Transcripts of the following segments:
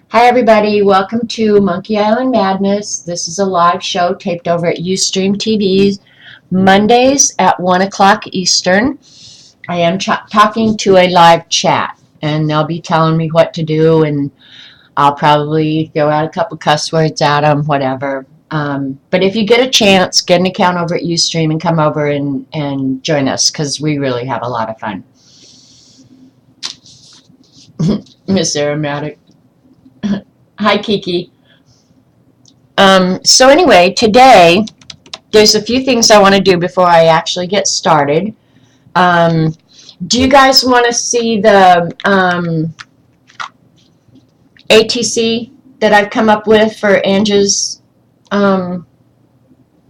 Hi everybody, welcome to Monkey Island Madness. This is a live show taped over at Ustream TV Mondays at 1 o'clock Eastern. I am talking to a live chat and they'll be telling me what to do, and I'll probably throw out a couple cuss words at them, whatever. But if you get a chance, get an account over at Ustream and come over and join us because we really have a lot of fun. Miss Aromatic. Hi, Kiki. So anyway, today there's a few things I want to do before I actually get started. Do you guys want to see the ATC that I've come up with for Angie's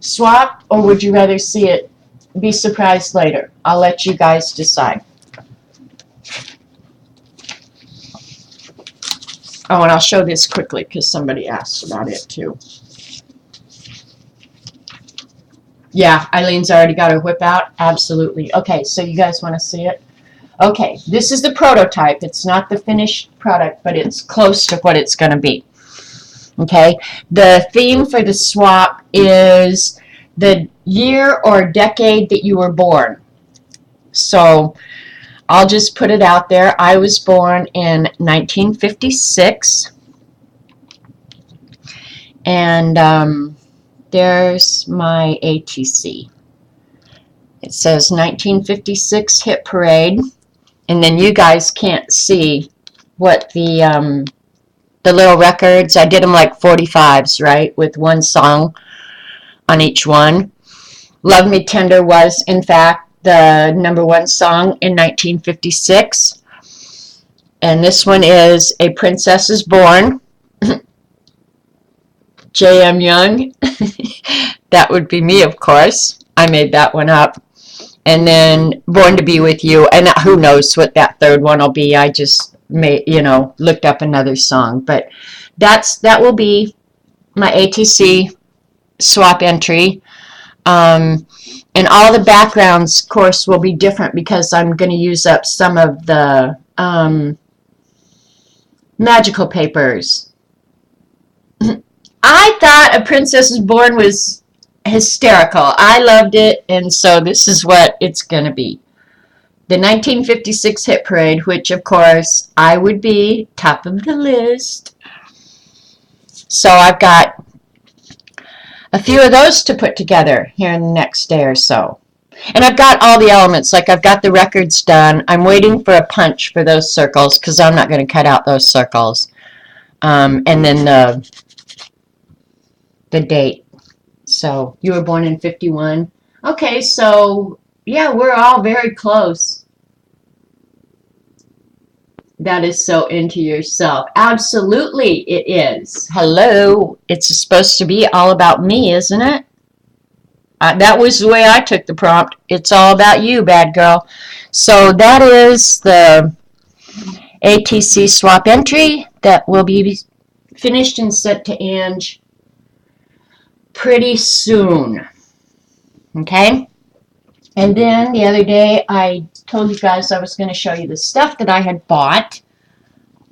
swap, or would you rather see it be surprised later? I'll let you guys decide. Oh, and I'll show this quickly because somebody asked about it too. Yeah, Eileen's already got her whip out. Absolutely. Okay, so you guys want to see it? Okay, this is the prototype. It's not the finished product, but it's close to what it's going to be. Okay, the theme for the swap is the year or decade that you were born. So I'll just put it out there. I was born in 1956. And there's my ATC. It says 1956 Hit Parade. And then you guys can't see what the little records, I did them like 45s, right, with one song on each one. Love Me Tender was, in fact, the #1 song in 1956. And this one is A Princess is Born. J.M. Young. That would be me, of course. I made that one up. And then Born to Be With You. And who knows what that third one will be. I just looked up another song. But that will be my ATC swap entry. And all the backgrounds, of course, will be different because I'm going to use up some of the magical papers. I thought A Princess is Born was hysterical. I loved it, and so this is what it's going to be. The 1956 Hit Parade, which, of course, I would be top of the list. So I've got a few of those to put together here in the next day or so. And I've got all the elements, like I've got the records done. I'm waiting for a punch for those circles because I'm not going to cut out those circles. And then the date. So you were born in 51. Okay, so yeah, we're all very close. That is so into yourself. Absolutely, it is. Hello. It's supposed to be all about me, isn't it? That was the way I took the prompt. It's all about you, bad girl. So that is the ATC swap entry that will be finished and sent to Ange pretty soon. Okay? And then the other day I told you guys I was going to show you the stuff that I had bought,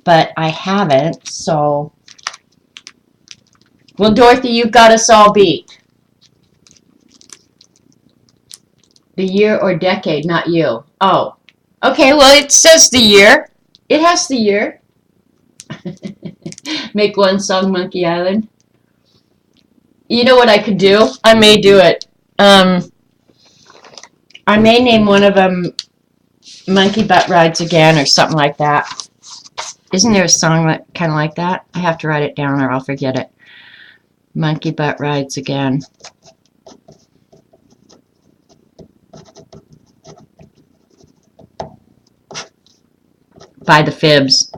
but I haven't. So, well, Dorothy, you've got us all beat. The year or decade, not you. Oh, okay, well, it says the year. It has the year. Make one song, Monkey Island. You know what I could do? I may do it. I may name one of them Monkey Butt Rides Again or something like that. Isn't there a song that kind of like that? I have to write it down or I'll forget it. Monkey Butt Rides Again. By the Fibs.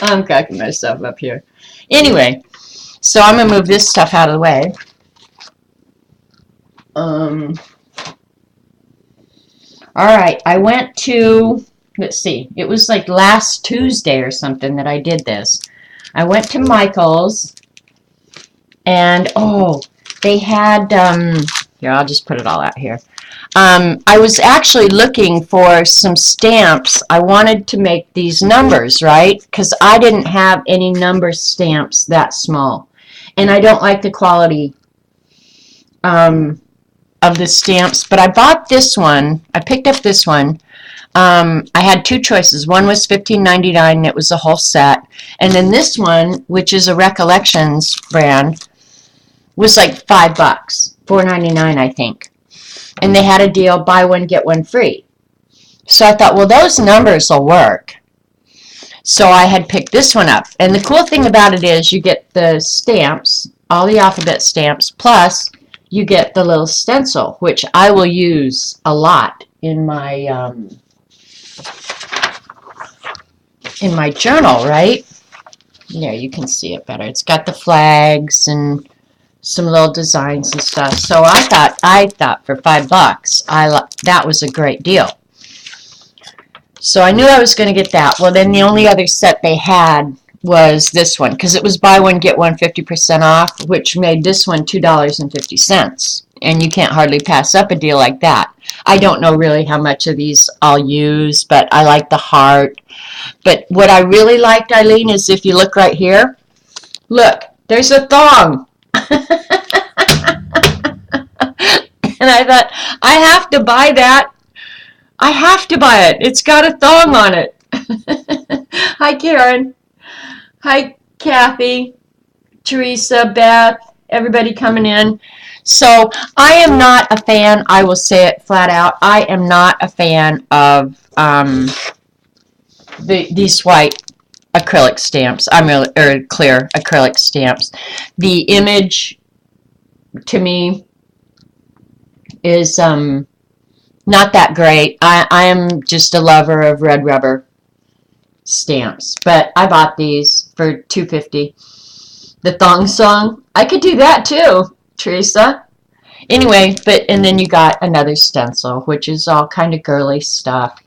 I'm cracking myself up here. Anyway, so I'm going to move this stuff out of the way. Alright, I went to, let's see, it was like last Tuesday or something that I did this. I went to Michael's, and, oh, they had, here, I'll just put it all out here. I was actually looking for some stamps. I wanted to make these numbers, right? Because I didn't have any number stamps that small. And I don't like the quality of the stamps. But I bought this one. I picked up this one. I had two choices. One was $15.99, and it was a whole set. And then this one, which is a Recollections brand, was like $5, $4.99, I think. And they had a deal, buy one, get one free. So I thought, well, those numbers will work. So I had picked this one up. And the cool thing about it is you get the stamps, all the alphabet stamps, plus you get the little stencil, which I will use a lot in my journal, right? There, you can see it better. It's got the flags and some little designs and stuff. So I thought for $5, that was a great deal. So I knew I was going to get that. Well, then the only other set they had was this one, because it was buy one, get one 50% off, which made this one $2.50. And you can't hardly pass up a deal like that. I don't know really how much of these I'll use, but I like the heart. But what I really liked, Eileen, is if you look right here, look, there's a thong. And I thought, I have to buy that. I have to buy it. It's got a thong on it. Hi, Karen. Hi, Kathy, Teresa, Beth, everybody coming in. So I am not a fan, I will say it flat out, I am not a fan of these white acrylic stamps, or clear acrylic stamps. The image, to me, is not that great. I am just a lover of red rubber stamps, but I bought these for $2.50. The thong song, I could do that too, Teresa. Anyway, and then you got another stencil, which is all kind of girly stuff.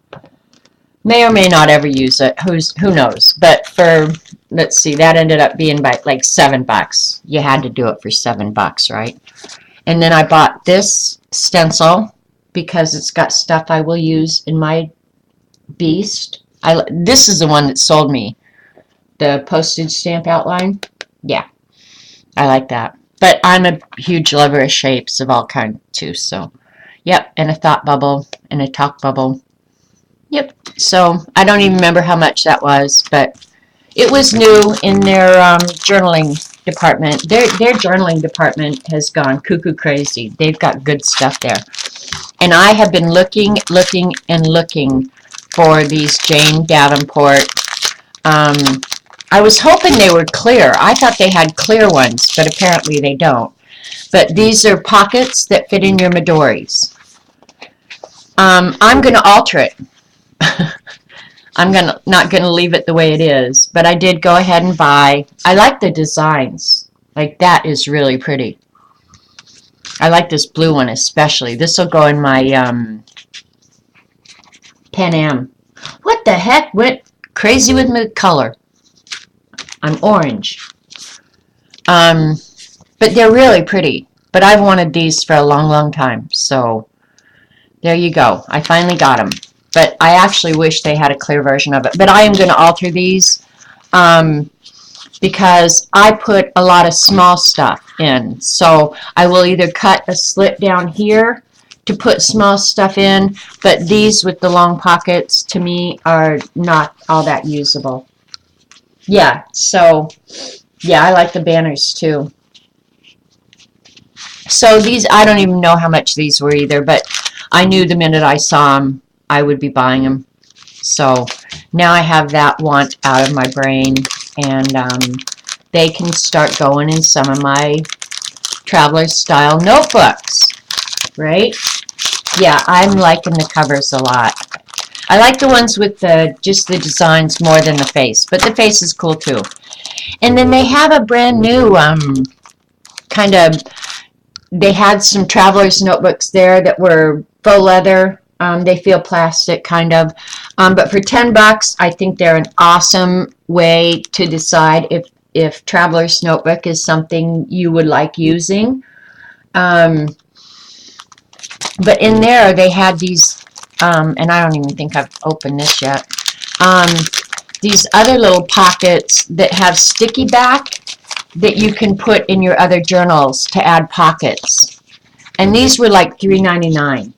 May or may not ever use it. Who knows? But for, let's see, that ended up being by like $7. You had to do it for $7, right? And then I bought this stencil because it's got stuff I will use in my beast. This is the one that sold me the postage stamp outline. Yeah, I like that. But I'm a huge lover of shapes of all kinds too. So, yep, and a thought bubble and a talk bubble. Yep. So I don't even remember how much that was, but it was new in their journaling department. Their journaling department has gone cuckoo crazy. They've got good stuff there. And I have been looking for these Jane Davenport. I was hoping they were clear. I thought they had clear ones, but apparently they don't. But these are pockets that fit in your Midoris. I'm going to alter it. I'm not going to leave it the way it is, but I did go ahead and buy. I like the designs. Like, that is really pretty. I like this blue one especially. This will go in my Pan Am. What the heck? Went crazy with my color. I'm orange. But they're really pretty. But I've wanted these for a long, long time. So there you go. I finally got them. But I actually wish they had a clear version of it. But I am going to alter these because I put a lot of small stuff in. So I will either cut a slit down here to put small stuff in. But these with the long pockets, to me, are not all that usable. Yeah, so, yeah, I like the banners too. So these, I don't even know how much these were either, but I knew the minute I saw them, I would be buying them. So now I have that want out of my brain, and they can start going in some of my traveler style notebooks, right? Yeah, I'm liking the covers a lot. I like the ones with just the designs more than the face, but the face is cool too. And then they have a brand new kind of, they had some traveler's notebooks there that were faux leather. They feel plastic kind of, but for $10, I think they're an awesome way to decide if traveler's notebook is something you would like using. But in there, they had these, and I don't even think I've opened this yet, um, these other little pockets that have sticky back that you can put in your other journals to add pockets. And these were like $3.99.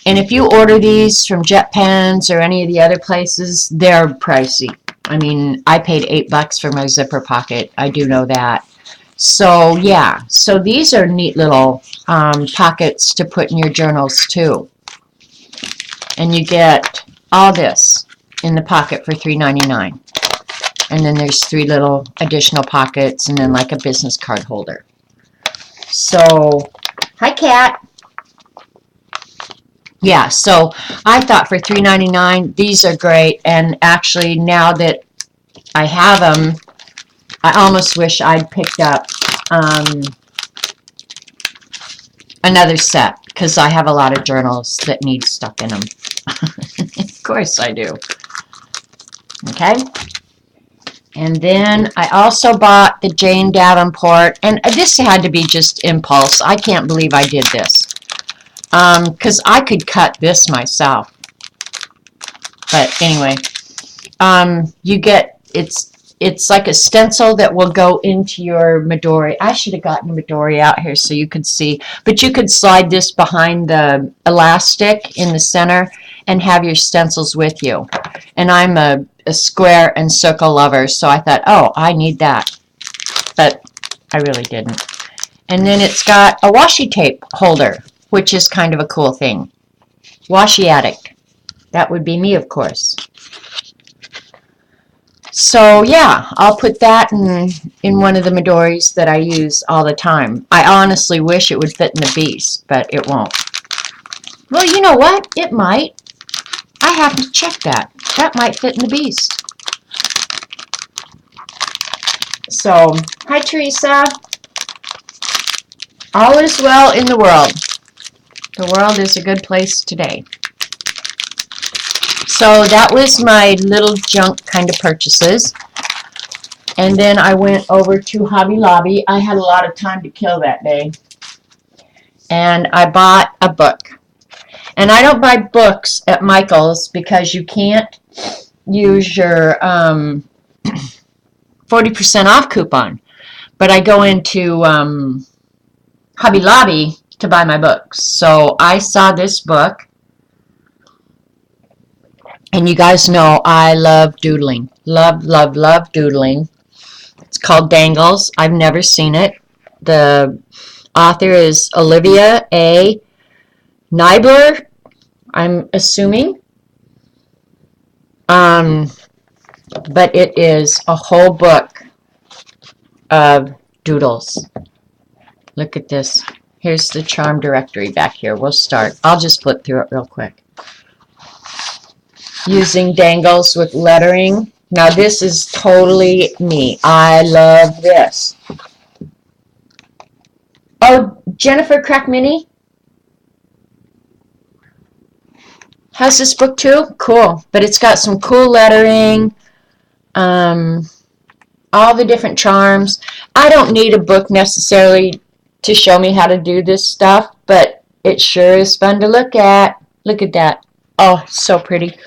And if you order these from JetPens or any of the other places, they're pricey. I mean, I paid $8 for my zipper pocket. I do know that. So yeah, so these are neat little pockets to put in your journals too. And you get all this in the pocket for $3.99. And then there's 3 little additional pockets and then like a business card holder. So, hi Kat. Yeah, so I thought for $3.99 these are great, and actually now that I have them, I almost wish I'd picked up another set because I have a lot of journals that need stuff in them. Of course I do. Okay. And then I also bought the Jane Davenport, and this had to be just impulse. I can't believe I did this. Because I could cut this myself. But anyway, you get, it's like a stencil that will go into your Midori. I should have gotten the Midori out here so you could see. But you could slide this behind the elastic in the center and have your stencils with you. And I'm a square and circle lover, so I thought, oh, I need that. But I really didn't. And then it's got a washi tape holder, which is kind of a cool thing. Washi addict. That would be me, of course. So yeah, I'll put that in one of the Midoris that I use all the time. I honestly wish it would fit in the Beast, but it won't. Well, you know what? It might. I have to check that. That might fit in the Beast. So, hi Teresa. All is well in the world. The world is a good place today. So that was my little junk kind of purchases. And then I went over to Hobby Lobby. I had a lot of time to kill that day. And I bought a book. And I don't buy books at Michael's because you can't use your 40% off coupon. But I go into Hobby Lobby to buy my books. So I saw this book. And you guys know I love doodling. Love, love, love doodling. It's called Dangles. I've never seen it. The author is Olivia A. Nibler, I'm assuming. But it is a whole book of doodles. Look at this. Here's the charm directory back here. We'll start. I'll just flip through it real quick. Using dangles with lettering. Now this is totally me. I love this. Oh, Jennifer Crackmini has this book too? Cool. But it's got some cool lettering. All the different charms. I don't need a book necessarily to show me how to do this stuff, but it sure is fun to look at. Look at that. Oh, so pretty.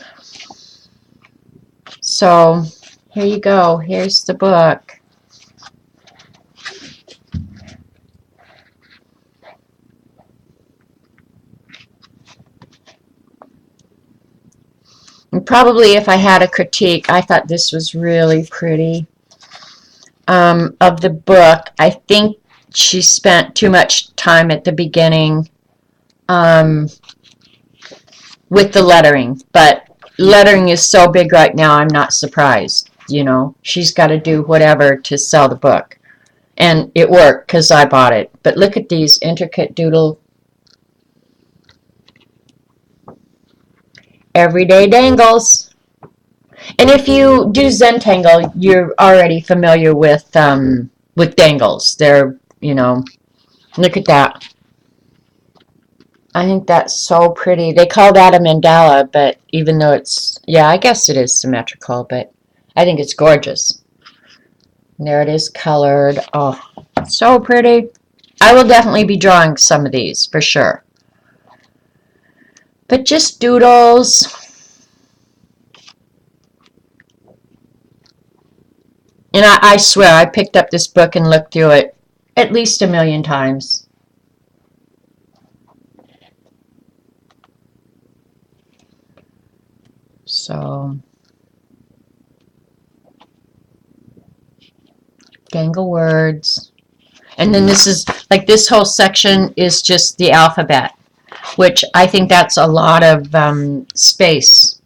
So, here you go. Here's the book. And probably if I had a critique, I thought this was really pretty. Of the book, I think she spent too much time at the beginning with the lettering, but lettering is so big right now, I'm not surprised. You know, she's got to do whatever to sell the book. And it worked because I bought it. But look at these intricate doodle. Everyday dangles. And if you do Zentangle, you're already familiar with dangles. They're, you know, look at that. I think that's so pretty. They call that a mandala, but even though it's, yeah, I guess it is symmetrical, but I think it's gorgeous. And there it is colored. Oh, so pretty. I will definitely be drawing some of these for sure. But just doodles. And I swear, I picked up this book and looked through it at least 1,000,000 times. So, Gangle words. And then this is, like, this whole section is just the alphabet, which I think that's a lot of space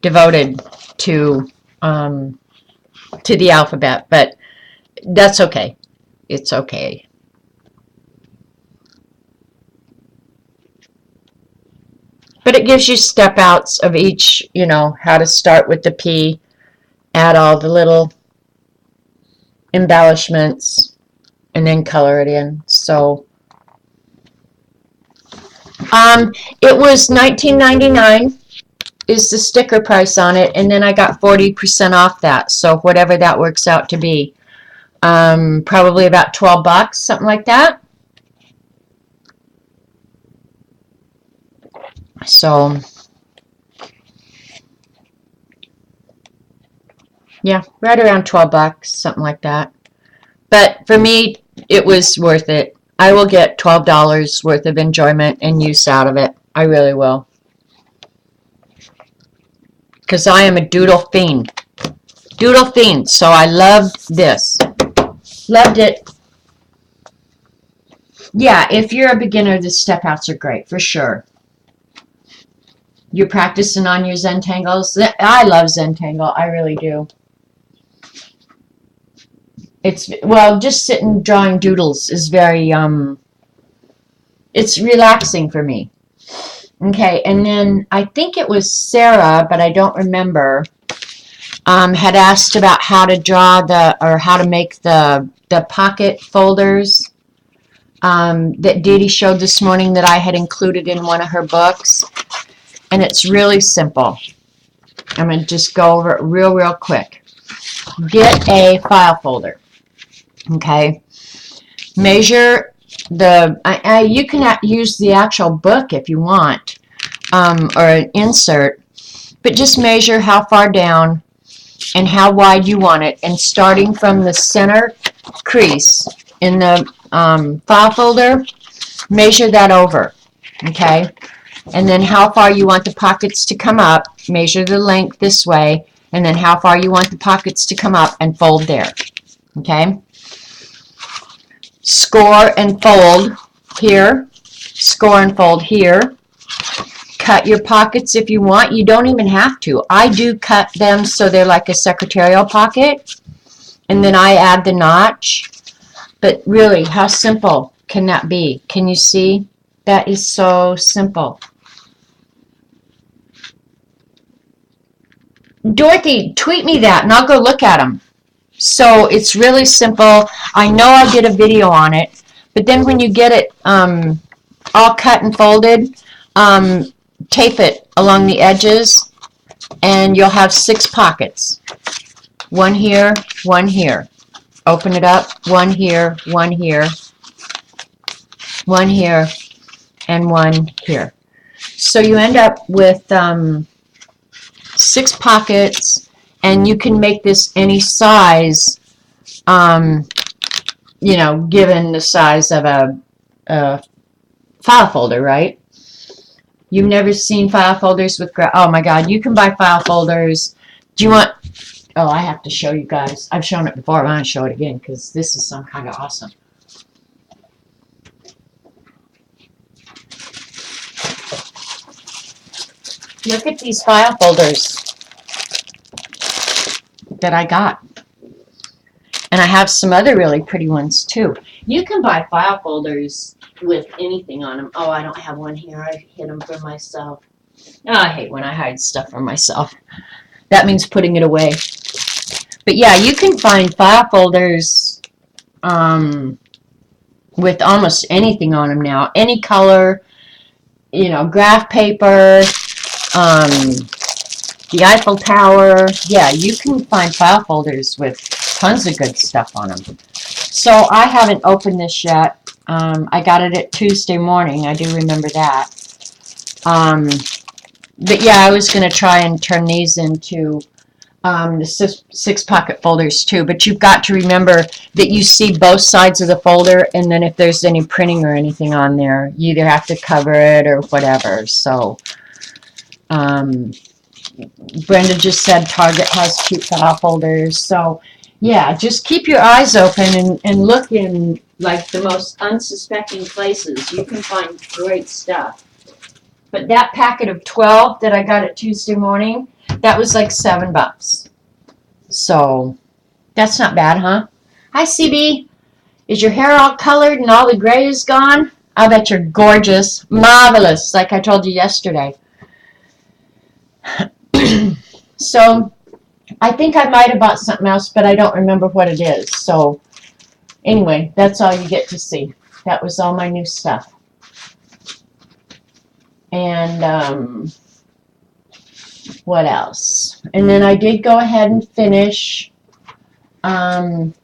devoted to the alphabet, but that's okay. It's okay. But it gives you step outs of each, you know, how to start with the P, add all the little embellishments, and then color it in. So, it was $19.99 is the sticker price on it, and then I got 40% off that. So whatever that works out to be, probably about $12, something like that. So, yeah, right around $12, something like that. But for me, it was worth it. I will get $12 worth of enjoyment and use out of it. I really will. Because I am a doodle fiend. Doodle fiend. So I love this. Loved it. Yeah, if you're a beginner, the step outs are great, for sure. You're practicing on your Zentangles. I love Zentangle. I really do. It's, well, just sitting drawing doodles is very, it's relaxing for me. Okay, and then I think it was Sarah, but I don't remember, had asked about how to draw or how to make the pocket folders that Dee Dee showed this morning that I had included in one of her books. And it's really simple. I'm going to just go over it real quick. Get a file folder. Okay. Measure you can use the actual book if you want, or an insert, but just measure how far down and how wide you want it, and starting from the center crease in the file folder, measure that over, okay? And then how far you want the pockets to come up, measure the length this way, and then how far you want the pockets to come up and fold there, okay? Score and fold here, score and fold here. Cut your pockets if you want. You don't even have to. I do cut them so they're like a secretarial pocket, and then I add the notch. But really, how simple can that be? Can you see? That is so simple. Dorothy, tweet me that and I'll go look at them. So it's really simple. I know I did a video on it, but then when you get it all cut and folded, tape it along the edges, and you'll have 6 pockets. One here, one here. Open it up, one here, one here, one here, and one here. So you end up with 6 pockets, and you can make this any size, you know, given the size of a file folder, right? You've never seen file folders with, oh my God, you can buy file folders. Do you want, oh, I have to show you guys. I've shown it before, but I want to show it again because this is some kind of awesome. Look at these file folders that I got. And I have some other really pretty ones too. You can buy file folders with anything on them. Oh, I don't have one here. I hid them for myself. Oh, I hate when I hide stuff from myself. That means putting it away. But yeah, you can find file folders with almost anything on them now. Any color, you know, graph paper, the Eiffel Tower. Yeah, you can find file folders with tons of good stuff on them. So I haven't opened this yet. I got it at Tuesday morning. I do remember that. But yeah, I was going to try and turn these into the six pocket folders too. But you've got to remember that you see both sides of the folder, and then if there's any printing or anything on there, you either have to cover it or whatever. So Brenda just said Target has cute file folders. So yeah, just keep your eyes open and look in like the most unsuspecting places. You can find great stuff. But that packet of 12 that I got at Tuesday morning, that was like $7. So that's not bad, huh? Hi, CB. Is your hair all colored and all the gray is gone? I bet you're gorgeous. Marvelous, like I told you yesterday. So I think I might have bought something else, but I don't remember what it is. So anyway, that's all you get to see. That was all my new stuff. And what else? And then I did go ahead and finish the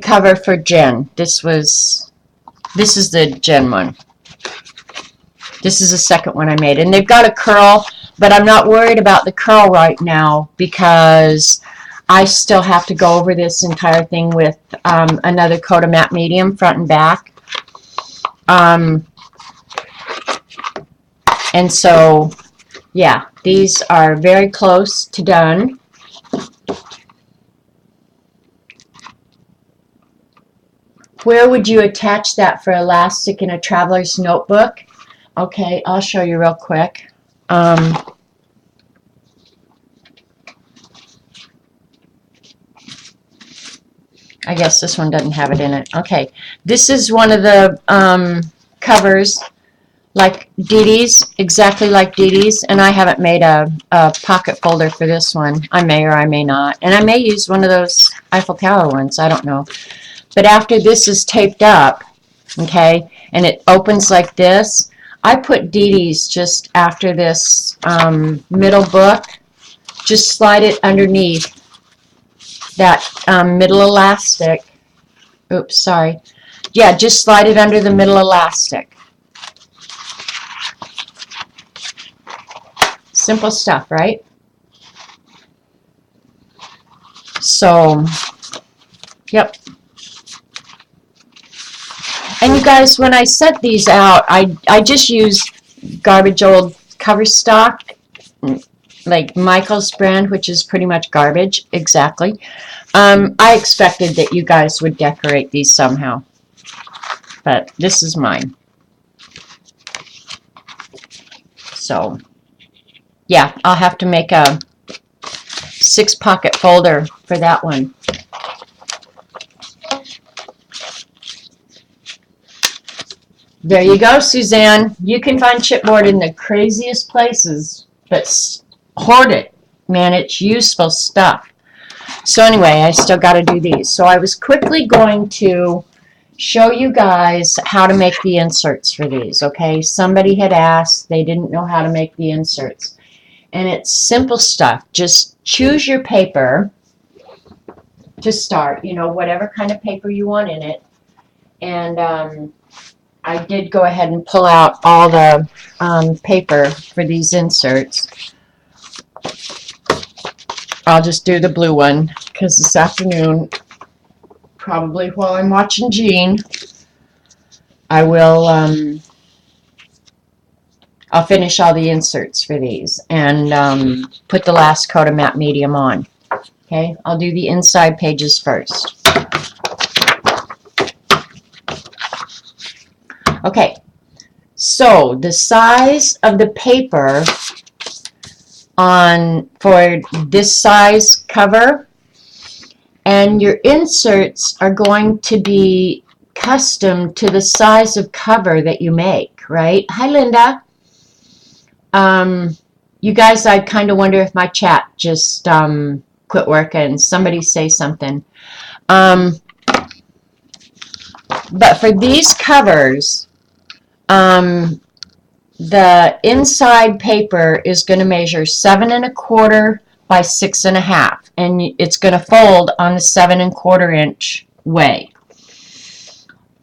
cover for Jen. This is the Jen one. This is the second one I made. And they've got a curl, but I'm not worried about the curl right now because I still have to go over this entire thing with another coat of matte medium front and back. And so, yeah, these are very close to done. Where would you attach that for elastic in a traveler's notebook? Okay, I'll show you real quick. I guess this one doesn't have it in it. Okay, this is one of the covers like Dee Dee's, exactly like Dee Dee's, and I haven't made a pocket folder for this one. I may or I may not. And I may use one of those Eiffel Tower ones, I don't know. But after this is taped up, okay, and it opens like this, I put Dee Dee's just after this middle book. Just slide it underneath that middle elastic. Oops, sorry. Yeah, just slide it under the middle elastic. Simple stuff, right? So, yep. And you guys, when I set these out, I just used garbage old cover stock, like Michael's brand, which is pretty much garbage, exactly. I expected that you guys would decorate these somehow, but this is mine. So, yeah, I'll have to make a 6-pocket folder for that one. There you go, Suzanne. You can find chipboard in the craziest places, but hoard it. Man, it's useful stuff. So anyway, I still got to do these. So I was quickly going to show you guys how to make the inserts for these, okay? Somebody had asked. They didn't know how to make the inserts. And it's simple stuff. Just choose your paper to start, you know, whatever kind of paper you want in it. And I did go ahead and pull out all the paper for these inserts. I'll just do the blue one because this afternoon, probably while I'm watching Jean, I will I'll finish all the inserts for these and put the last coat of matte medium on. Okay, I'll do the inside pages first. Okay, so the size of the paper for this size cover and your inserts are going to be custom to the size of cover that you make, right? Hi, Linda. You guys, I kind of wonder if my chat just quit working. Somebody say something. But for these covers, the inside paper is going to measure 7 1/4 by 6 1/2, and it's going to fold on the 7 1/4 inch way.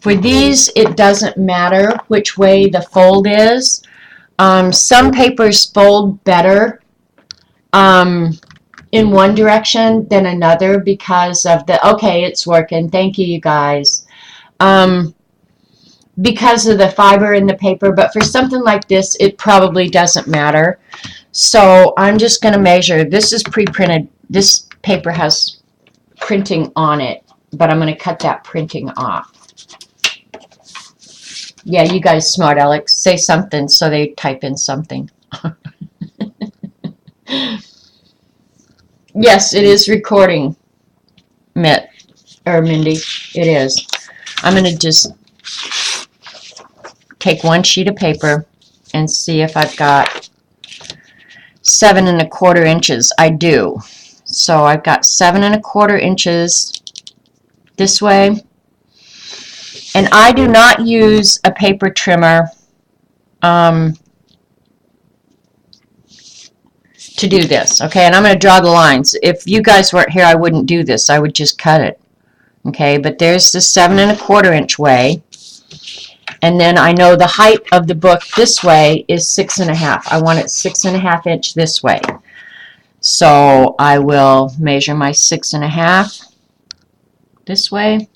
For these, it doesn't matter which way the fold is. Some papers fold better in one direction than another because of the, okay, it's working. Thank you, you guys. Because of the fiber in the paper, but for something like this, it probably doesn't matter. So I'm just going to measure. This is pre-printed. This paper has printing on it, but I'm going to cut that printing off. Yeah, you guys smart, Alex. Say something so they type in something. Yes, it is recording, Mindy. It is. I'm going to just take one sheet of paper and see if I've got 7 1/4 inches. I do. So I've got 7 1/4 inches this way. And I do not use a paper trimmer to do this, okay? And I'm going to draw the lines. If you guys weren't here, I wouldn't do this. I would just cut it, okay? But there's the 7 1/4 inch way. And then I know the height of the book this way is 6 1/2. I want it 6 1/2 inch this way. So I will measure my 6 1/2 this way.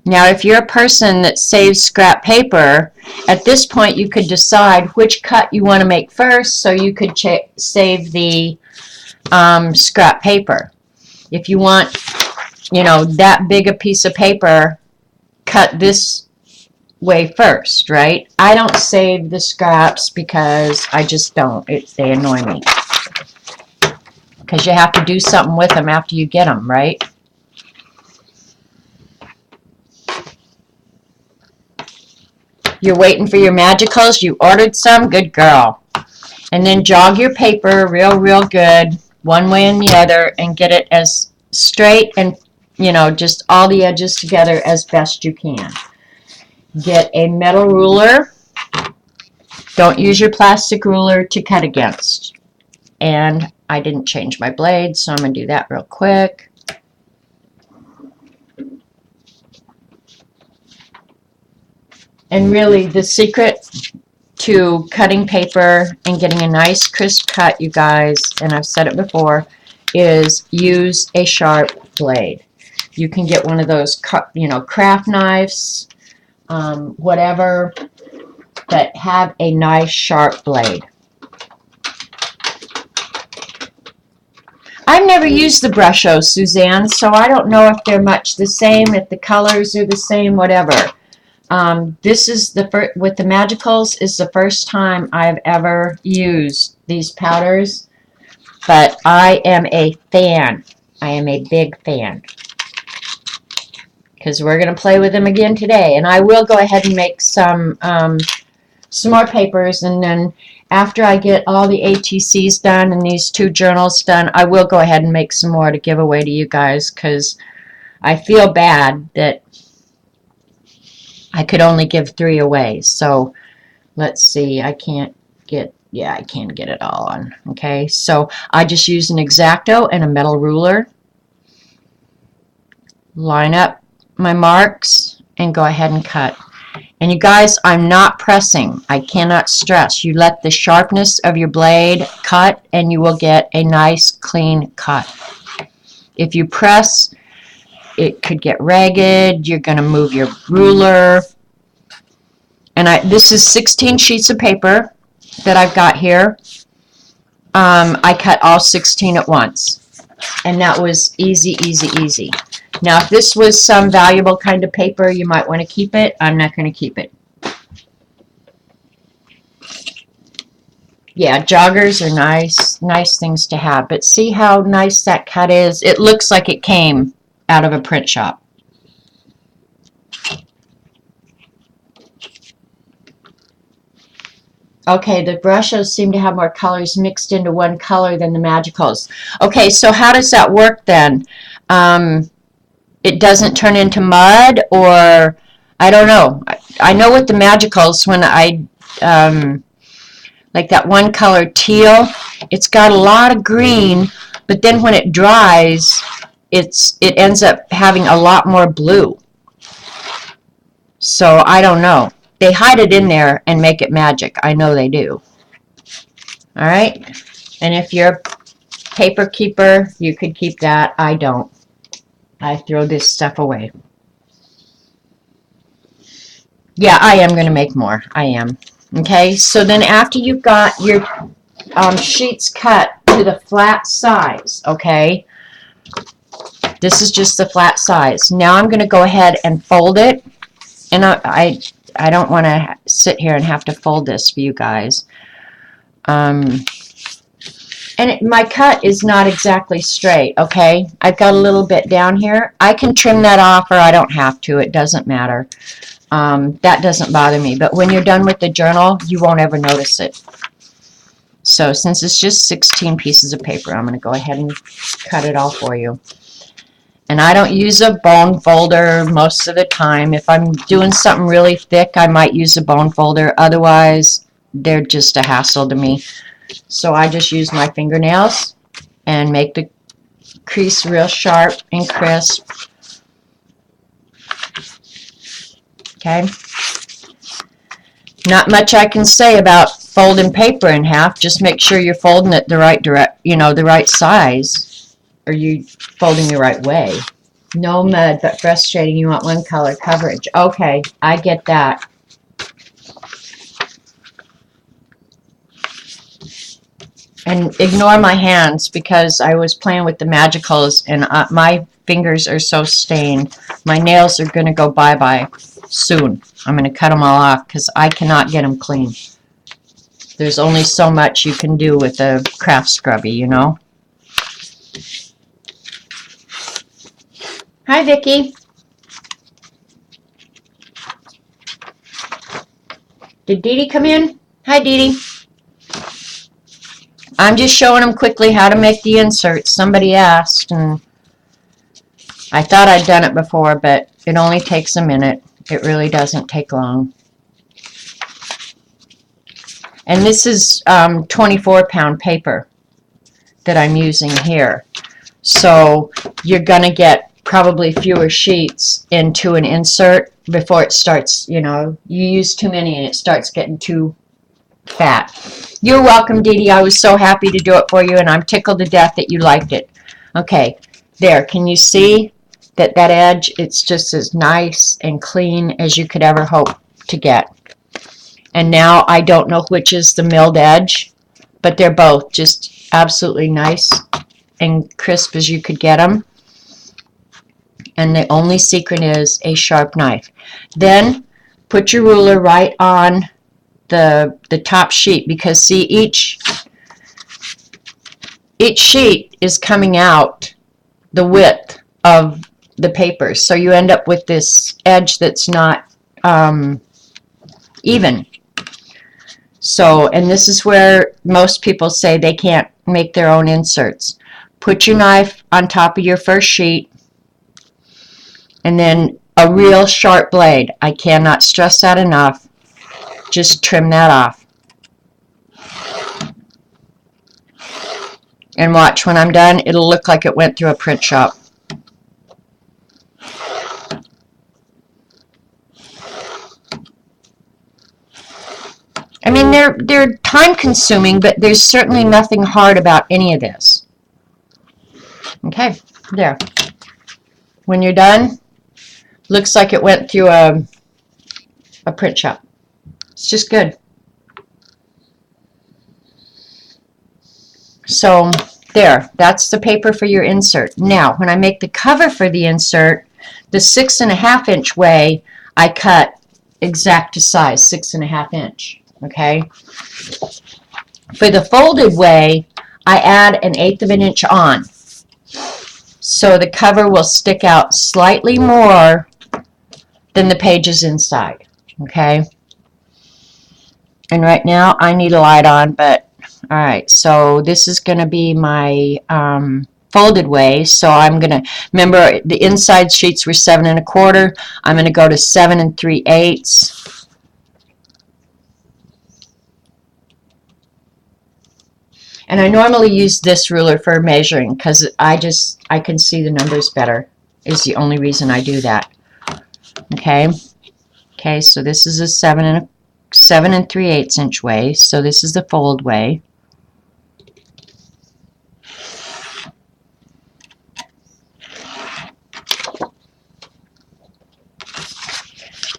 Now, if you're a person that saves scrap paper, at this point you could decide which cut you want to make first so you could save the scrap paper. If you want, you know, that big a piece of paper, cut this way first, right? I don't save the scraps because I just don't. They annoy me. Because you have to do something with them after you get them, right? You're waiting for your magicals. You ordered some? Good girl. And then jog your paper real good, one way and the other, and get it as straight and, you know, just all the edges together as best you can. Get a metal ruler. Don't use your plastic ruler to cut against. And I didn't change my blade, so I'm going to do that real quick. And really, the secret to cutting paper and getting a nice crisp cut, you guys, and I've said it before, is use a sharp blade. You can get one of those, you know, craft knives, whatever, but have a nice sharp blade. I've never used the Gesso, Suzanne, so I don't know if they're much the same, if the colors are the same, whatever. This is the first, with the Magicals, is the first time I've ever used these powders, but I am a fan. I am a big fan. Because we're going to play with them again today. And I will go ahead and make some more papers, and then after I get all the ATCs done and these 2 journals done, I will go ahead and make some more to give away to you guys, because I feel bad that I could only give 3 away. So let's see, I can't get, yeah, I can't get it all on. Okay, so I just use an X-Acto and a metal ruler. Line up my marks and go ahead and cut. And you guys, I'm not pressing. I cannot stress. You let the sharpness of your blade cut and you will get a nice clean cut. If you press, it could get ragged. You're going to move your ruler. And this is 16 sheets of paper that I've got here. I cut all 16 at once. And that was easy, easy, easy. Now, if this was some valuable kind of paper, you might want to keep it. I'm not going to keep it. Yeah, joggers are nice things to have. But see how nice that cut is? It looks like it came out of a print shop. Okay, the Gressos seem to have more colors mixed into one color than the Magicals. Okay, so how does that work then? It doesn't turn into mud, or I don't know. I know with the Magicals, when I like that one color teal, it's got a lot of green, but then when it dries, it ends up having a lot more blue. So I don't know. They hide it in there and make it magic. I know they do. All right. And if you're a paper keeper, you could keep that. I don't. I throw this stuff away. Yeah, I am going to make more. I am. Okay. So then after you've got your sheets cut to the flat size, okay, this is just the flat size. Now I'm going to go ahead and fold it, and I don't want to sit here and have to fold this for you guys. My cut is not exactly straight, okay? I've got a little bit down here. I can trim that off, or I don't have to. It doesn't matter. That doesn't bother me. But when you're done with the journal, you won't ever notice it. So since it's just 16 pieces of paper, I'm going to go ahead and cut it all for you. And I don't use a bone folder most of the time. If I'm doing something really thick, I might use a bone folder. Otherwise, they're just a hassle to me. So I just use my fingernails and make the crease real sharp and crisp. Okay. Not much I can say about folding paper in half. Just make sure you're folding it the right size, or you folding the right way. No mud, but frustrating. You want one color coverage. Okay, I get that. And ignore my hands because I was playing with the magicals and my fingers are so stained. My nails are going to go bye-bye soon. I'm going to cut them all off because I cannot get them clean. There's only so much you can do with a craft scrubby, you know. Hi, Vicki. Did Dee Dee come in? Hi, Dee Dee. I'm just showing them quickly how to make the inserts. Somebody asked, and I thought I'd done it before, but it only takes a minute. It really doesn't take long. And this is 24-pound paper that I'm using here. So you're going to get probably fewer sheets into an insert before it starts, you use too many and it starts getting too fat. You're welcome, Dee Dee. I was so happy to do it for you, and I'm tickled to death that you liked it. Okay, there. Can you see that edge? It's just as nice and clean as you could ever hope to get. And now I don't know which is the milled edge, but they're both just absolutely nice and crisp as you could get them. And the only secret is a sharp knife. Then put your ruler right on the top sheet, because see, each sheet is coming out the width of the paper, so you end up with this edge that's not even. So, and this is where most people say they can't make their own inserts. Put your knife on top of your first sheet, and then a real sharp blade. I cannot stress that enough. Just trim that off. And watch, when I'm done, it'll look like it went through a print shop. I mean, they're time consuming, but there's certainly nothing hard about any of this. Okay, there. When you're done, looks like it went through a print shop. It's just good. So there, that's the paper for your insert. Now, when I make the cover for the insert, the 6.5 inch way, I cut exact to size, 6.5 inch. Okay. For the folded way, I add 1/8 of an inch on, so the cover will stick out slightly more than the pages inside. Okay. And right now I need a light on, but all right, so this is going to be my folded way. So I'm going to, remember the inside sheets were 7 1/4. I'm going to go to 7 3/8. And I normally use this ruler for measuring because I can see the numbers better, is the only reason I do that. Okay. Okay, so this is a 7 3/8 inch way. So this is the fold way.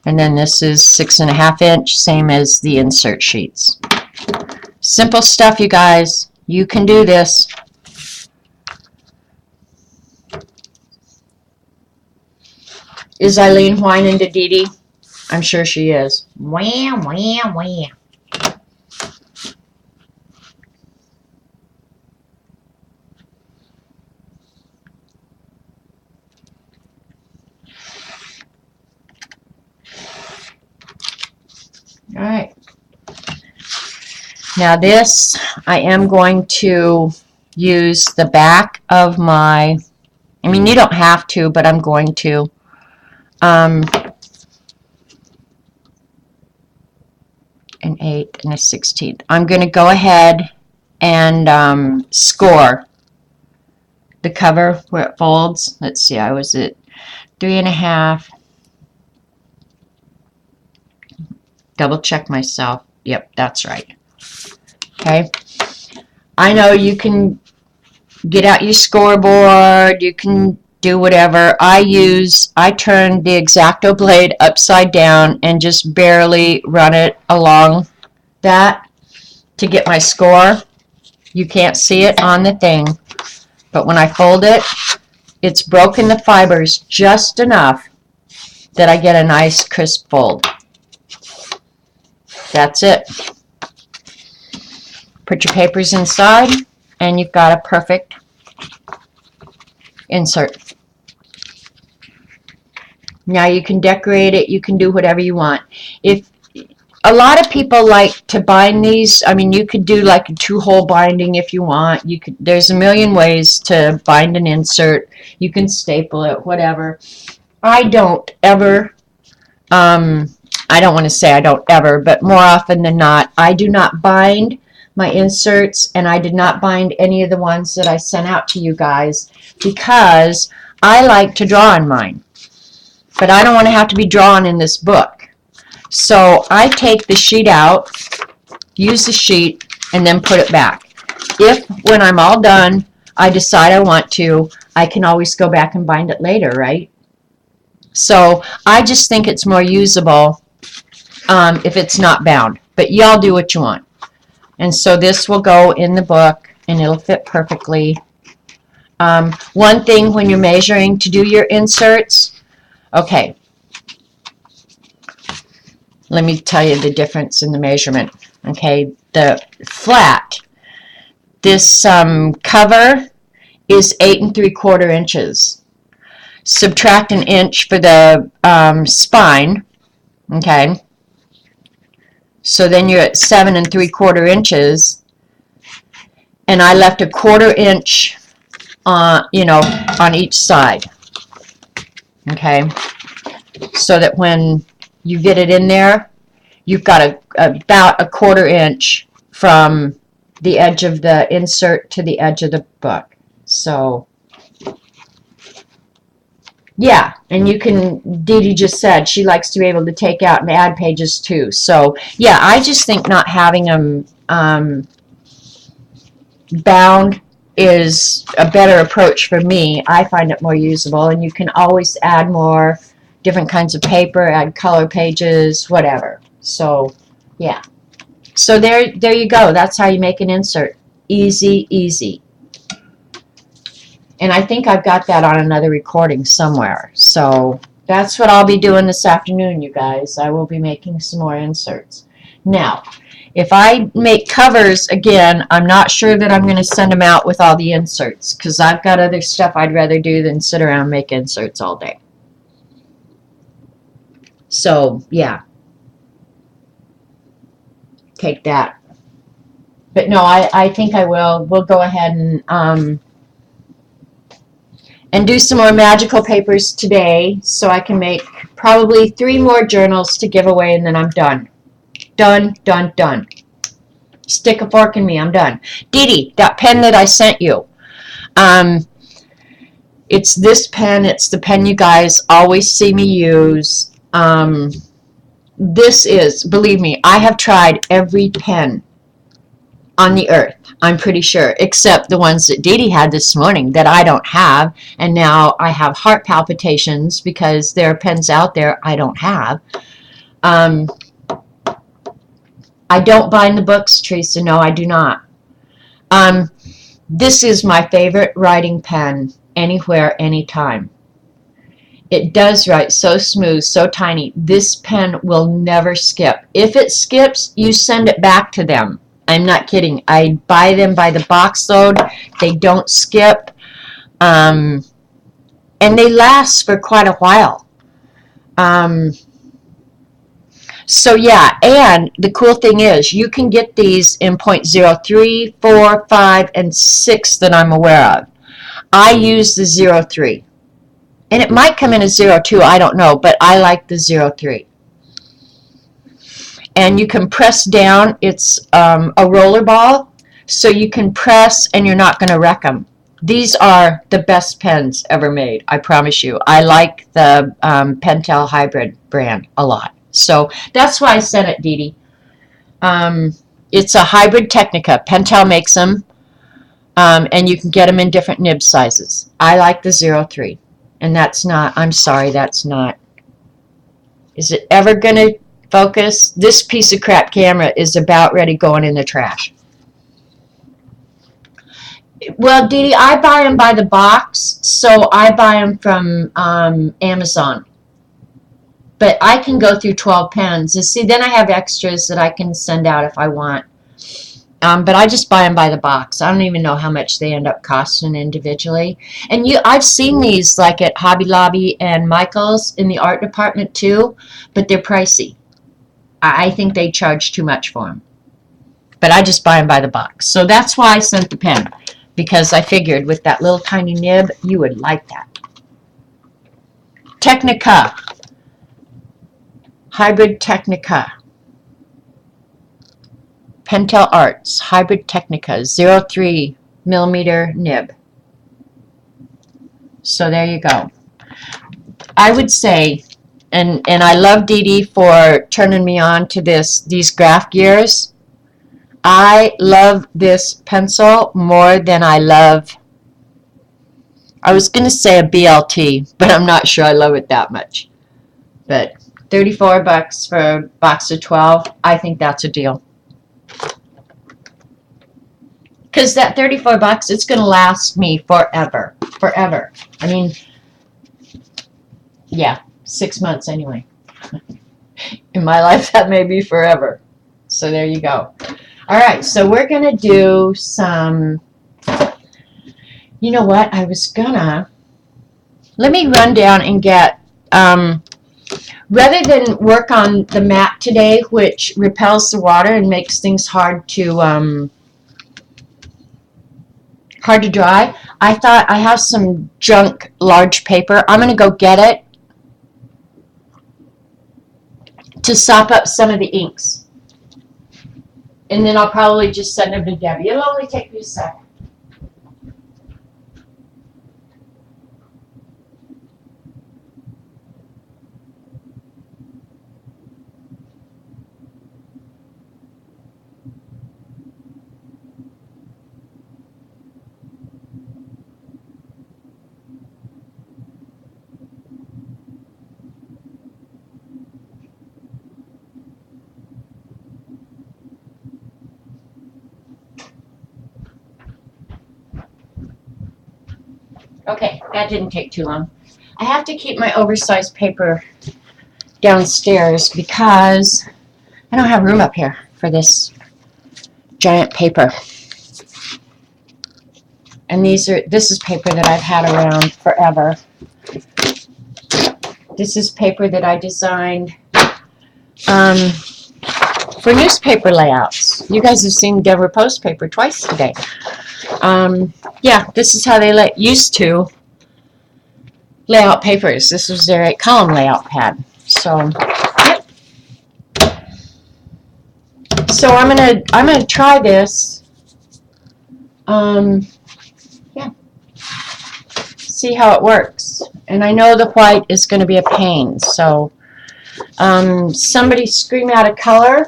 And then this is 6.5 inch, same as the insert sheets. Simple stuff, you guys. You can do this. Is Eileen whining to Dee Dee? I'm sure she is. Wham, wham, wham. All right. Now this, I am going to use the back of my, I mean, you don't have to, but I'm going to. An 8 and a 16th. I'm going to go ahead and score the cover where it folds. Let's see, I was at 3.5. Double check myself. Yep, that's right. Okay. I know you can get out your scoreboard. You can do whatever. I turn the X-Acto blade upside down and just barely run it along that to get my score. You can't see it on the thing, but when I fold it, it's broken the fibers just enough that I get a nice crisp fold. That's it. Put your papers inside and you've got a perfect insert. Now you can decorate it, you can do whatever you want. If a lot of people like to bind these, I mean, you could do like a 2-hole binding if you want. You could, there's a million ways to bind an insert. You can staple it, whatever. I don't ever, I don't want to say I don't ever, but more often than not, I do not bind my inserts, and I did not bind any of the ones that I sent out to you guys because I like to draw on mine. But I don't want to have to be drawn in this book. So I take the sheet out, use the sheet, and then put it back. If, when I'm all done, I decide I want to, I can always go back and bind it later, right? So I just think it's more usable if it's not bound. But y'all do what you want. And so this will go in the book, and it'll fit perfectly. One thing when you're measuring to do your inserts, okay, let me tell you the difference in the measurement. Okay, the flat, this cover is 8 3/4 inches. Subtract an inch for the spine, okay, so then you're at 7 3/4 inches, and I left a 1/4 inch you know, on each side, okay, so that when you get it in there, you've got about a 1/4 inch from the edge of the insert to the edge of the book. So yeah, and you can, Dee Dee just said she likes to be able to take out and add pages too. So yeah, I just think not having them bound is a better approach for me. I find it more usable, and you can always add more different kinds of paper, add color pages, whatever. So yeah, so there you go. That's how you make an insert. Easy, easy. And I think I've got that on another recording somewhere. So that's what I'll be doing this afternoon, you guys. I will be making some more inserts. Now, if I make covers again, I'm not sure that I'm going to send them out with all the inserts because I've got other stuff I'd rather do than sit around and make inserts all day. So, yeah. Take that. But no, I think I will. We'll go ahead and do some more magical papers today so I can make probably 3 more journals to give away, and then I'm done. Done, done, done. Stick a fork in me. I'm done. Dee Dee, that pen that I sent you. It's this pen. It's the pen you guys always see me use. This is, believe me, I have tried every pen on the earth, I'm pretty sure, except the ones that Dee Dee had this morning that I don't have, and now I have heart palpitations because there are pens out there I don't have. I don't bind the books, Teresa. No, I do not. This is my favorite writing pen anywhere, anytime. It does write so smooth, so tiny. This pen will never skip. If it skips, you send it back to them. I'm not kidding. I buy them by the box load. They don't skip. And they last for quite a while. So yeah, and the cool thing is you can get these in 0.03, 4, 5, and 6 that I'm aware of. I use the 03. And it might come in a 02, I don't know, but I like the 03. And you can press down. It's a roller ball, so you can press and you're not going to wreck them. These are the best pens ever made, I promise you. I like the Pentel Hybrid brand a lot. So that's why I sent it, Dee Dee. It's a hybrid Technica. Pentel makes them, and you can get them in different nib sizes. I like the 03, and that's not, I'm sorry, that's not. Is it ever going to focus? This piece of crap camera is about ready going in the trash. Well, Dee Dee, I buy them by the box, so I buy them from Amazon. But I can go through 12 pens. And see, then I have extras that I can send out if I want. But I just buy them by the box. I don't even know how much they end up costing individually. And I've seen these like at Hobby Lobby and Michael's in the art department too, but they're pricey. I think they charge too much for them. But I just buy them by the box. So that's why I sent the pen, because I figured with that little tiny nib, you would like that. Technica. Hybrid Technica. Pentel Arts Hybrid Technica 03 millimeter nib. So there you go. I would say, and I love Dee Dee for turning me on to these graph gears. I love this pencil more than I love, I was going to say a BLT, but I'm not sure I love it that much. But $34 for a box of 12, I think that's a deal. Because that $34, it's going to last me forever. Forever. I mean, yeah, 6 months anyway. In my life, that may be forever. So there you go. All right, so we're going to do some, you know what, I was going to, let me run down and get, rather than work on the mat today, which repels the water and makes things hard to dry, I thought I have some junk large paper. I'm going to go get it to sop up some of the inks. And then I'll probably just send them to Debbie. It'll only take me a second. Okay, that didn't take too long. I have to keep my oversized paper downstairs because I don't have room up here for this giant paper. And this is paper that I've had around forever. This is paper that I designed for newspaper layouts. You guys have seen Denver Post paper twice today. Yeah, this is how they used to lay out papers. This was their 8-column layout pad. So, yep. So I'm gonna try this. Yeah. See how it works. And I know the white is going to be a pain. So somebody scream out a color.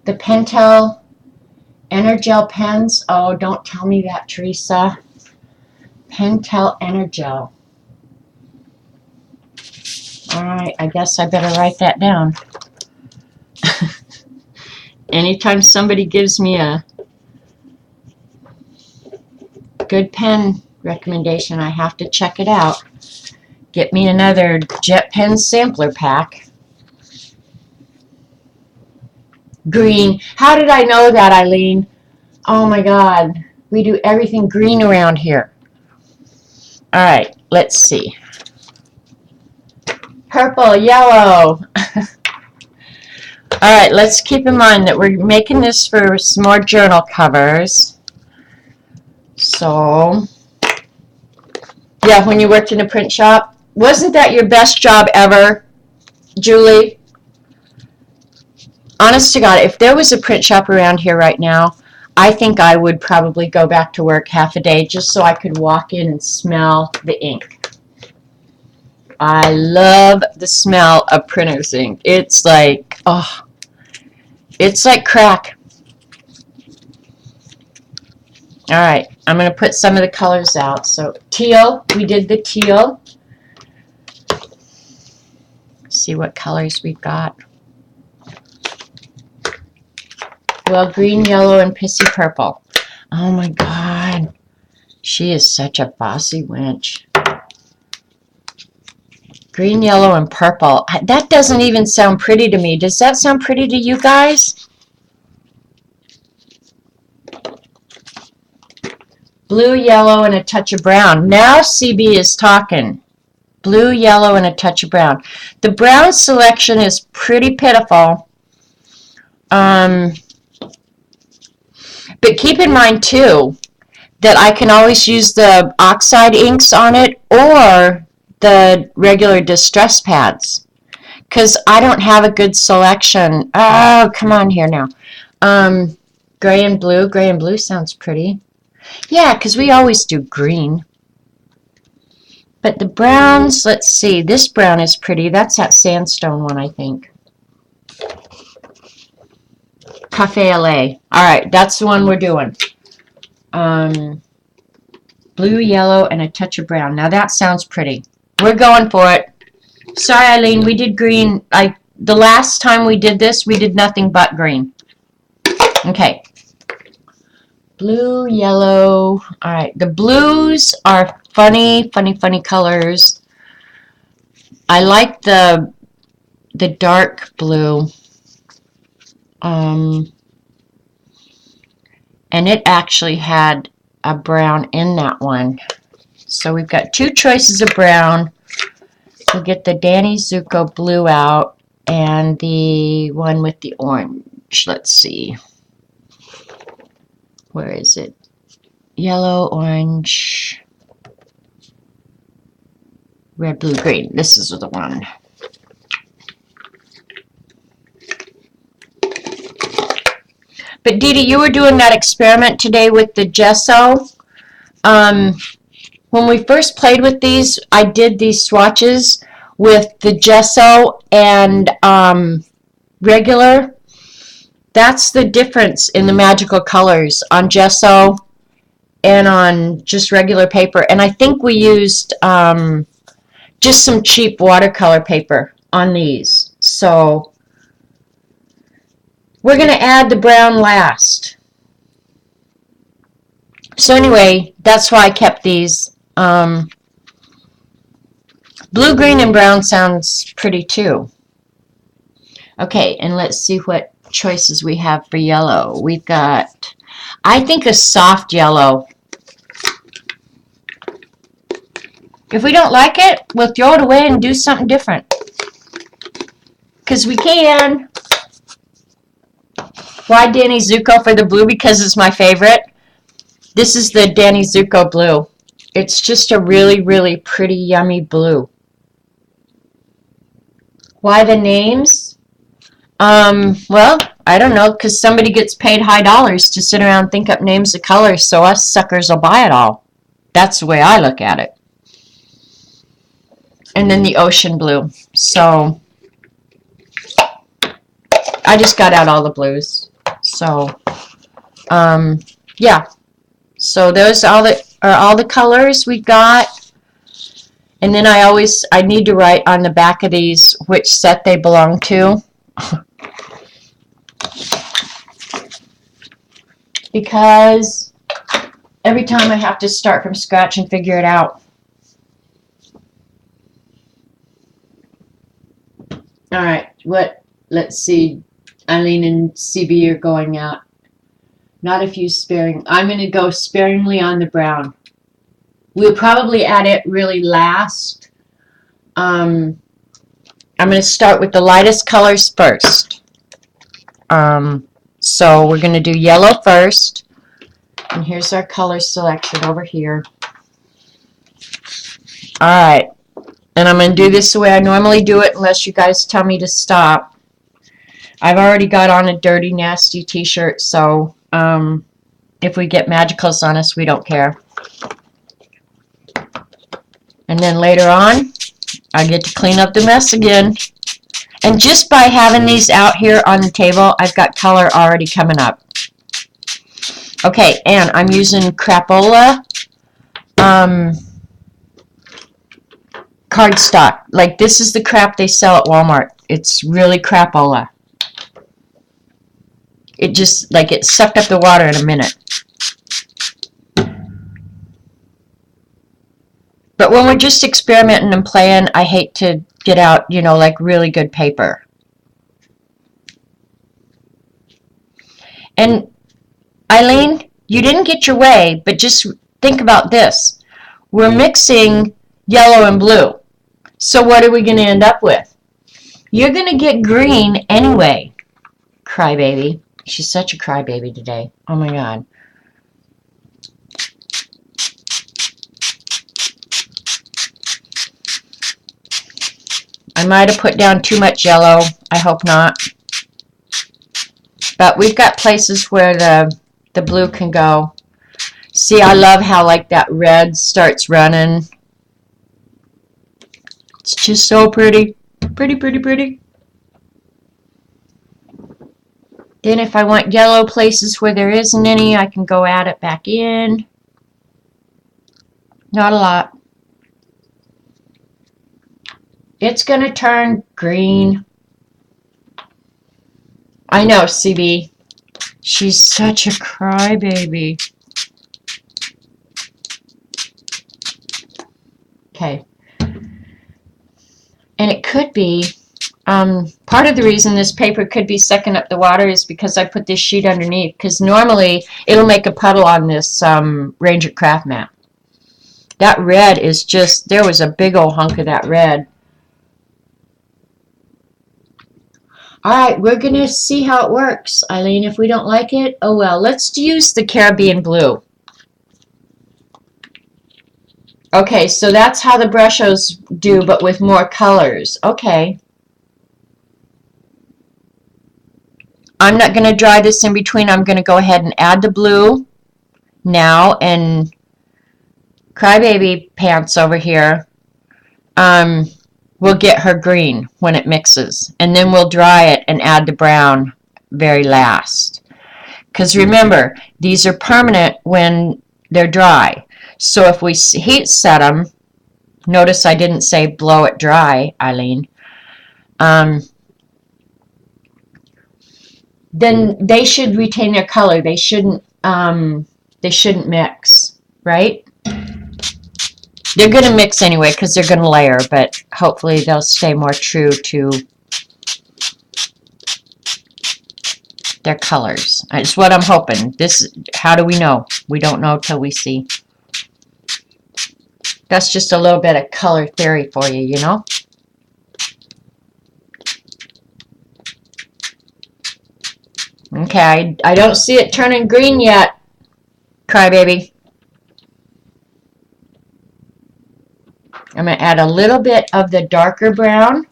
The Pentel Energel pens. Oh, don't tell me that, Teresa. Pentel Energel. All right, I guess I better write that down. Anytime somebody gives me a good pen recommendation, I have to check it out. Get me another jet pen sampler pack. Green. How did I know that, Eileen? Oh my God. We do everything green around here. All right, let's see. Purple, yellow. All right, let's keep in mind that we're making this for some more journal covers. So, yeah, when you worked in a print shop, wasn't that your best job ever, Julie? Honest to God, if there was a print shop around here right now, I think I would probably go back to work half a day just so I could walk in and smell the ink. I love the smell of printer's ink. It's like, oh, it's like crack. All right, I'm going to put some of the colors out. So teal, we did the teal. See what colors we've got. Well, green, yellow, and pissy purple. Oh my God. She is such a bossy wench. Green, yellow, and purple. That doesn't even sound pretty to me. Does that sound pretty to you guys? Blue, yellow, and a touch of brown. Now CB is talking. Blue, yellow, and a touch of brown. The brown selection is pretty pitiful. But keep in mind, too, that I can always use the oxide inks on it or the regular distress pads because I don't have a good selection. Oh, come on here now. Gray and blue. Gray and blue sounds pretty. Yeah, because we always do green. But the browns, let's see. This brown is pretty. That's that sandstone one, I think. Cafe LA. All right, that's the one we're doing. Blue, yellow, and a touch of brown. Now that sounds pretty. We're going for it. Sorry, Eileen, we did green. The last time we did this, we did nothing but green. Okay. Blue, yellow. All right, the blues are funny, funny, funny colors. I like the dark blue. And it actually had a brown in that one. So we've got two choices of brown. We'll get the Danny Zuko blue out and the one with the orange. Let's see. Where is it? Yellow, orange, red, blue, green. This is the one. But Dee Dee, you were doing that experiment today with the gesso. When we first played with these, I did these swatches with the gesso and regular. That's the difference in the magical colors on gesso and on just regular paper. And I think we used just some cheap watercolor paper on these. So we're going to add the brown last. So anyway, that's why I kept these. Blue, green, and brown sounds pretty too. Okay, and let's see what choices we have for yellow. We've got, I think, a soft yellow. If we don't like it, we'll throw it away and do something different. Because we can. Why Danny Zuko for the blue? Because it's my favorite. This is the Danny Zuko blue. It's just a really, really pretty, yummy blue. Why the names? Well, I don't know, because somebody gets paid high dollars to sit around and think up names of colors, so us suckers will buy it all. That's the way I look at it. And then the ocean blue. So I just got out all the blues. So, yeah. So those are all the colors we got. And then I need to write on the back of these which set they belong to. Because every time I have to start from scratch and figure it out. All right, let's see. Eileen and CB are going out. Not if you sparing. I'm going to go sparingly on the brown. We'll probably add it really last. I'm going to start with the lightest colors first. So we're going to do yellow first. And here's our color selection over here. Alright. And I'm going to do this the way I normally do it unless you guys tell me to stop. I've already got on a dirty, nasty t-shirt, so if we get magicals on us, we don't care. And then later on, I get to clean up the mess again. And just by having these out here on the table, I've got color already coming up. Okay, and I'm using Crapola cardstock. Like, this is the crap they sell at Walmart. It's really Crapola. It just, like, it sucked up the water in a minute. But when we're just experimenting and playing, I hate to get out, you know, like really good paper. And Eileen, you didn't get your way, but just think about this. We're mixing yellow and blue. So what are we going to end up with? You're going to get green anyway. Crybaby. She's such a crybaby today. Oh my God. I might have put down too much yellow. I hope not. But we've got places where the blue can go. See, I love how like that red starts running. It's just so pretty. Pretty, pretty, pretty. Then if I want yellow places where there isn't any, I can go add it back in. Not a lot. It's going to turn green. I know, CB. She's such a crybaby. Okay. And it could be, part of the reason this paper could be sucking up the water is because I put this sheet underneath. Because normally it'll make a puddle on this Ranger Craft mat. That red is just, there was a big old hunk of that red. Alright, we're going to see how it works, Eileen. If we don't like it, oh well. Let's use the Caribbean blue. Okay, so that's how the brushos do, but with more colors. Okay. I'm not going to dry this in between. I'm going to go ahead and add the blue now. And Crybaby Pants over here will get her green when it mixes. And then we'll dry it and add the brown very last. Because remember, these are permanent when they're dry. So if we heat set them, notice I didn't say blow it dry, Eileen, then they should retain their color. They shouldn't mix, right? They're going to mix anyway because they're going to layer, but hopefully they'll stay more true to their colors. That's what I'm hoping. How do we know? We don't know till we see. That's just a little bit of color theory for you, you know? Okay, I don't see it turning green yet, Crybaby. I'm going to add a little bit of the darker brown.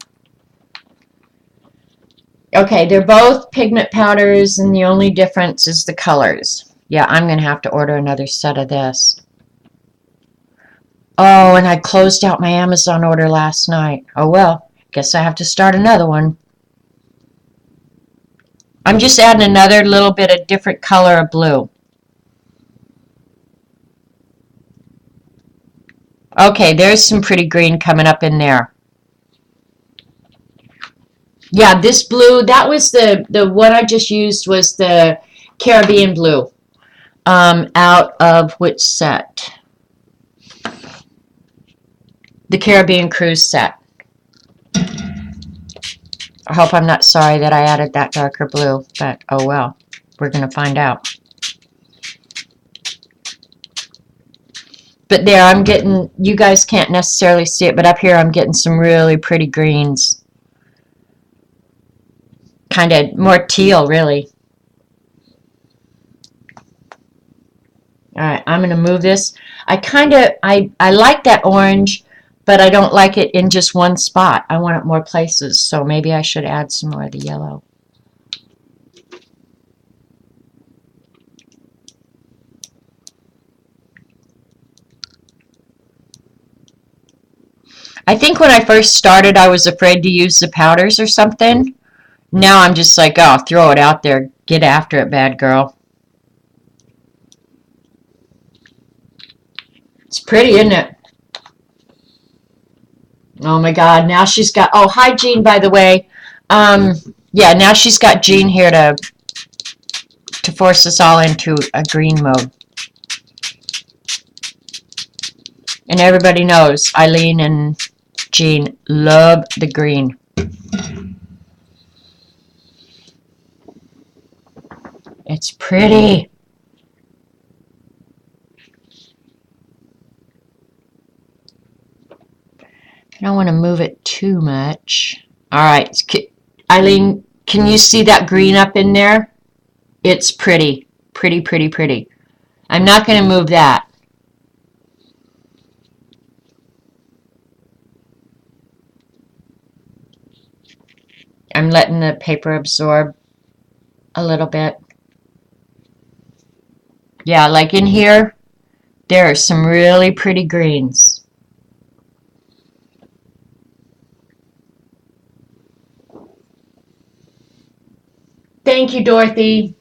Okay, they're both pigment powders, and the only difference is the colors. Yeah, I'm going to have to order another set of this. Oh, and I closed out my Amazon order last night. Oh well, guess I have to start another one. I'm just adding another little bit of different color of blue. Okay, there's some pretty green coming up in there. Yeah, this blue, that was the one I just used was the Caribbean blue. Out of which set? The Caribbean Cruise set. I hope I'm not sorry that I added that darker blue, but oh well, we're going to find out. But there, I'm getting, you guys can't necessarily see it, but up here I'm getting some really pretty greens. Kind of more teal, really. All right, I'm going to move this. I like that orange, but I don't like it in just one spot. I want it more places, so maybe I should add some more of the yellow. I think when I first started, I was afraid to use the powders or something. Now I'm just like, oh, throw it out there. Get after it, bad girl. It's pretty, isn't it? Oh my God, now she's got, oh, hi Jean, by the way. Yeah, now she's got Jean here to force us all into a green mode. And everybody knows Eileen and Jean love the green. It's pretty. I don't want to move it too much. All right, Eileen, can you see that green up in there? It's pretty, pretty, pretty, pretty. I'm not going to move that. I'm letting the paper absorb a little bit. Yeah, like in here, there are some really pretty greens. Thank you, Dorothy.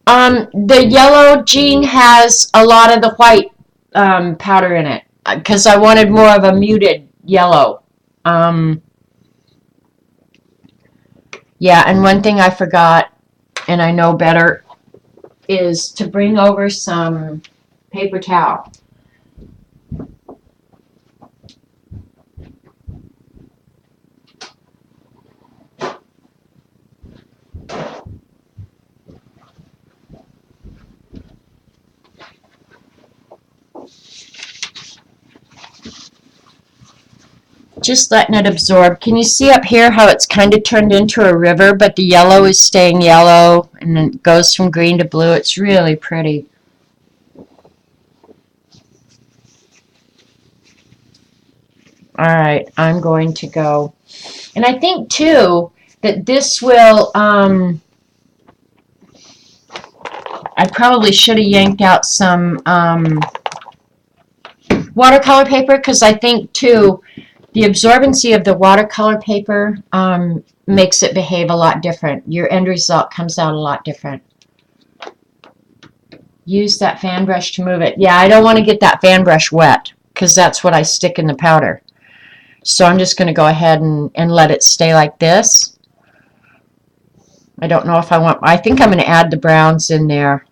The yellow Jean has a lot of the white powder in it because I wanted more of a muted yellow. Yeah, and one thing I forgot, and I know better, is to bring over some paper towel. Just letting it absorb. Can you see up here how it's kind of turned into a river, but the yellow is staying yellow, and then it goes from green to blue. It's really pretty. All right, I'm going to go. And I think, too, that this will, I probably should have yanked out some watercolor paper because I think, too, the absorbency of the watercolor paper makes it behave a lot different. Your end result comes out a lot different. Use that fan brush to move it. Yeah, I don't want to get that fan brush wet because that's what I stick in the powder. So I'm just going to go ahead and let it stay like this. I don't know if I want, I think I'm going to add the browns in there.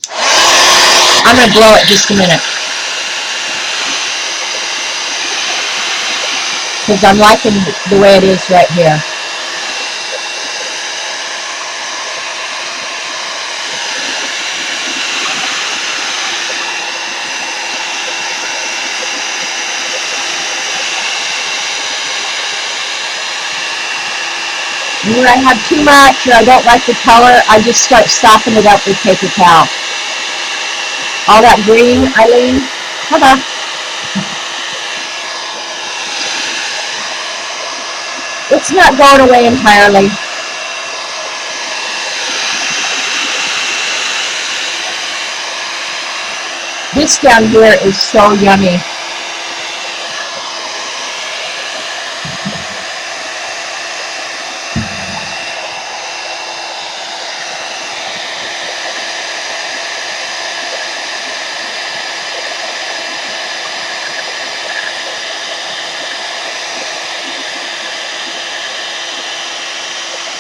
I'm going to blow it just a minute. Because I'm liking the way it is right here. And when I have too much or I don't like the color, I just start softening it up with paper towel. All that green, Eileen, Ta-da. It's not going away entirely. This down here is so yummy.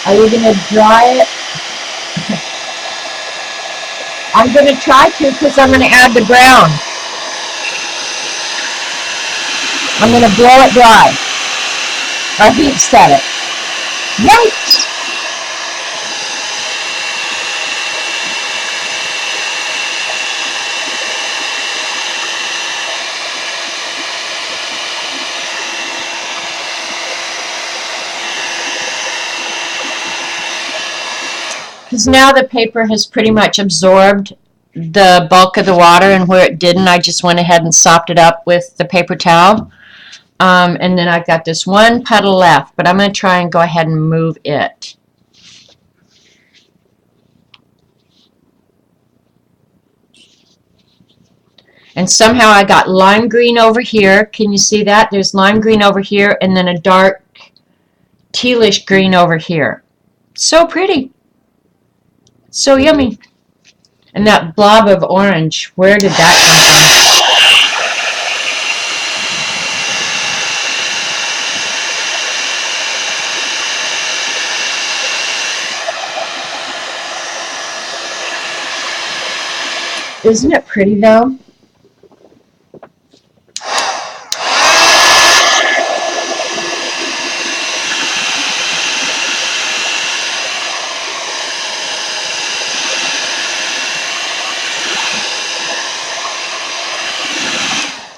Are you going to dry it? I'm going to try to because I'm going to add the brown. I'm going to blow it dry. Or heat set it. Yikes! Because now the paper has pretty much absorbed the bulk of the water, and where it didn't, I just went ahead and sopped it up with the paper towel. And then I've got this one puddle left, but I'm going to try and go ahead and move it. And somehow I got lime green over here. Can you see that? There's lime green over here, and then a dark tealish green over here. So pretty. So yummy. And that blob of orange, where did that come from? Isn't it pretty though?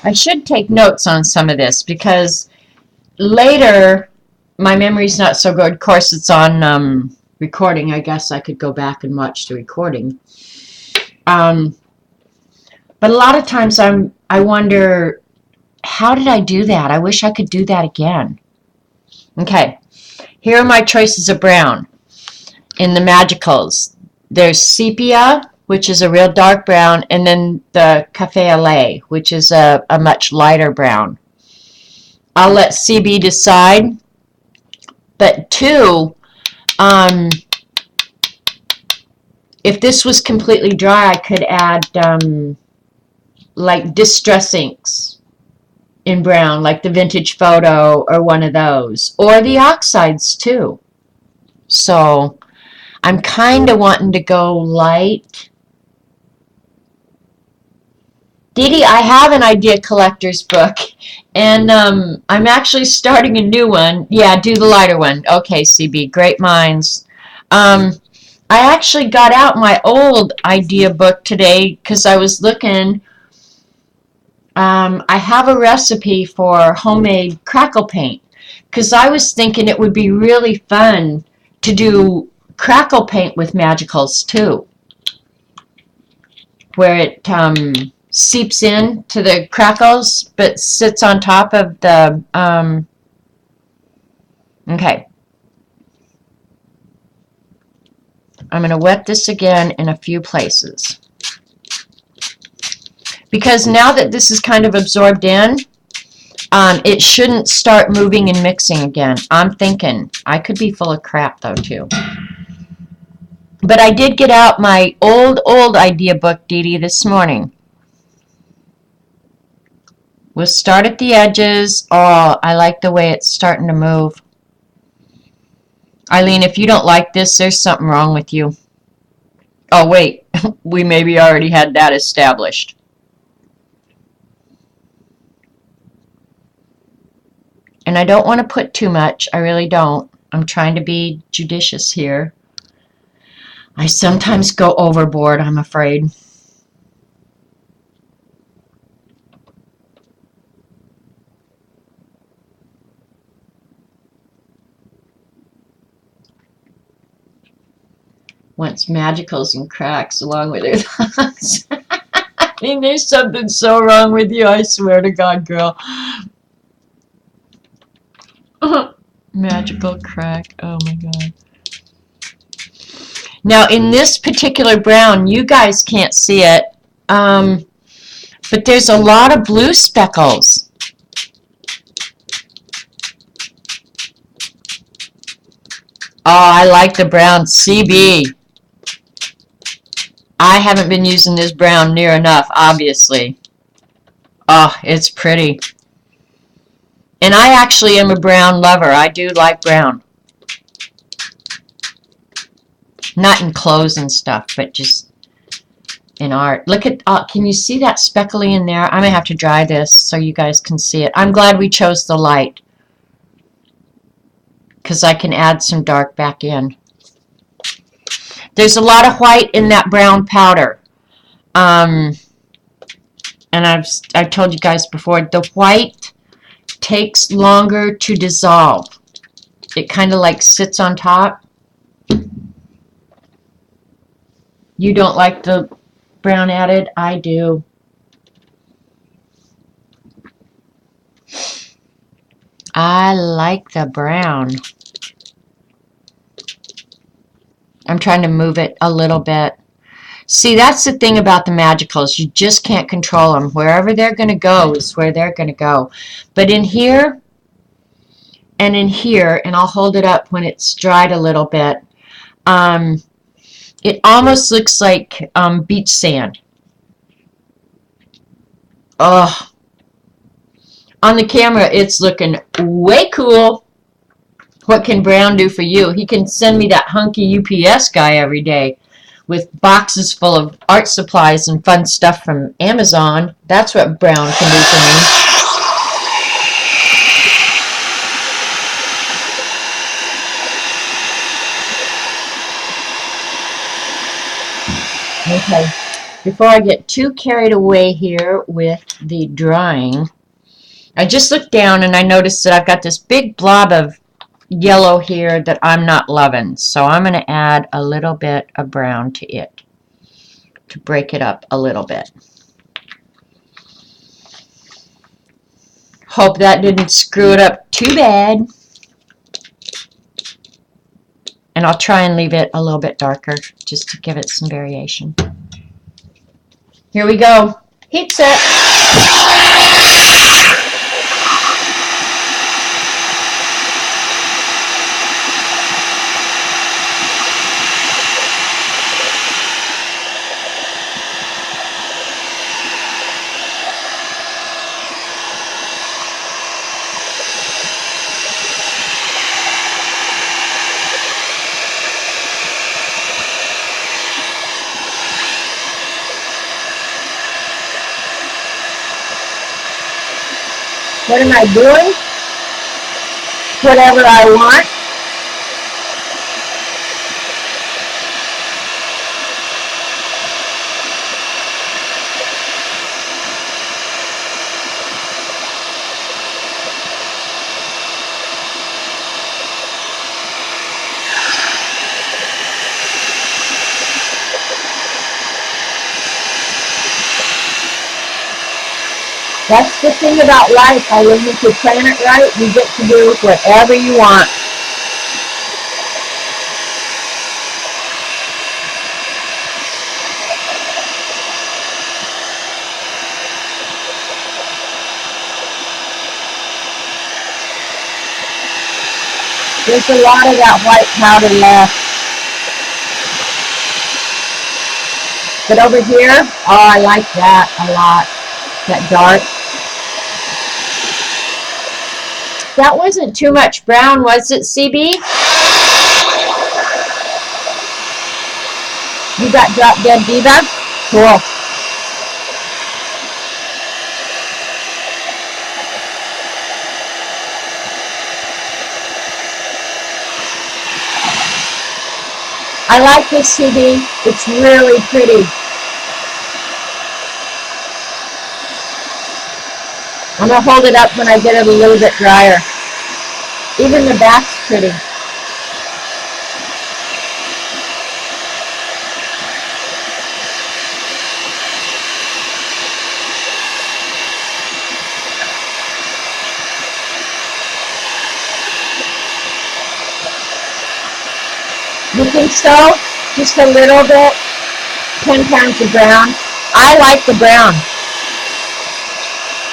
I should take notes on some of this because later my memory's not so good. Of course, it's on recording. I guess I could go back and watch the recording. But a lot of times I wonder, how did I do that? I wish I could do that again. Okay, here are my choices of brown in the Magicals. There's sepia, which is a real dark brown, and then the cafe au lait, which is a much lighter brown. I'll let CB decide, but if this was completely dry, I could add like distress inks in brown, like the Vintage Photo or one of those, or the oxides too. So I'm kind of wanting to go light. Dee Dee, I have an idea collector's book, and I'm actually starting a new one. Yeah, do the lighter one. Okay, CB, great minds. I actually got out my old idea book today because I was looking. I have a recipe for homemade crackle paint because I was thinking it would be really fun to do crackle paint with Magicals too, where it seeps in to the crackles but sits on top of the okay. I'm going to wet this again in a few places because now that this is kind of absorbed in, it shouldn't start moving and mixing again. I'm thinking I could be full of crap though too. But I did get out my old idea book, Dee Dee, this morning. We'll start at the edges. Oh, I like the way it's starting to move. Eileen, if you don't like this, there's something wrong with you. Oh, wait. We maybe already had that established. And I don't want to put too much. I really don't. I'm trying to be judicious here. I sometimes go overboard, I'm afraid. Wants magicals and cracks along with her thoughts. mean, there's something so wrong with you, I swear to God, girl. Magical crack. Oh my God. Now, in this particular brown, you guys can't see it, but there's a lot of blue speckles. Oh, I like the brown. CB. I haven't been using this brown near enough, obviously. Oh, it's pretty. And I actually am a brown lover. I do like brown. Not in clothes and stuff, but just in art. Look at, can you see that speckly in there? I'm going to have to dry this so you guys can see it. I'm glad we chose the light, because I can add some dark back in. There's a lot of white in that brown powder. And I've told you guys before, the white takes longer to dissolve. It kind of like sits on top. You don't like the brown added? I do. I like the brown. I'm trying to move it a little bit. See, that's the thing about the magicals. You just can't control them. Wherever they're going to go is where they're going to go. But in here and in here, and I'll hold it up when it's dried a little bit, it almost looks like beach sand. Oh, on the camera, it's looking way cool. What can Brown do for you? He can send me that hunky UPS guy every day with boxes full of art supplies and fun stuff from Amazon. That's what Brown can do for me. Okay, before I get too carried away here with the drying, I just looked down and I noticed that I've got this big blob of yellow here that I'm not loving. So I'm going to add a little bit of brown to it to break it up a little bit. Hope that didn't screw it up too bad. And I'll try and leave it a little bit darker just to give it some variation. Here we go. Heat set. What am I doing? Whatever I want. That's the thing about life. I live if you plan it right, you get to do whatever you want. There's a lot of that white powder left. But over here, oh, I like that a lot. That dark. That wasn't too much brown, was it, CB? You got Drop Dead Diva? Cool. I like this CD. It's really pretty. I'm going to hold it up when I get it a little bit drier. Even the back's pretty. You think so? Just a little bit? 10 pounds of brown. I like the brown.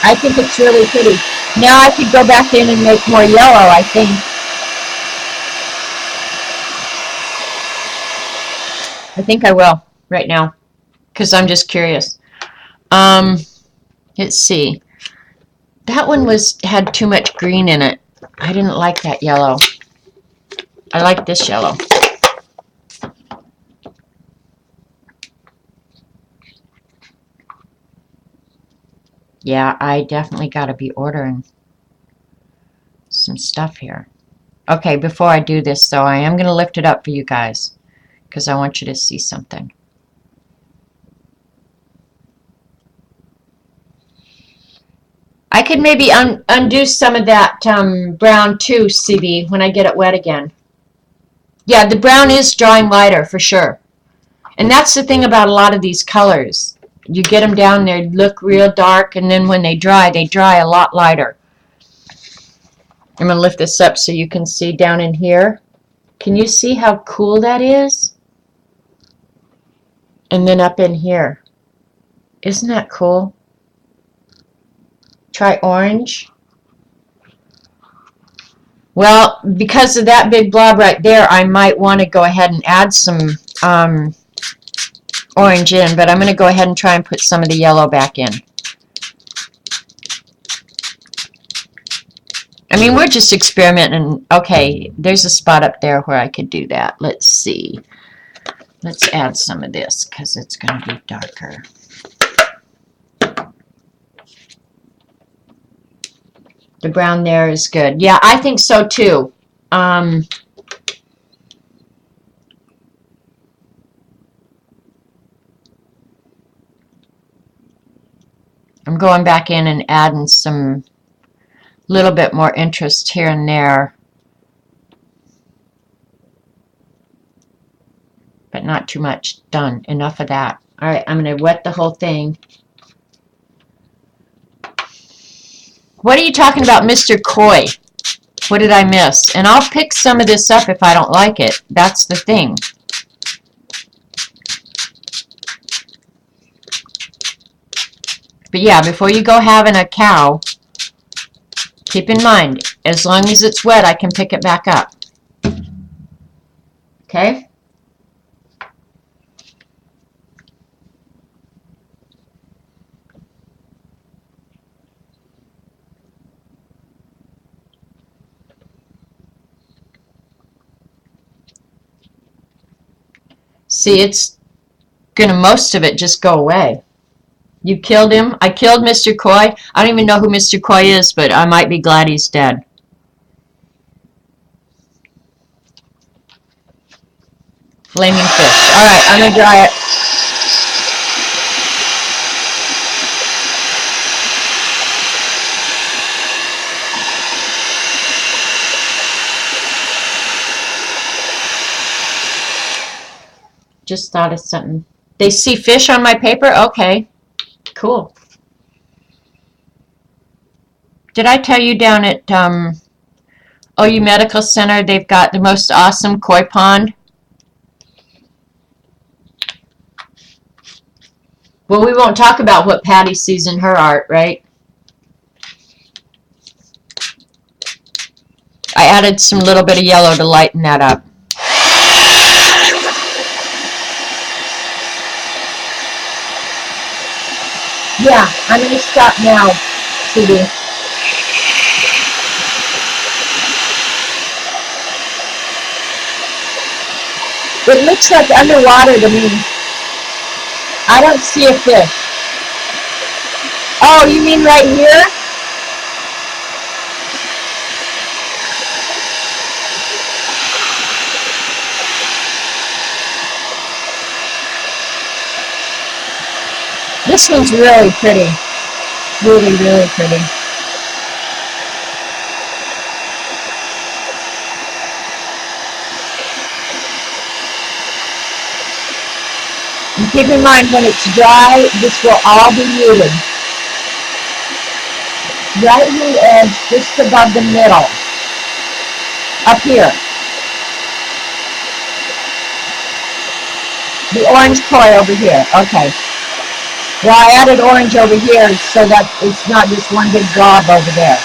I think it's really pretty. Now I could go back in and make more yellow, I think. I think I will right now because I'm just curious. Let's see. That one had too much green in it. I didn't like that yellow. I like this yellow. Yeah, I definitely got to be ordering some stuff here. Okay, before I do this, though, I am going to lift it up for you guys because I want you to see something. I could maybe undo some of that brown too, CB, when I get it wet again. Yeah, the brown is drawing lighter for sure. And that's the thing about a lot of these colors. You get them down there, look real dark, and then when they dry a lot lighter. I'm going to lift this up so you can see down in here. Can you see how cool that is? And then up in here. Isn't that cool? Try orange. Well, because of that big blob right there, I might want to go ahead and add some orange in, but I'm going to go ahead and try and put some of the yellow back in. I mean, we're just experimenting. Okay, there's a spot up there where I could do that. Let's see. Let's add some of this because it's going to be darker. The brown there is good. Yeah, I think so too. I'm going back in and adding some little bit more interest here and there, but not too much. Done. Enough of that. All right, I'm going to wet the whole thing. What are you talking about, Mr. Coy? What did I miss? And I'll pick some of this up if I don't like it. That's the thing. But yeah, before you go having a cow, keep in mind, as long as it's wet, I can pick it back up. Okay? See, it's gonna most of it just go away. You killed him. I killed Mr. Coy. I don't even know who Mr. Coy is, but I might be glad he's dead. Flaming fish. All right, I'm gonna dry it. Just thought of something. They see fish on my paper? Okay. Cool. Did I tell you down at OU Medical Center they've got the most awesome koi pond? Well, we won't talk about what Patty sees in her art, right? I added some little bit of yellow to lighten that up. Yeah, I'm going to stop now, CD. It looks like underwater to me. I don't see a fish. Oh, you mean right here? This one's really pretty. Really, really pretty. And keep in mind, when it's dry, this will all be muted. Right in the edge, just above the middle. Up here. The orange koi over here. Okay. Well, I added orange over here so that it's not just one big blob over there.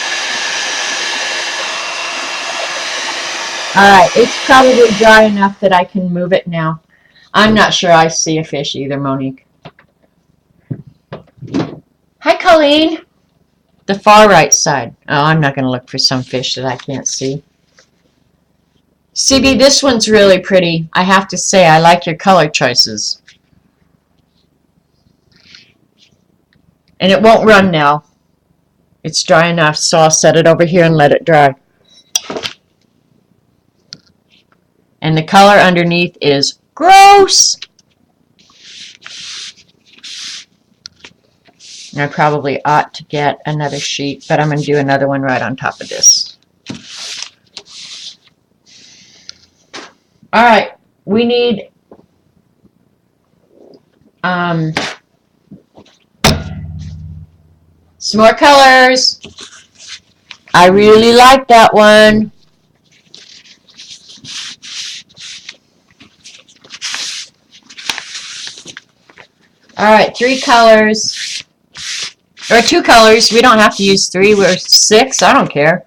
Alright, it's probably dry enough that I can move it now. I'm not sure I see a fish either, Monique. Hi, Colleen. The far right side. Oh, I'm not going to look for some fish that I can't see. CB, this one's really pretty. I have to say, I like your color choices. And it won't run now. It's dry enough, so I'll set it over here and let it dry. And the color underneath is gross. And I probably ought to get another sheet, but I'm going to do another one right on top of this. All right, we need some more colors. I really like that one. All right, 3 colors. Or 2 colors. We don't have to use 3 or 6. I don't care.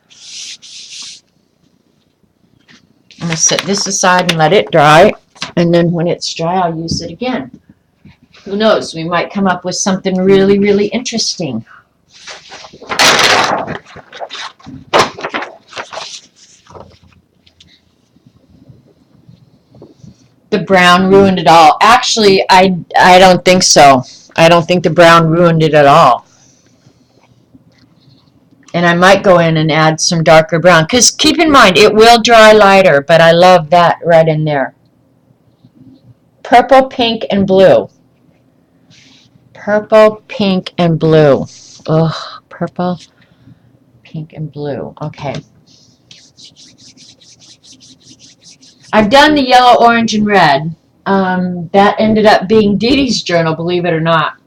I'm going to set this aside and let it dry. And then when it's dry, I'll use it again. Who knows? We might come up with something really, really interesting. The brown ruined it all. Actually, I don't think so. I don't think the brown ruined it at all. And I might go in and add some darker brown. Because keep in mind, it will dry lighter, but I love that right in there. Purple, pink, and blue. Purple, pink, and blue. Ugh, purple, pink, and blue. Okay. I've done the yellow, orange, and red. That ended up being Dee Dee's journal, believe it or not.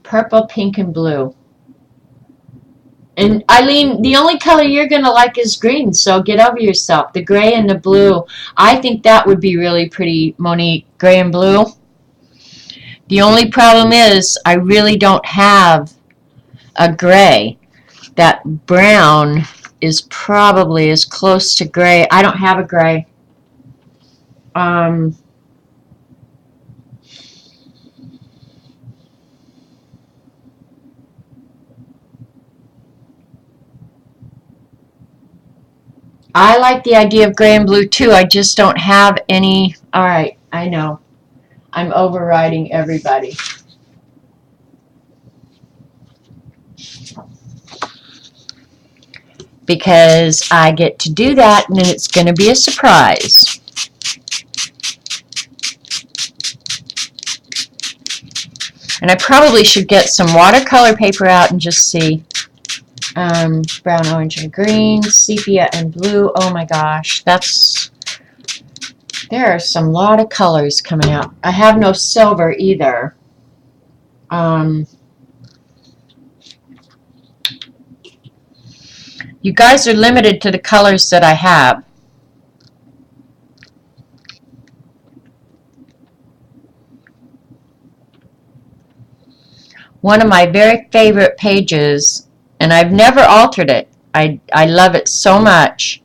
Purple, pink, and blue. And Eileen, the only color you're going to like is green, so get over yourself. The gray and the blue, I think that would be really pretty, Monique, gray and blue. The only problem is I really don't have a gray. That brown is probably as close to gray. I don't have a gray. I like the idea of gray and blue too. I just don't have any. All right, I know. I'm overriding everybody. Because I get to do that and it's going to be a surprise. And I probably should get some watercolor paper out and just see. Brown, orange, and green, sepia, and blue. Oh my gosh, there are some lot of colors coming out. I have no silver either. You guys are limited to the colors that I have. One of my very favorite pages, and I've never altered it. I love it so much.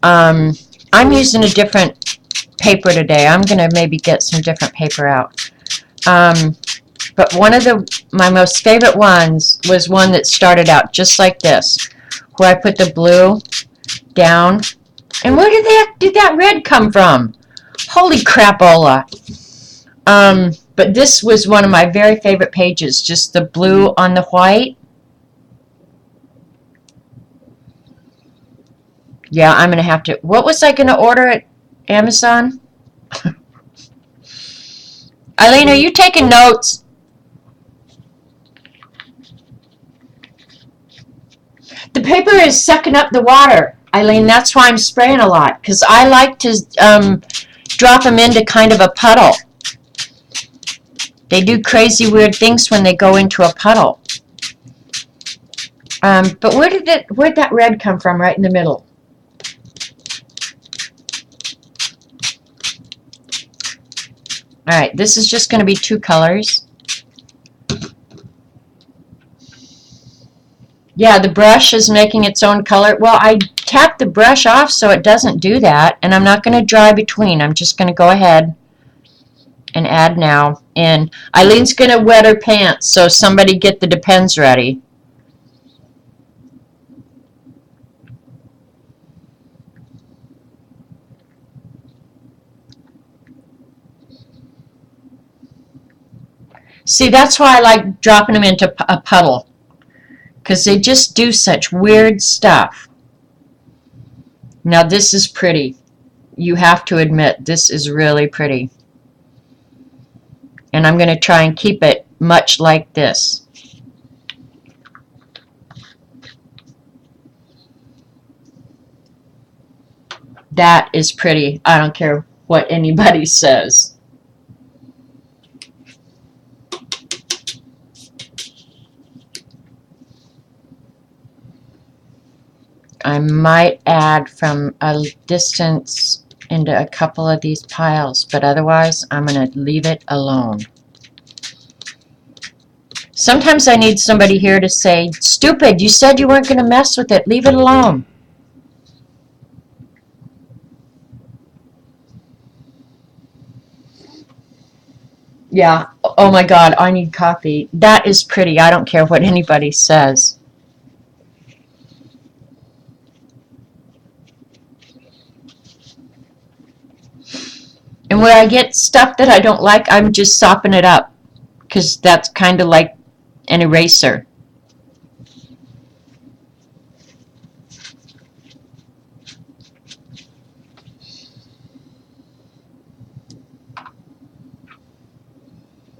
I'm using a different paper today. I'm going to maybe get some different paper out. But one of my most favorite ones was one that started out just like this, where I put the blue down. And where did that red come from? Holy crapola. But this was one of my very favorite pages, just the blue on the white. Yeah, I'm going to have to. What was I going to order at Amazon? Eileen, are you taking notes? The paper is sucking up the water, Eileen. That's why I'm spraying a lot, because I like to drop them into kind of a puddle. They do crazy weird things when they go into a puddle. But where'd that red come from right in the middle? All right, this is just going to be 2 colors. Yeah, the brush is making its own color. Well, I tapped the brush off so it doesn't do that, and I'm not going to dry between. I'm just going to go ahead and add now. And Eileen's going to wet her pants, so somebody get the Depends ready. See, that's why I like dropping them into a puddle, because they just do such weird stuff. Now this is pretty. You have to admit, this is really pretty. And I'm going to try and keep it much like this. That is pretty. I don't care what anybody says. I might add from a distance into a couple of these piles, but otherwise I'm going to leave it alone. Sometimes I need somebody here to say, stupid, you said you weren't going to mess with it. Leave it alone. Yeah. Oh my God, I need coffee. That is pretty. I don't care what anybody says. And where I get stuff that I don't like, I'm just sopping it up, because that's kind of like an eraser.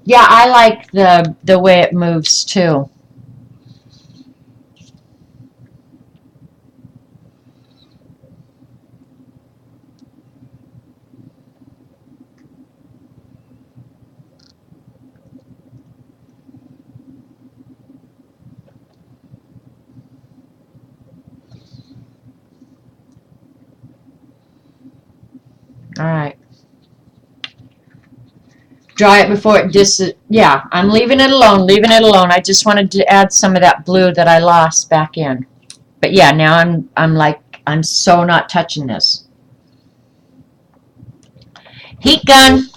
Yeah, I like the way it moves too. All right. Dry it before it yeah, I'm leaving it alone, leaving it alone. I just wanted to add some of that blue that I lost back in. But yeah, now I'm like, I'm so not touching this. Heat gun.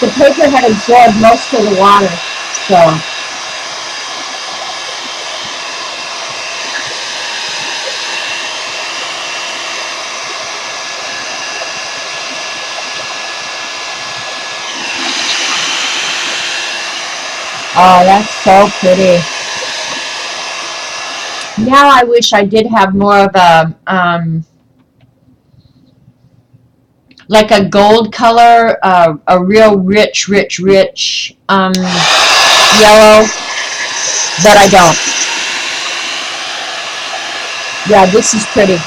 The paper had absorbed most of the water, so. Oh, that's so pretty. Now I wish I did have more of a, like a gold color, a real rich, yellow, but I don't. Yeah, this is pretty.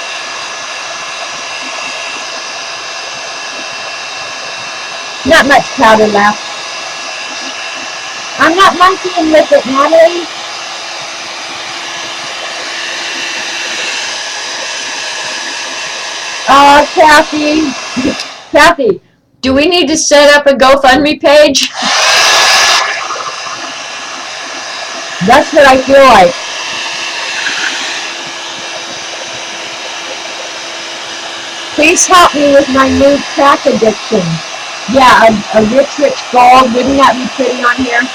Not much powder left. I'm not monkeying with it, Natalie. Oh, Kathy. Kathy, do we need to set up a GoFundMe page? That's what I feel like. Please help me with my new crack addiction. Yeah, a rich gold. Wouldn't that be pretty on here?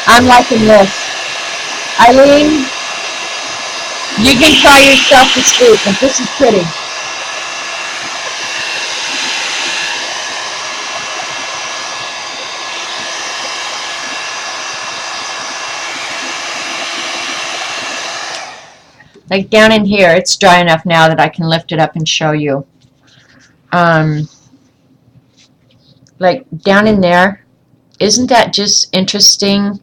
I'm liking this. Eileen, you can try yourself to sleep, but this is pretty. Like down in here, it's dry enough now that I can lift it up and show you. like down in there. Isn't that just interesting?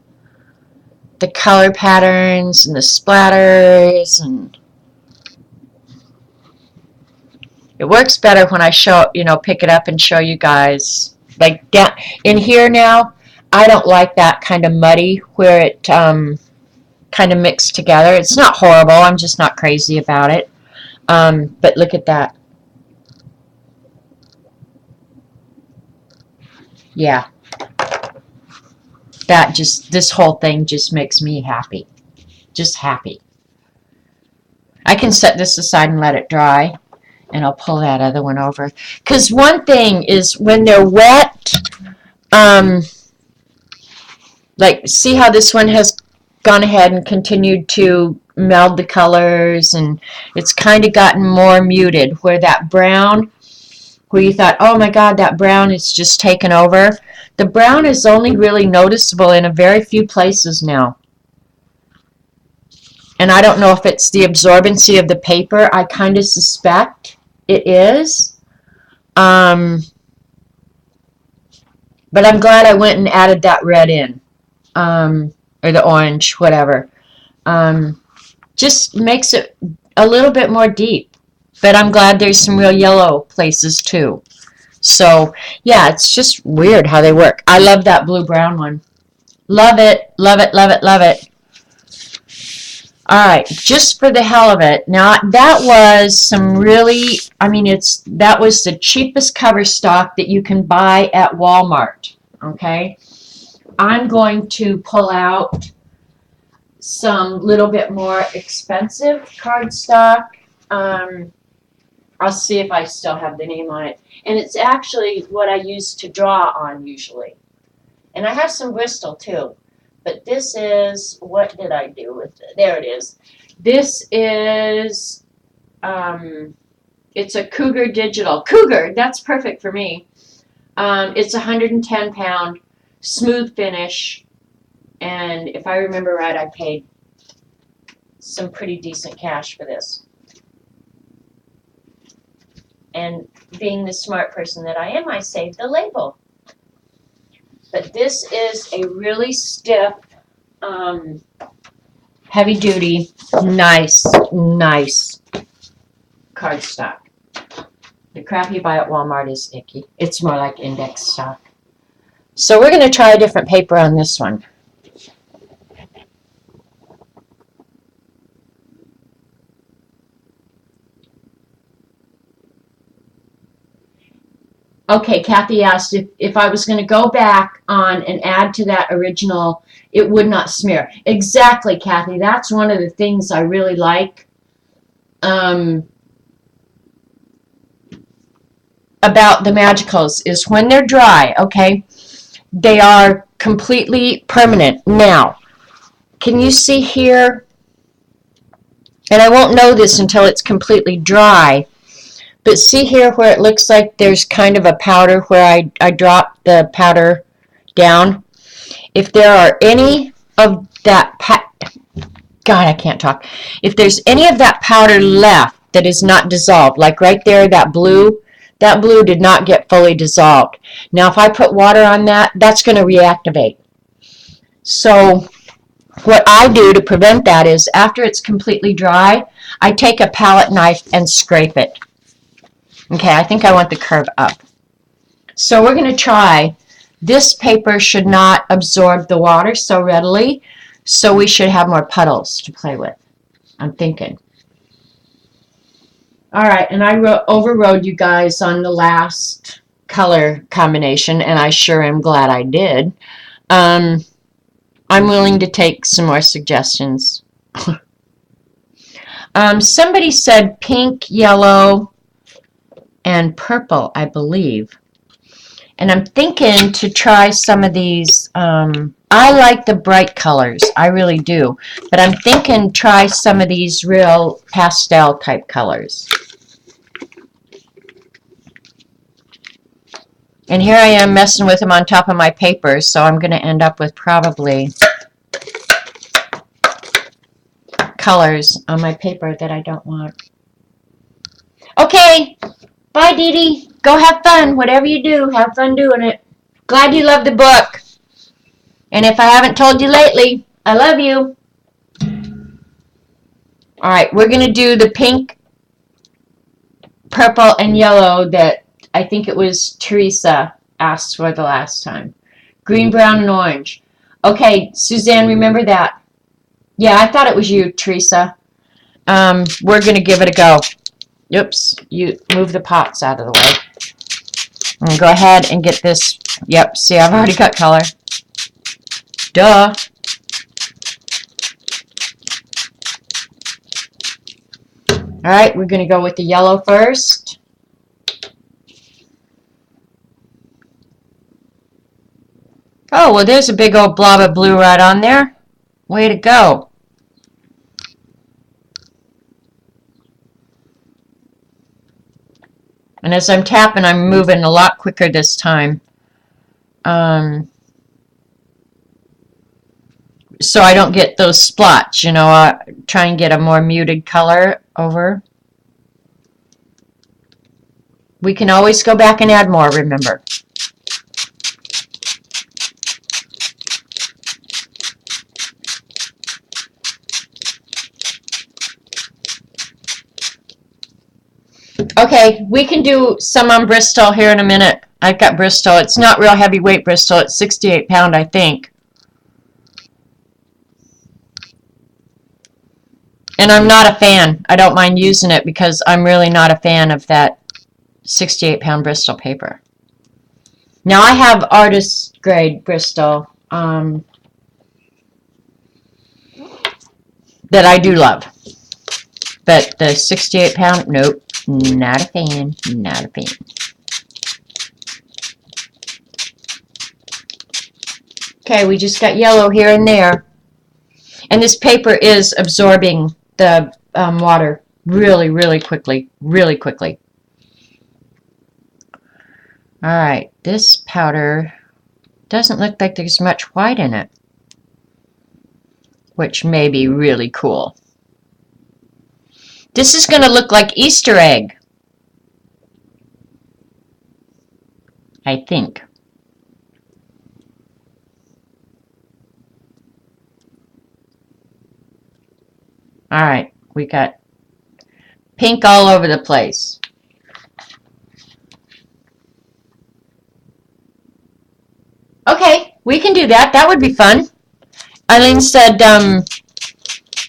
The color patterns and the splatters, and it works better when I show, pick it up and show you guys. Like down in here now, I don't like that kind of muddy where it kind of mixed together. It's not horrible. I'm just not crazy about it. But look at that. Yeah, this whole thing just makes me happy. Just happy. I can set this aside and let it dry, and I'll pull that other one over. Because one thing is when they're wet, um, like see how this one has gone ahead and continued to meld the colors, and it's kind of gotten more muted, where that brown, where you thought, oh my god, that brown is just taken over. The brown is only really noticeable in a very few places now. And I don't know if it's the absorbency of the paper. I kind of suspect it is. But I'm glad I went and added that red in. Or the orange, whatever. Just makes it a little bit more deep. But I'm glad there's some real yellow places too. So, yeah, it's just weird how they work. I love that blue-brown one. Love it, love it, love it, love it. All right, just for the hell of it. Now, that was some really, that was the cheapest cover stock that you can buy at Walmart, okay? I'm going to pull out some little bit more expensive cardstock. I'll see if I still have the name on it. And it's actually what I use to draw on usually. And I have some Bristol too. But this is, what did I do with it? There it is. This is, it's a Cougar Digital. Cougar, that's perfect for me. It's 110 pound, smooth finish. And if I remember right, I paid some pretty decent cash for this. And being the smart person that I am, I saved the label. But this is a really stiff, heavy-duty, nice cardstock. The crap you buy at Walmart is icky. It's more like index stock. So we're going to try a different paper on this one. Okay, Kathy asked if I was going to go back on and add to that original, it would not smear. Exactly, Kathy. That's one of the things I really like about the Magicals is when they're dry, okay, they are completely permanent. Now, can you see here? And I won't know this until it's completely dry. But see here where it looks like there's kind of a powder where I dropped the powder down? If there are any of that, God, I can't talk. If there's any of that powder left that is not dissolved, like right there, that blue did not get fully dissolved. Now, if I put water on that, that's going to reactivate. So what I do to prevent that is after it's completely dry, I take a palette knife and scrape it. Okay, I think I want the curve up. So we're going to try. This paper should not absorb the water so readily, so we should have more puddles to play with, I'm thinking. All right, and I overrode you guys on the last color combination, and I sure am glad I did. I'm willing to take some more suggestions. Somebody said pink, yellow, and purple, I believe. And I'm thinking to try some of these. I like the bright colors. I really do. But I'm thinking try some of these real pastel type colors. And here I am messing with them on top of my paper, so I'm going to end up with probably colors on my paper that I don't want. Okay. Bye, Dee Dee. Go have fun. Whatever you do, have fun doing it. Glad you love the book. And if I haven't told you lately, I love you. All right, we're going to do the pink, purple, and yellow that I think it was Teresa asked for the last time. Green, brown, and orange. Okay, Suzanne, remember that. Yeah, I thought it was you, Teresa. We're going to give it a go. Oops, you move the pots out of the way. And go ahead and get this. Yep, see, I've already got color. Duh. All right, we're going to go with the yellow first. Oh, well, there's a big old blob of blue right on there. Way to go. And as I'm tapping, I'm moving a lot quicker this time. So I don't get those splotch, you know, try and get a more muted color over. We can always go back and add more, remember. Okay, we can do some on Bristol here in a minute. I've got Bristol. It's not real heavyweight Bristol. It's 68 pound, I think. And I'm not a fan. I don't mind using it because I'm really not a fan of that 68 pound Bristol paper. Now I have artist grade Bristol that I do love. But the 68 pound, nope, not a fan, not a fan. Okay, we just got yellow here and there. And this paper is absorbing the water really, really quickly, really quickly. All right, this powder doesn't look like there's much white in it, which may be really cool. This is going to look like Easter egg, I think. All right, we got pink all over the place. Okay, we can do that. That would be fun. Eileen said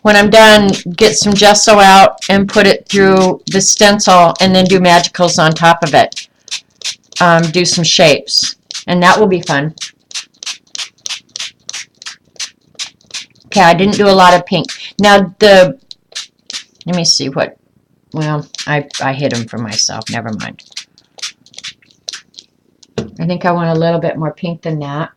when I'm done, get some gesso out and put it through the stencil and then do magicals on top of it. Do some shapes. And that will be fun. Okay, I didn't do a lot of pink. Now let me see what, well, I hid them for myself. Never mind. I think I want a little bit more pink than that.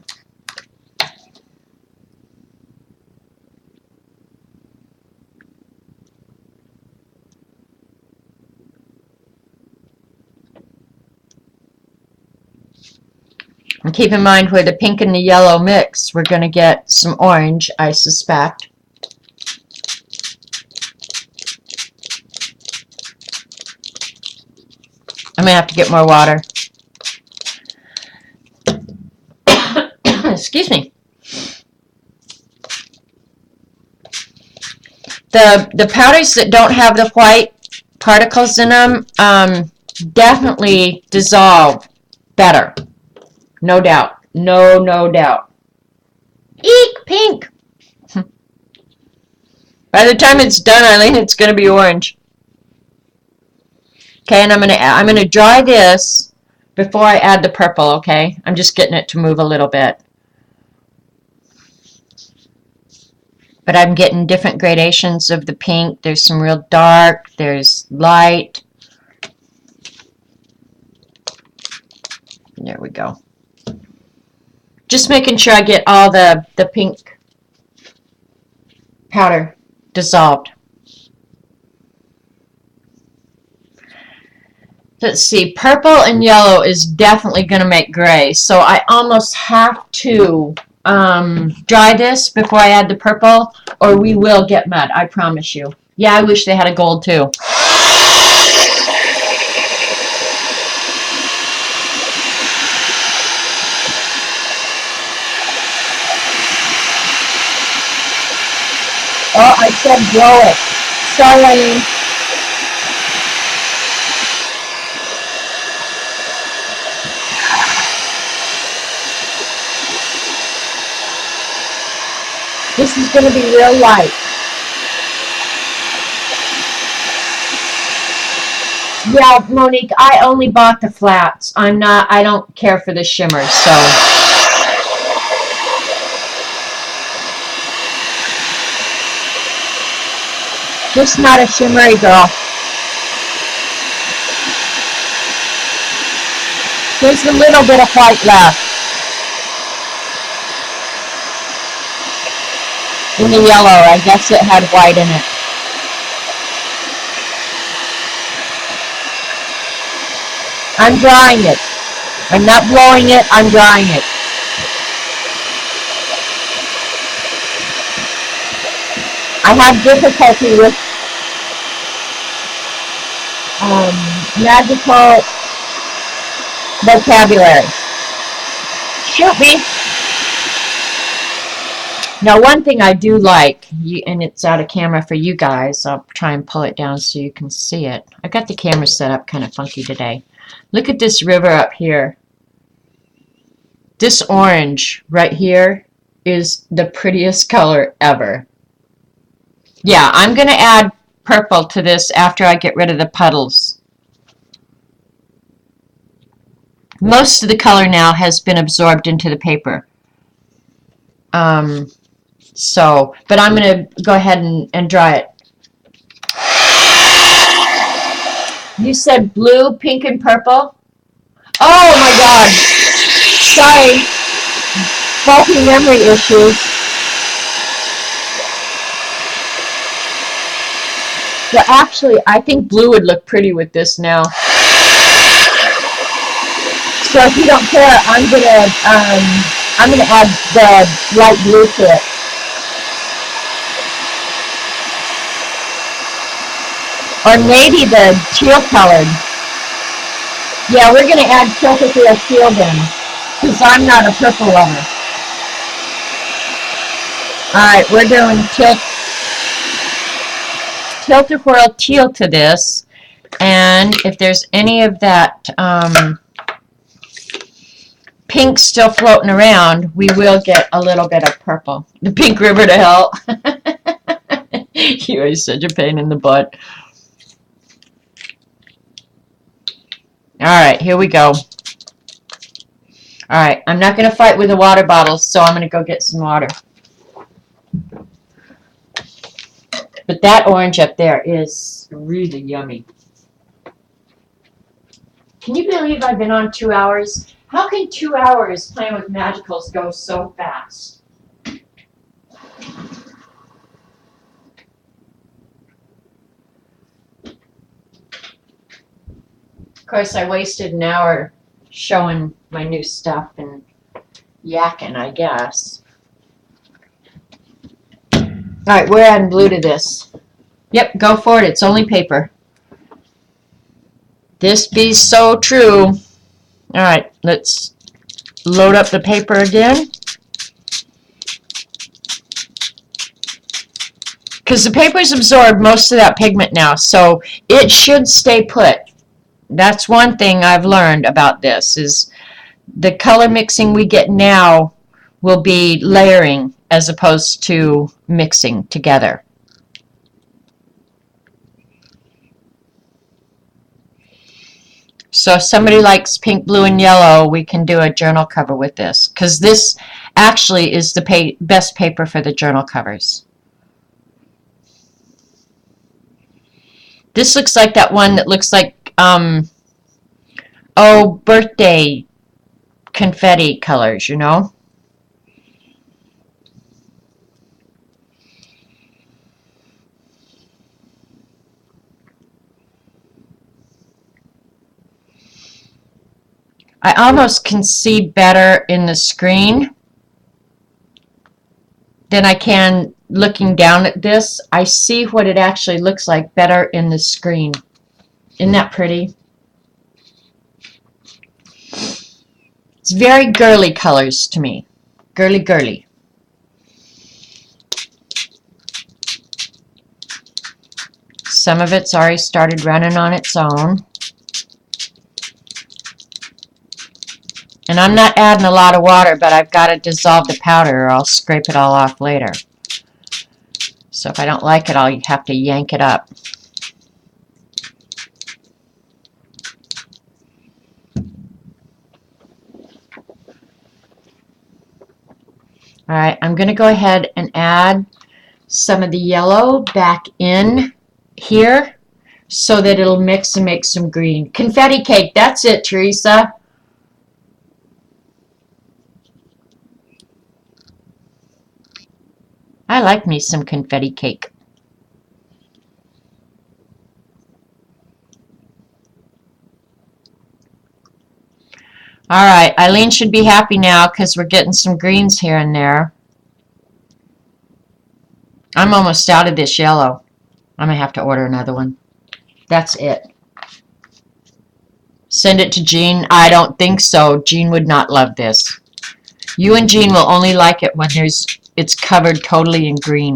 And keep in mind where the pink and the yellow mix, we're going to get some orange, I suspect. I'm going to have to get more water. Excuse me. The powders that don't have the white particles in them definitely dissolve better. No doubt. No doubt. Eek, pink. By the time it's done, Eileen, it's going to be orange. Okay, and I'm gonna dry this before I add the purple, okay? I'm just getting it to move a little bit. But I'm getting different gradations of the pink. There's some real dark, there's light. There we go. Just making sure I get all the pink powder dissolved. Let's see, purple and yellow is definitely going to make gray, so I almost have to dry this before I add the purple, or we will get mud, I promise you. Yeah, I wish they had a gold too. Oh, I said blow it. Sorry. This is going to be real light. Yeah, Monique, I only bought the flats. I don't care for the shimmers, so. Just not a shimmery girl. There's a little bit of white left in the yellow. I guess it had white in it. I'm drying it. I'm not blowing it, I'm drying it. I have difficulty with magical vocabulary. Shoot me. Now, one thing I do like, and it's out of camera for you guys, I'll try and pull it down so you can see it. I got the camera set up kind of funky today. Look at this river up here. This orange right here is the prettiest color ever. Yeah, I'm going to add purple to this after I get rid of the puddles. Most of the color now has been absorbed into the paper. But I'm going to go ahead and dry it. You said blue, pink, and purple? Oh my God. Sorry. Faulty memory issues. Well, actually, I think blue would look pretty with this now. So if you don't care, I'm gonna add the light blue to it. Or maybe the teal colored. Yeah, we're gonna add Tilt-A-Whirl teal then, because I'm not a purple lover. Alright, we're doing Tilt-A-Whirl teal to this, and if there's any of that pink still floating around, we will get a little bit of purple. The pink river to hell. You are such a pain in the butt. Alright, here we go. Alright, I'm not going to fight with the water bottles, so I'm going to go get some water. But that orange up there is really yummy. Can you believe I've been on 2 hours? How can 2 hours playing with magicals go so fast? Of course, I wasted an hour showing my new stuff and yakking, I guess. Alright, we're adding blue to this. Yep, go for it. It's only paper. This be so true. Alright, let's load up the paper again. Because the paper's absorbed most of that pigment now, so it should stay put. That's one thing I've learned about this, is the color mixing we get now will be layering as opposed to mixing together. So if somebody likes pink, blue, and yellow, we can do a journal cover with this, because this actually is the best paper for the journal covers. This looks like that one that looks like, birthday confetti colors, you know? I almost can see better in the screen than I can looking down at this. I see what it actually looks like better in the screen. Isn't that pretty? It's very girly colors to me. Girly, girly. Some of it's already started running on its own. And I'm not adding a lot of water, but I've got to dissolve the powder or I'll scrape it all off later. So if I don't like it, I'll have to yank it up. Alright, I'm going to go ahead and add some of the yellow back in here so that it'll mix and make some green. Confetti cake, that's it, Teresa. I like me some confetti cake. Alright, Eileen should be happy now because we're getting some greens here and there. I'm almost out of this yellow. I'm going to have to order another one. That's it. Send it to Jean. I don't think so. Jean would not love this. You and Jean will only like it when it's covered totally in green.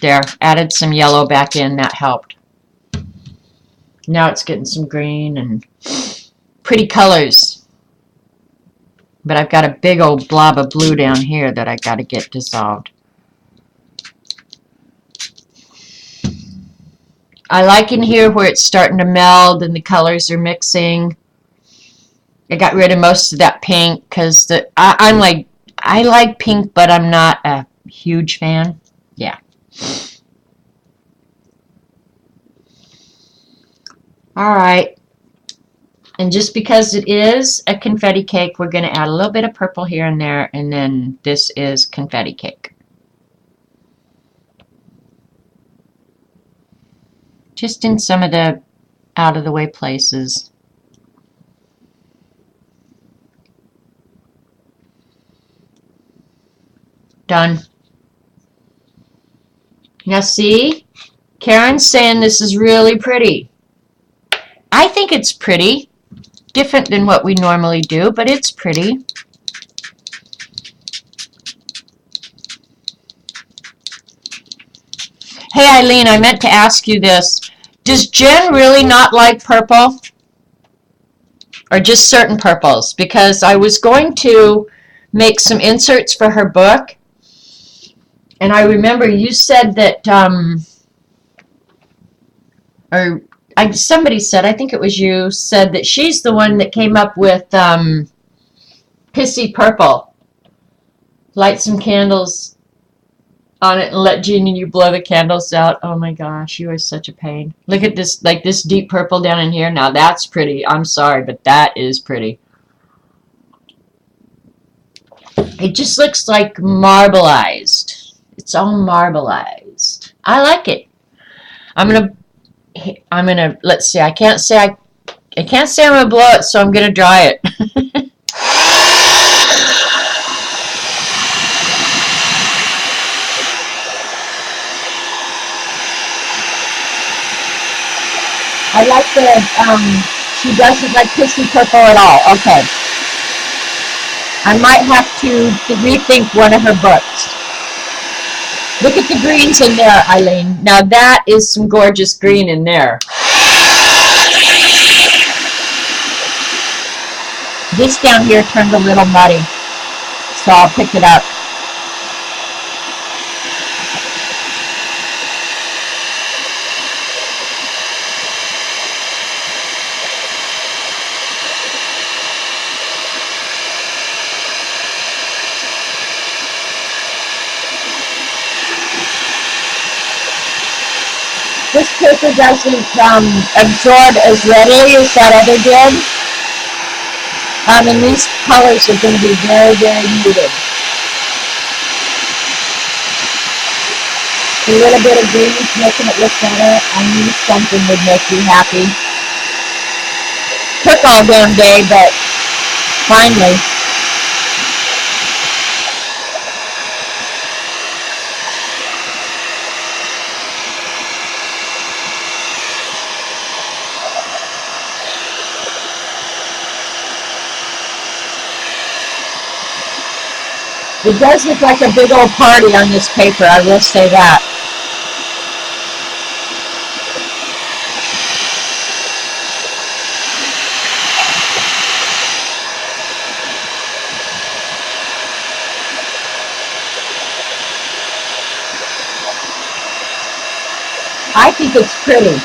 There, added some yellow back in. That helped. Now it's getting some green and pretty colors. But I've got a big old blob of blue down here that I got to get dissolved. I like in here where it's starting to meld and the colors are mixing. I got rid of most of that pink because I like pink, but I'm not a huge fan. Yeah. All right. And just because it is a confetti cake, we're going to add a little bit of purple here and there, and then this is confetti cake. Just in some of the out-of-the-way places. Done. Now see, Karen's saying this is really pretty. I think it's pretty. Different than what we normally do, but it's pretty. Hey Eileen, I meant to ask you this. Does Jen really not like purple? Or just certain purples? Because I was going to make some inserts for her book. And I remember you said that, somebody said, I think it was you, said that she's the one that came up with Pissy Purple. Light some candles on it and let Jean and you blow the candles out. Oh my gosh, you are such a pain. Look at this, like this deep purple down in here. Now that's pretty. I'm sorry, but that is pretty. It just looks like marbleized. It's all marbleized. I like it. I'm gonna let's see. I can't say I'm gonna blow it, so I'm gonna dry it. I like she doesn't like Pissy Purple at all. Okay. I might have to rethink one of her books. Look at the greens in there, Eileen. Now that is some gorgeous green in there. This down here turned a little muddy, so I'll pick it up. This paper doesn't absorb as readily as that other did. And these colors are going to be very, very muted. A little bit of green is making it look better. I knew something would make you happy. Took all damn day, but finally. It does look like a big old party on this paper, I will say that. I think it's pretty.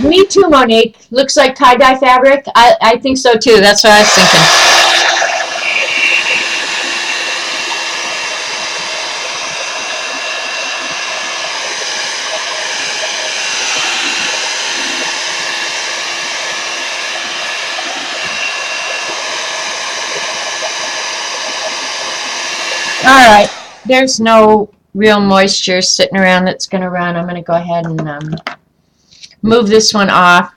Me too, Monique. Looks like tie-dye fabric. I think so too. That's what I was thinking. All right. There's no real moisture sitting around that's going to run. I'm going to go ahead and move this one off.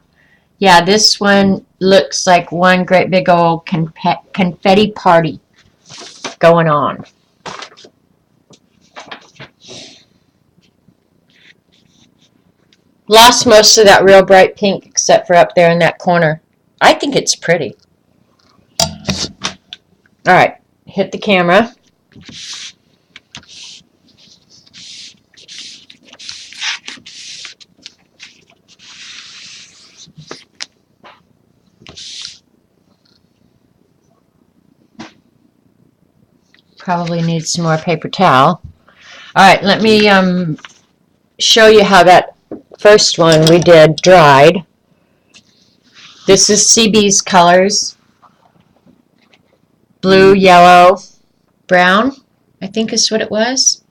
Yeah, this one looks like one great big old confetti party going on. Lost most of that real bright pink except for up there in that corner. I think it's pretty. All right, hit the camera. Probably need some more paper towel. All right, let me show you how that first one we did dried. This is CB's colors. Blue, yellow, brown, I think is what it was.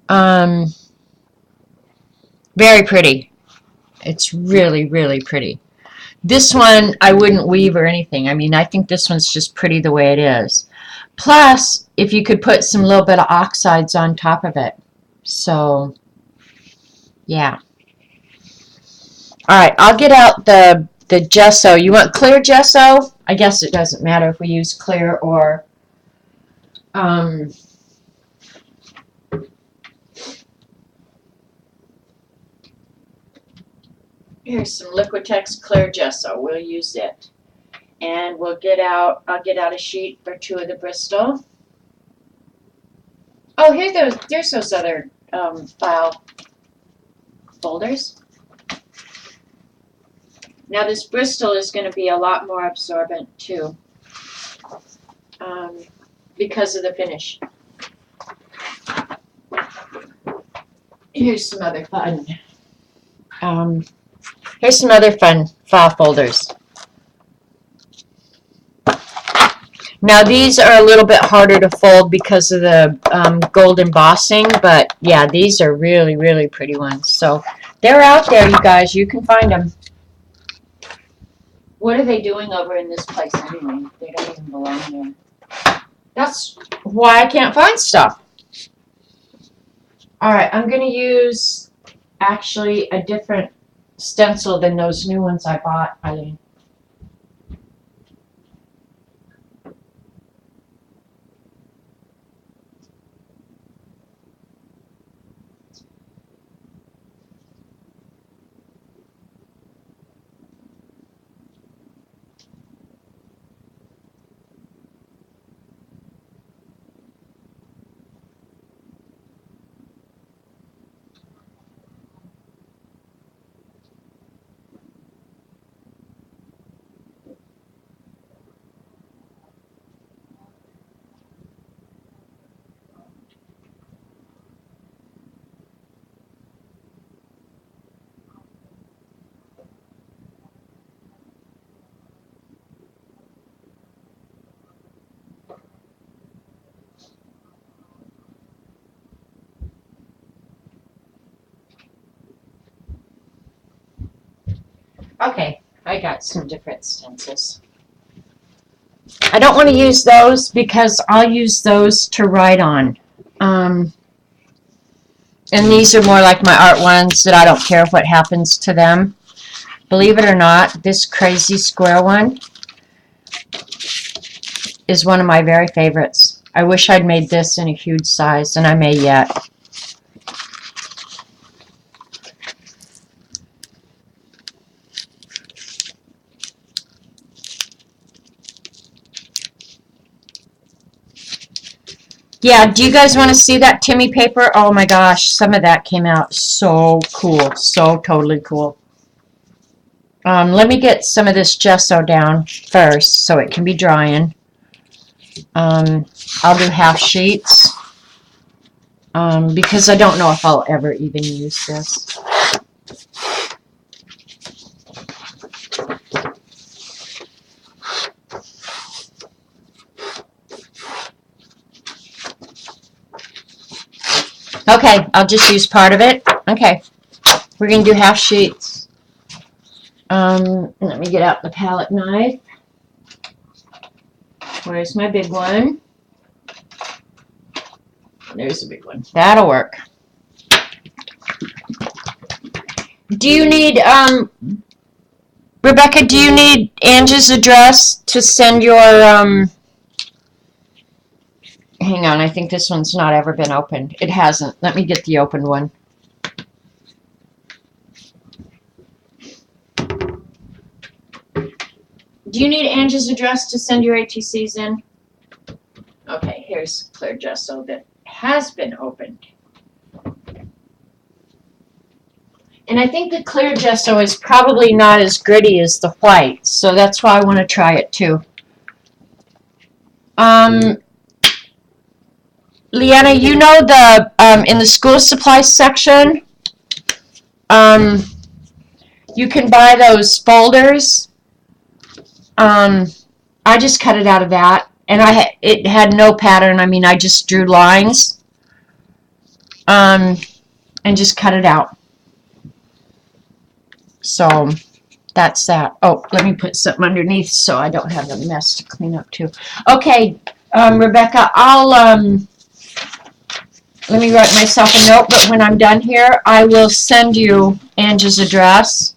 Very pretty. It's really, really pretty. This one, I wouldn't weave or anything. I mean, I think this one's just pretty the way it is. Plus, if you could put some little bit of oxides on top of it. So, yeah. All right, I'll get out the gesso. You want clear gesso? I guess it doesn't matter if we use clear or here's some Liquitex clear gesso. We'll use it. And I'll get out a sheet or two of the Bristol. Oh, there's those other file folders. Now this Bristol is going to be a lot more absorbent too, because of the finish. Here's some other fun. Here's some other fun file folders. Now these are a little bit harder to fold because of the gold embossing, but yeah, these are really, really pretty ones. So they're out there, you guys. You can find them. What are they doing over in this place anyway? They don't even belong there. That's why I can't find stuff. All right, I'm going to use actually a different stencil than those new ones I bought, Eileen. Okay, I got some different stencils. I don't want to use those because I'll use those to write on. And these are more like my art ones that I don't care what happens to them. Believe it or not, this crazy square one is one of my very favorites. I wish I'd made this in a huge size, and I may yet. Yeah, do you guys want to see that Timmy paper? Oh my gosh, some of that came out so cool. So totally cool. Let me get some of this gesso down first so it can be drying. I'll do half sheets. because I don't know if I'll ever even use this. Okay, I'll just use part of it. Okay, we're going to do half sheets. Let me get out the palette knife. Where's my big one? There's the big one. That'll work. Do you need, Rebecca, do you need Angie's address to send your, hang on, I think this one's not ever been opened. It hasn't. Let me get the opened one. Do you need Angie's address to send your ATCs in? Okay, here's clear gesso that has been opened. And I think the clear gesso is probably not as gritty as the white, so that's why I want to try it too. Leanna, you know the in the school supplies section, you can buy those folders. I just cut it out of that, and it had no pattern. I mean, I just drew lines, and just cut it out. So that's that. Oh, let me put something underneath so I don't have a mess to clean up too. Okay, Rebecca, I'll let me write myself a note, but when I'm done here, I will send you Angie's address.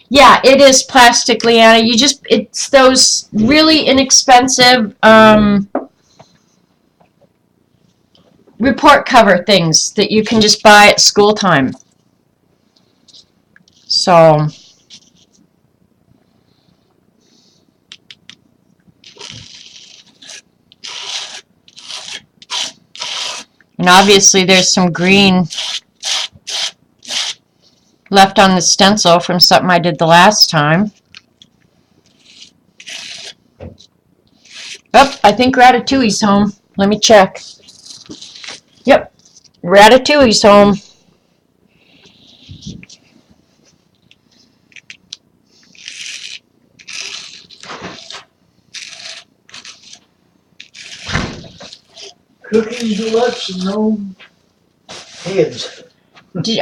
Yeah, it is plastic, Leanna. It's those really inexpensive report cover things that you can just buy at school time. So, and obviously there's some green left on the stencil from something I did the last time. Oh, I think Ratatouille's home. Let me check. Yep, Ratatouille's home. Cookies deluxe and no heads.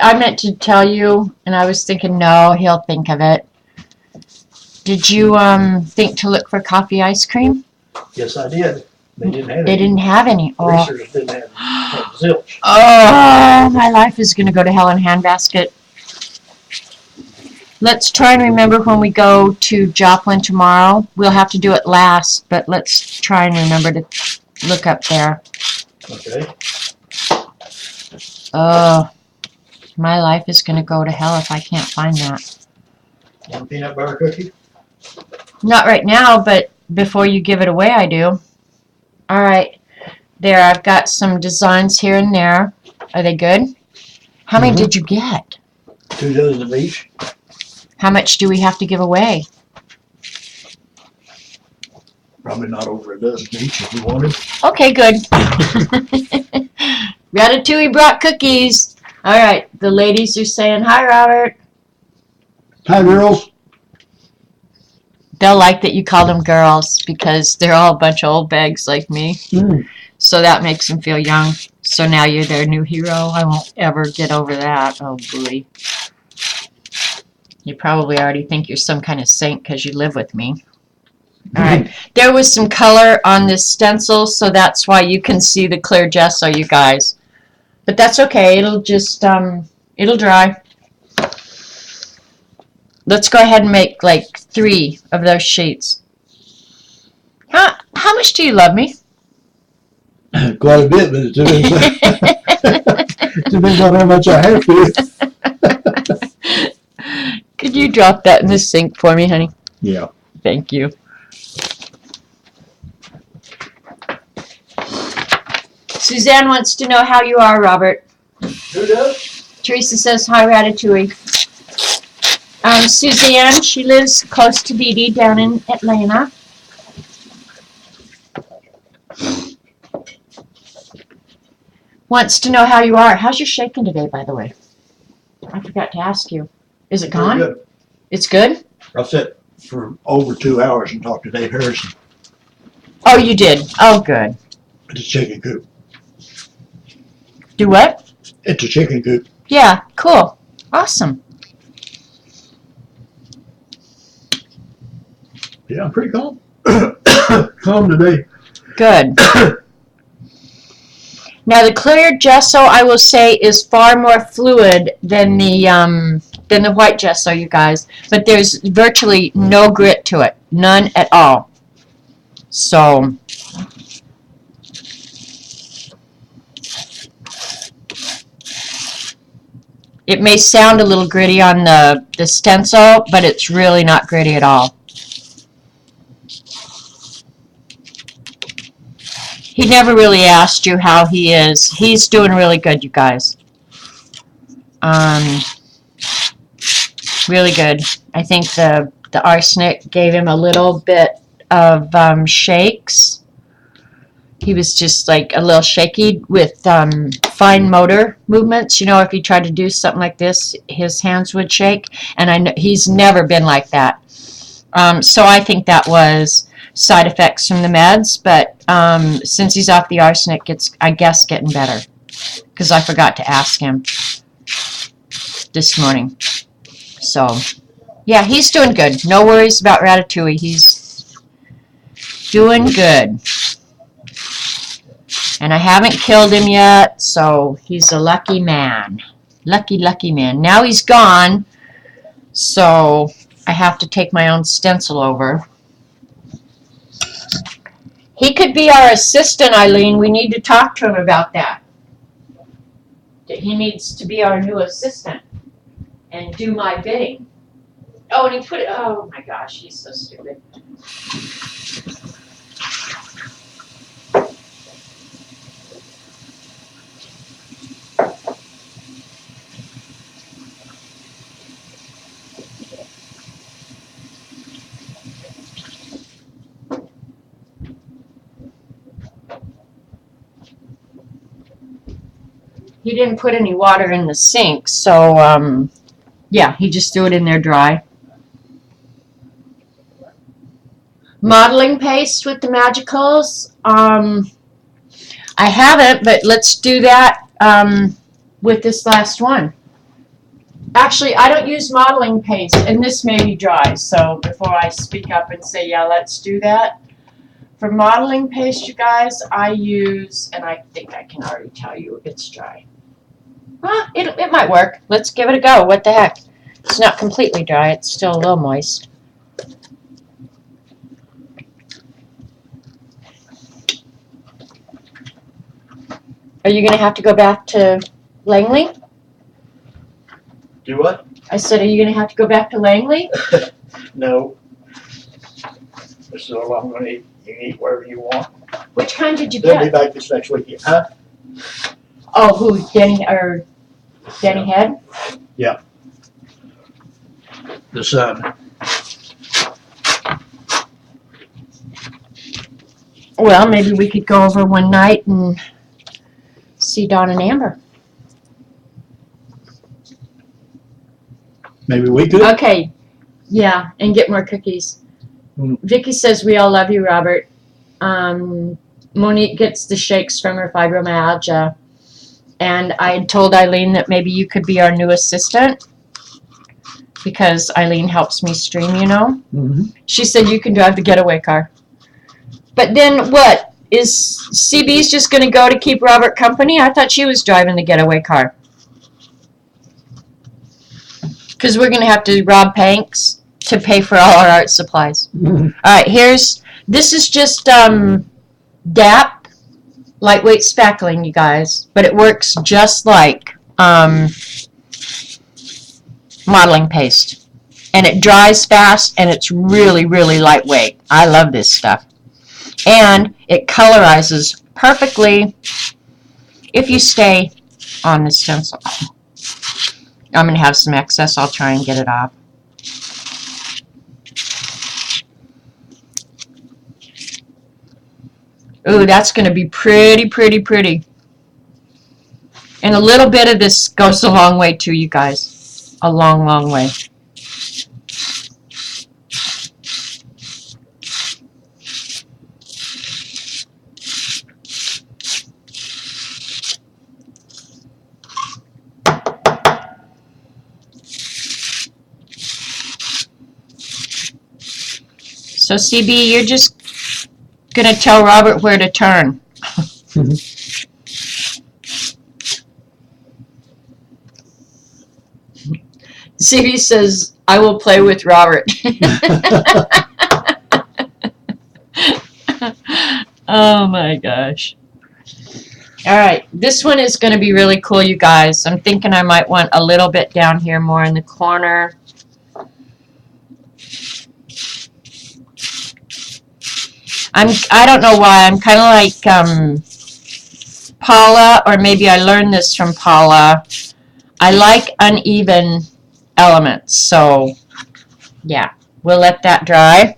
I meant to tell you, and I was thinking, no, he'll think of it. Did you think to look for coffee ice cream? Yes, I did. They didn't have They any. didn't have any. Oh, Research didn't have zilch. oh, my life is going to go to hell in a handbasket. Let's try and remember when we go to Joplin tomorrow. We'll have to do it last, but let's try and remember to look up there. Okay. Oh, my life is going to go to hell if I can't find that. One peanut butter cookie. Not right now, but before you give it away, I do. All right. There, I've got some designs here and there. Are they good? How many did you get? 2 dozen of each. How much do we have to give away? Probably not over a dozen each if you wanted. Okay, good. Ratatouille brought cookies. All right, the ladies are saying hi, Robert. Hi, girls. They'll like that you call them girls because they're all a bunch of old bags like me. So that makes them feel young. So now you're their new hero. I won't ever get over that. Oh, boy. You probably already think you're some kind of saint because you live with me. All right. There was some color on this stencil, so that's why you can see the clear gesso, you guys. But that's okay. It'll just, it'll dry. Let's go ahead and make like 3 of those sheets. How much do you love me? Quite a bit, but it depends on how much I have to. Could you drop that in the sink for me, honey? Yeah. Thank you. Suzanne wants to know how you are, Robert. Who does? Teresa says, hi, Ratatouille. Suzanne, she lives close to Dee Dee down in Atlanta. Wants to know how you are. How's your shaking today, by the way? I forgot to ask you. Is it Very gone? good. It's good? I sat for over 2 hours and talked to Dave Harrison Oh, you did? Oh, good. at the chicken coop. Do what? It's a chicken coop. Yeah, cool. Awesome. Yeah, I'm pretty calm. Calm today. Good. Now the clear gesso, I will say, is far more fluid than the white gesso, you guys. But there's virtually no grit to it, none at all. So it may sound a little gritty on the stencil, but it's really not gritty at all. He never really asked you how he is. He's doing really good, you guys. Really good. I think the arsenic gave him a little bit of shakes. He was just like a little shaky with fine motor movements. You know, if he tried to do something like this, his hands would shake. And I know he's never been like that. So I think that was side effects from the meds, but since he's off the arsenic, it's, I guess, getting better, because I forgot to ask him this morning. So, yeah, he's doing good. No worries about Ratatouille. He's doing good. And I haven't killed him yet, so he's a lucky man. Lucky, lucky man. Now he's gone, so I have to take my own stencil over. He could be our assistant, Eileen. We need to talk to him about that. He needs to be our new assistant and do my bidding. Oh, and he put it, oh my gosh, he's so stupid. He didn't put any water in the sink, so yeah, he just threw it in there dry. Modeling paste with the Magicals. I haven't, but let's do that with this last one. Actually, I don't use modeling paste, and this may be dry, so before I speak up and say, yeah, let's do that. For modeling paste, you guys, I use, and I think I can already tell you it's dry. It might work. Let's give it a go. What the heck? It's not completely dry. It's still a little moist. Are you going to have to go back to Langley? Do what? I said, are you going to have to go back to Langley? No. This is all I'm going to eat. You can eat wherever you want. Which kind did you They'll be get? back this next weekend. Huh? Oh, who? Denny Head? The son. Well, maybe we could go over one night and see Dawn and Amber. Maybe we could. Okay. Yeah, and get more cookies. Mm. Vicky says, we all love you, Robert. Monique gets the shakes from her fibromyalgia. And I had told Eileen that maybe you could be our new assistant, because Eileen helps me stream, you know. Mm-hmm. She said you can drive the getaway car. But then what? Is CB's just going to go to keep Robert company? I thought she was driving the getaway car. Because we're going to have to rob banks to pay for all our art supplies. Mm-hmm. All right, this is just DAP, lightweight spackling, you guys. But it works just like modeling paste. And it dries fast, and it's really, really lightweight. I love this stuff. And it colorizes perfectly. If you stay on the stencil. I'm going to have some excess. I'll try and get it off. Ooh, that's going to be pretty, pretty, pretty. And a little bit of this goes a long way too, you guys. A long, long way. So CB, you're just going to tell Robert where to turn. CB says, I will play with Robert. Oh my gosh. All right, this one is going to be really cool, you guys. I'm thinking I might want a little bit down here more in the corner. I don't know why. I'm kind of like Paula, or maybe I learned this from Paula. I like uneven elements, so yeah, we'll let that dry.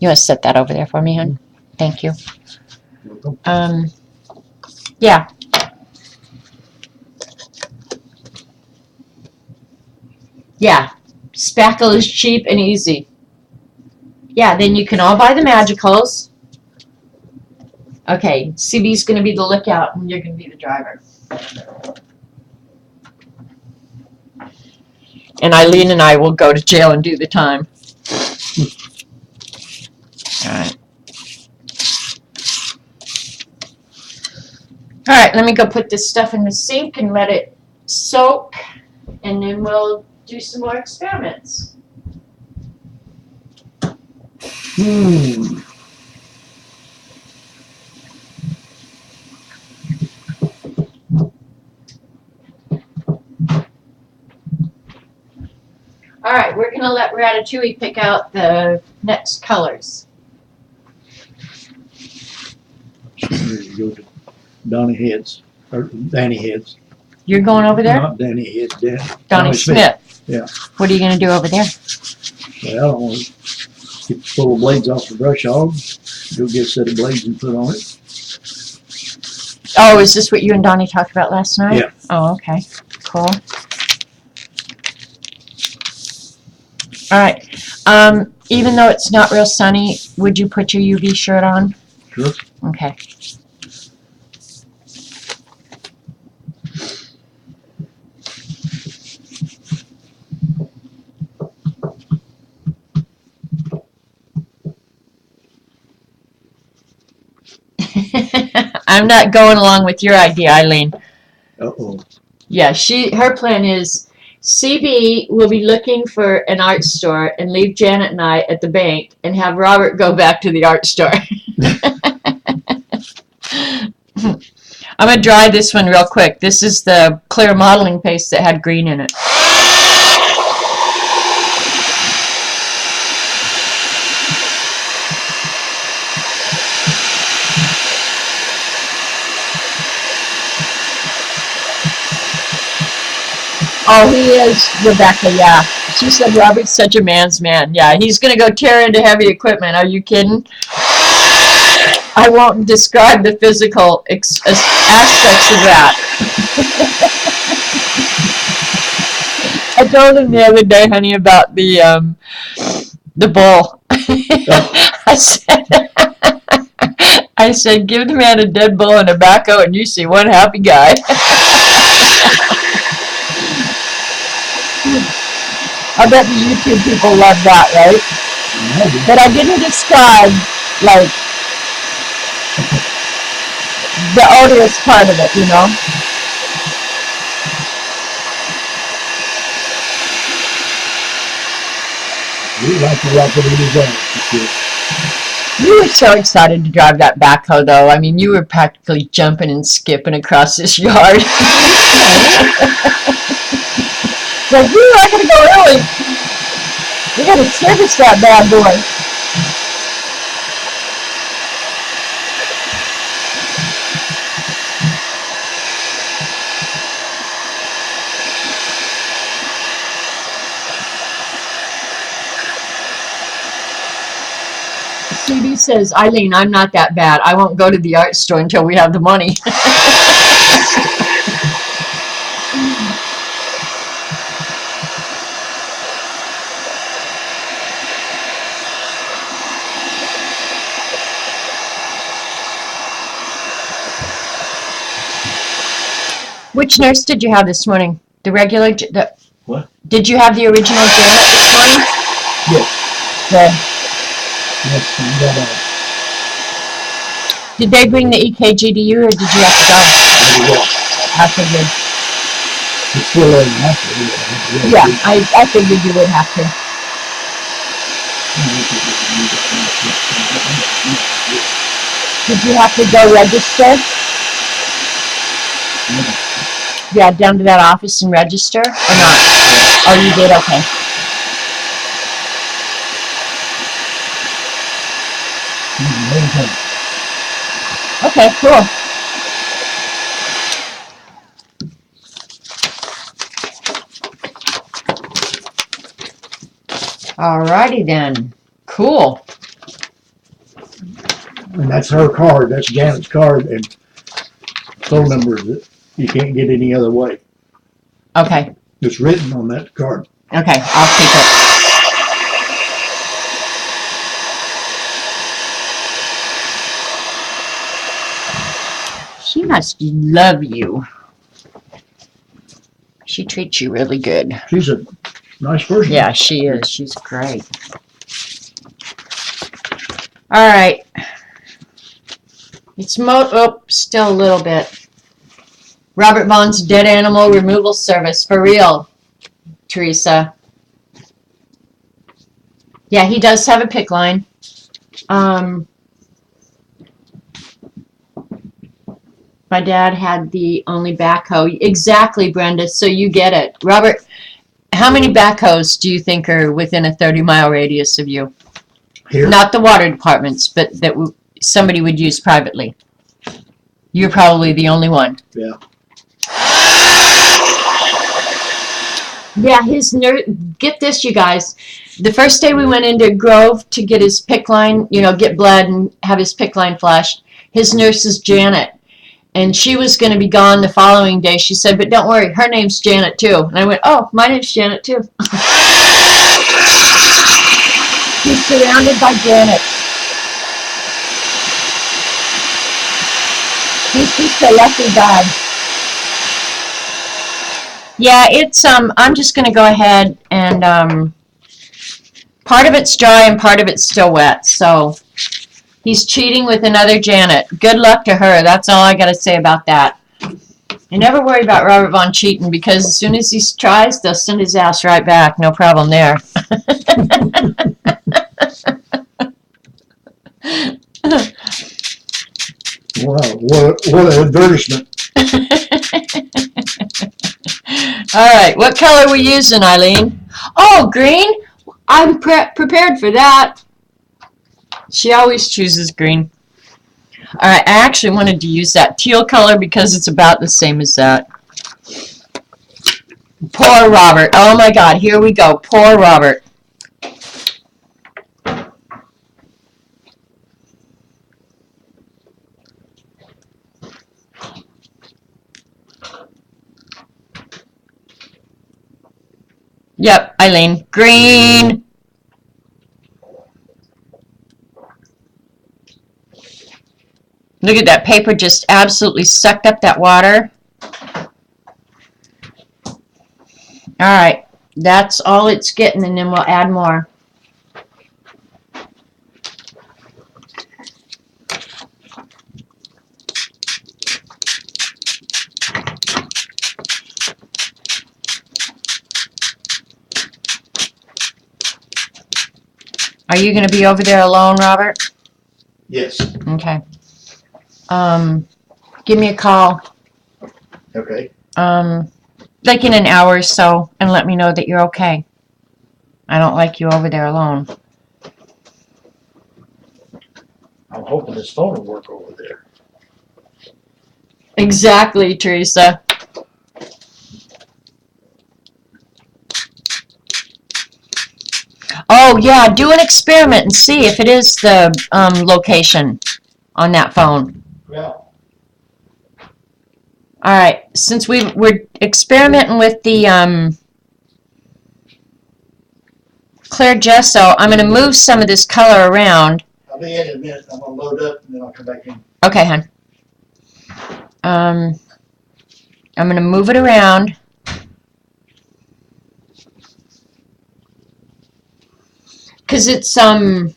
You want to set that over there for me, hon? Thank you. Yeah. Yeah, spackle is cheap and easy. Yeah, then you can all buy the Magicals. Okay, CB's going to be the lookout and you're going to be the driver. And Eileen and I will go to jail and do the time. All right. All right, let me go put this stuff in the sink and let it soak, and then we'll do some more experiments. All right, we're going to let Ratatouille pick out the next colors. You go to Donnie Heads, or Danny Heads. You're going over there? Not Danny Heads, Donnie Smith. Yeah. What are you going to do over there? Well, I want to get the full blades off the brush hog, go get a set of blades and put on it. Oh, is this what you and Donnie talked about last night? Yeah. Oh, okay. Cool. All right. Even though it's not real sunny, would you put your UV shirt on? Sure. Okay. I'm not going along with your idea, Eileen. Uh-oh. Yeah, her plan is CB will be looking for an art store and leave Janet and I at the bank and have Robert go back to the art store. I'm going to dry this one real quick. This is the clear modeling paste that had green in it. Oh, he is, Rebecca, yeah. She said Robert's such a man's man. Yeah, he's going to go tear into heavy equipment. Are you kidding? I won't describe the physical aspects of that. I told him the other day, honey, about the bull. I said, give the man a dead bull and a backhoe and you see one happy guy. I bet the YouTube people love that, right? Maybe. But I didn't describe, like, the odious part of it, you know? We like to rock it in his own. You were so excited to drive that backhoe, though. I mean, you were practically jumping and skipping across this yard. Like, I gotta go early. We gotta service that bad boy. says, Eileen, I'm not that bad. I won't go to the art store until we have the money. Which nurse did you have this morning? The regular? What? Did you have the original Janet this morning? Yes. Good. Yes, you got Did they bring the EKG to you, or did you have to go? I figured. it's still in after. Yeah, I figured you would have to. Did you have to go register? Yeah, down to that office and register, or not? Oh, you did? Okay. Okay, cool. Alrighty then. Cool. And that's her card, that's Janet's card, and phone numbers that you can't get any other way. Okay. It's written on that card. Okay, I'll keep it. She must love you. She treats you really good. She's a nice person. Yeah, she is. She's great. All right. It's still a little bit. Robert Vaughn's dead animal removal service, for real, Teresa. Yeah, he does have a pick line. My dad had the only backhoe. Exactly, Brenda, so you get it. Robert, how many backhoes do you think are within a 30-mile radius of you? Here, Not the water departments, but that somebody would use privately. You're probably the only one. Yeah. Yeah, get this, you guys. The first day we went into Grove to get his PICC line, get blood and have his PICC line flashed, his nurse is Janet. And she was going to be gone the following day. She said, but don't worry, her name's Janet too. And I went, oh, my name's Janet too. He's surrounded by Janet. He's just a lucky guy. Yeah, it's, I'm just going to go ahead and, part of it's dry and part of it's still wet. So he's cheating with another Janet. Good luck to her. That's all I got to say about that. You never worry about Robert Vaughn cheating, because as soon as he tries, they'll send his ass right back. No problem there. wow, what an advertisement. All right, what color are we using, Eileen? Oh, green? I'm prepared for that. She always chooses green. All right, I actually wanted to use that teal color because it's about the same as that. Poor Robert. Oh my God, here we go. Poor Robert. Yep, Eileen. Green. Look at that paper just absolutely sucked up that water. All right, that's all it's getting, and then we'll add more. Are you going to be over there alone, Robert? Yes. Okay. Give me a call. Okay. Like in an hour or so, and let me know that you're okay. I don't like you over there alone. I'm hoping this phone will work over there. Exactly, Teresa. Oh, yeah, do an experiment and see if it is the location on that phone. Yeah. All right, since we're experimenting with the clear gesso, I'm going to move some of this color around. I'll be in a minute. I'm gonna load up and then I'll come back in. Okay, hon. I'm going to move it around. Because it's setting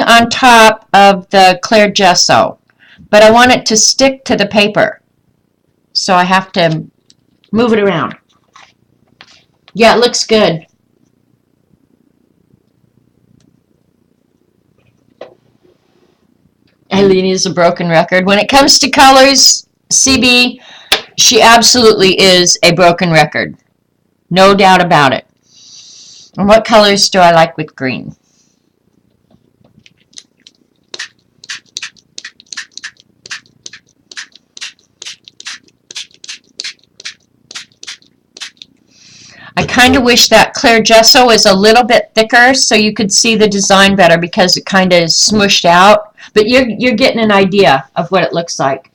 on top of the clear gesso, but I want it to stick to the paper. So I have to move it around. Yeah, it looks good. Eileen is a broken record. When it comes to colors, CB, she absolutely is a broken record. No doubt about it. And what colors do I like with green? I kind of wish that clear gesso was a little bit thicker so you could see the design better because it kind of smushed out. But you're getting an idea of what it looks like.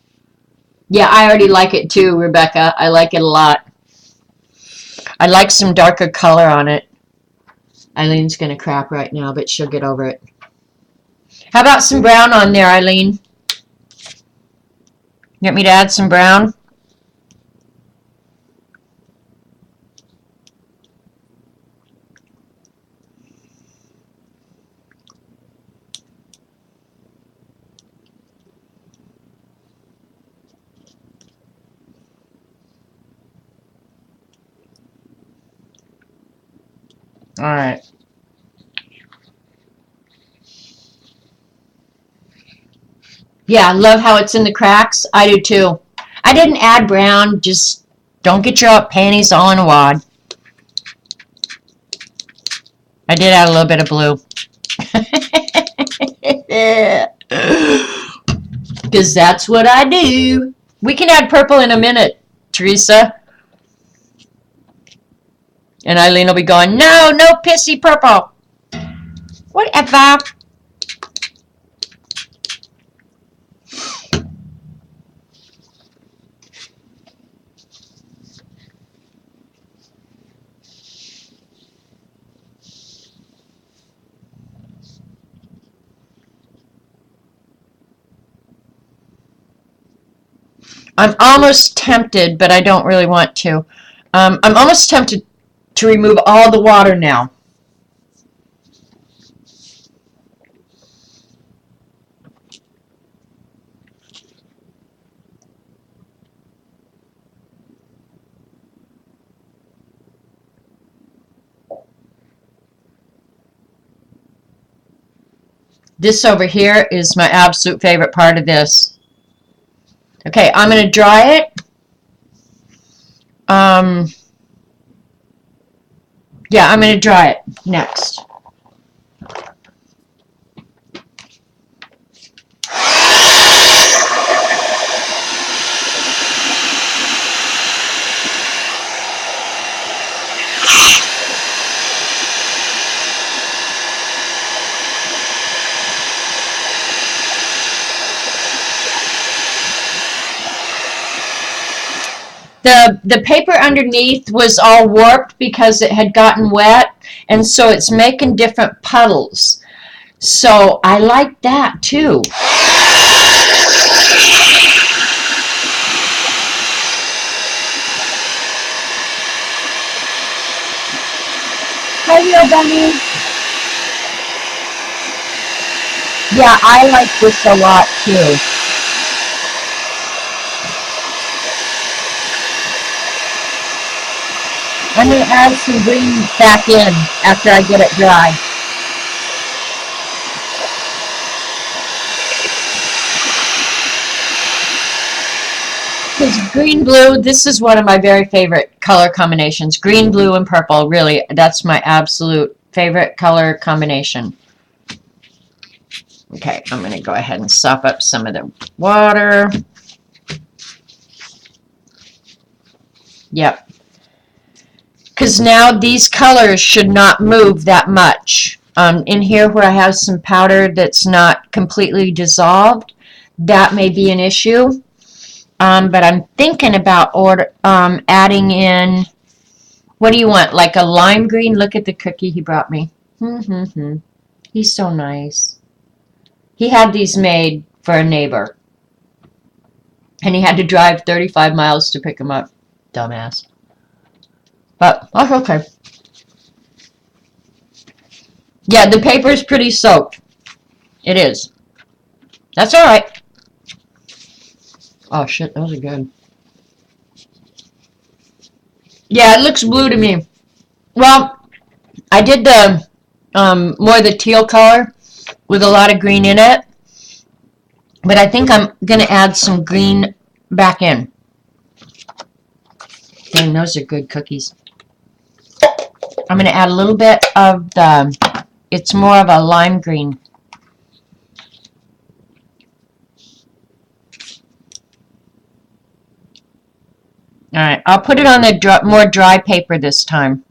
Yeah, I already like it too, Rebecca. I like it a lot. I'd like some darker color on it. Eileen's going to crap right now, but she'll get over it. How about some brown on there, Eileen? You want me to add some brown? All right. Yeah, I love how it's in the cracks. I do too. I didn't add brown. Just don't get your panties all in a wad. I did add a little bit of blue. Because that's what I do. We can add purple in a minute, Teresa. And Eileen will be going, no, no pissy purple. Whatever. I'm almost tempted, but I don't really want to. I'm almost tempted to remove all the water now. This over here is my absolute favorite part of this. Okay, I'm going to dry it. Yeah, I'm going to dry it next. The paper underneath was all warped because it had gotten wet, and so it's making different puddles. So I like that too. Hi, little bunny. Yeah, I like this a lot too. I'm going to add some green back in after I get it dry. Because green, blue, this is one of my very favorite color combinations. Green, blue, and purple, really, that's my absolute favorite color combination. Okay, I'm going to go ahead and sop up some of the water. Yep. Because now these colors should not move that much. In here where I have some powder that's not completely dissolved, that may be an issue. But I'm thinking about adding in, what do you want, like a lime green? Look at the cookie he brought me. He's so nice. He had these made for a neighbor. And he had to drive 35 miles to pick them up. Dumbass. But that's okay. Yeah, the paper's pretty soaked. It is. That's alright. Oh shit, those are good. Yeah, it looks blue to me. Well, I did the more the teal color with a lot of green in it. But I think I'm gonna add some green back in. Dang, those are good cookies. I'm gonna add a little bit of it's more of a lime green. Alright, I'll put it on the more dry paper this time.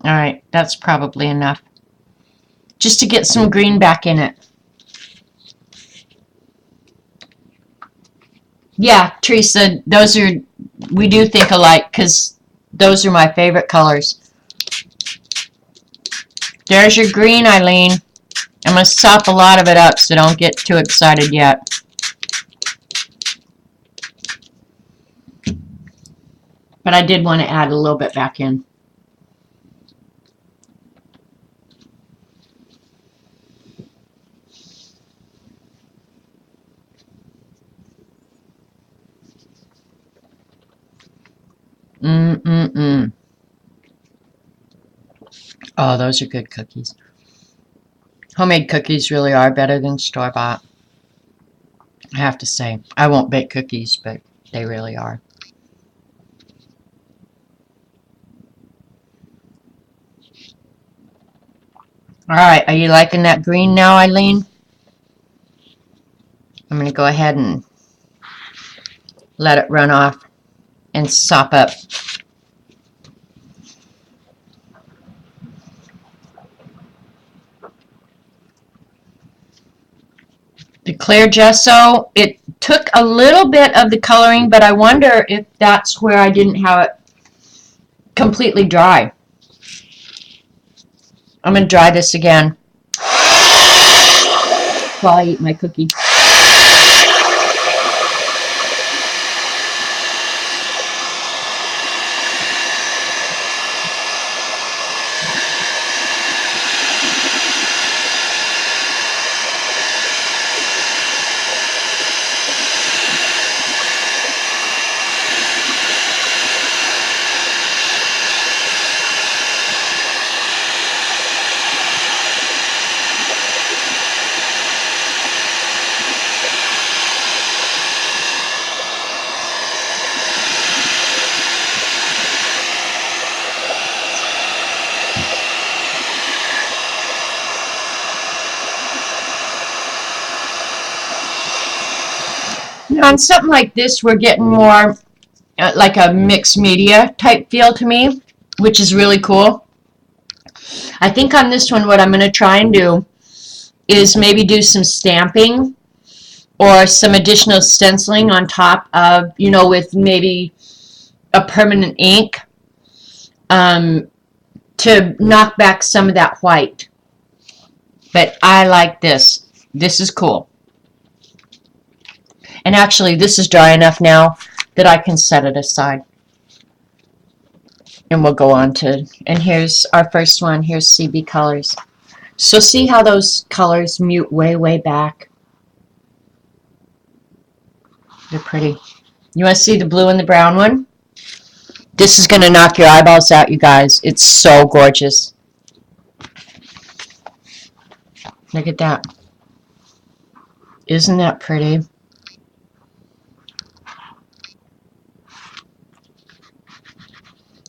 Alright, that's probably enough. Just to get some green back in it. Yeah, Teresa, we do think alike, because those are my favorite colors. There's your green, Eileen. I'm going to sop a lot of it up, so don't get too excited yet. But I did want to add a little bit back in. Oh, those are good cookies. Homemade cookies really are better than store-bought. I have to say. I won't bake cookies, but they really are. Alright, are you liking that green now, Eileen? I'm going to go ahead and let it run off and sop up. The clear gesso, it took a little bit of the coloring, but I wonder if that's where I didn't have it completely dry. I'm going to dry this again while I eat my cookie. Now, on something like this, we're getting more like a mixed media type feel to me, which is really cool. I think on this one, what I'm going to try and do is maybe do some stamping or some additional stenciling on top of, with maybe a permanent ink to knock back some of that white. But I like this. This is cool. And actually, this is dry enough now that I can set it aside. And we'll go on to, and here's our first one. Here's CB colors. So see how those colors mute way, way back? They're pretty. You want to see the blue and the brown one? This is going to knock your eyeballs out, you guys. It's so gorgeous. Look at that. Isn't that pretty?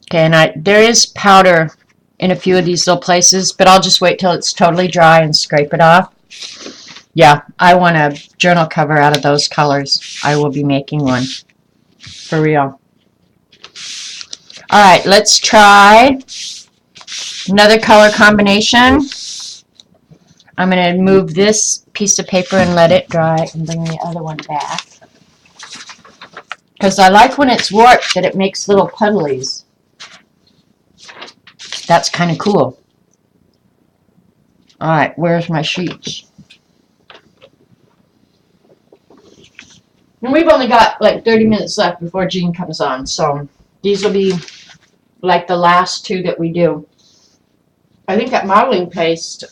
Okay, and there is powder in a few of these little places, but I'll just wait till it's totally dry and scrape it off. Yeah, I want a journal cover out of those colors. I will be making one. For real. Alright, let's try another color combination. I'm going to move this piece of paper and let it dry and bring the other one back. Because I like when it's warped that it makes little puddlies. That's kind of cool. Alright, where's my sheets? And we've only got like 30 minutes left before Jean comes on, so these will be like the last two that we do. I think that modeling paste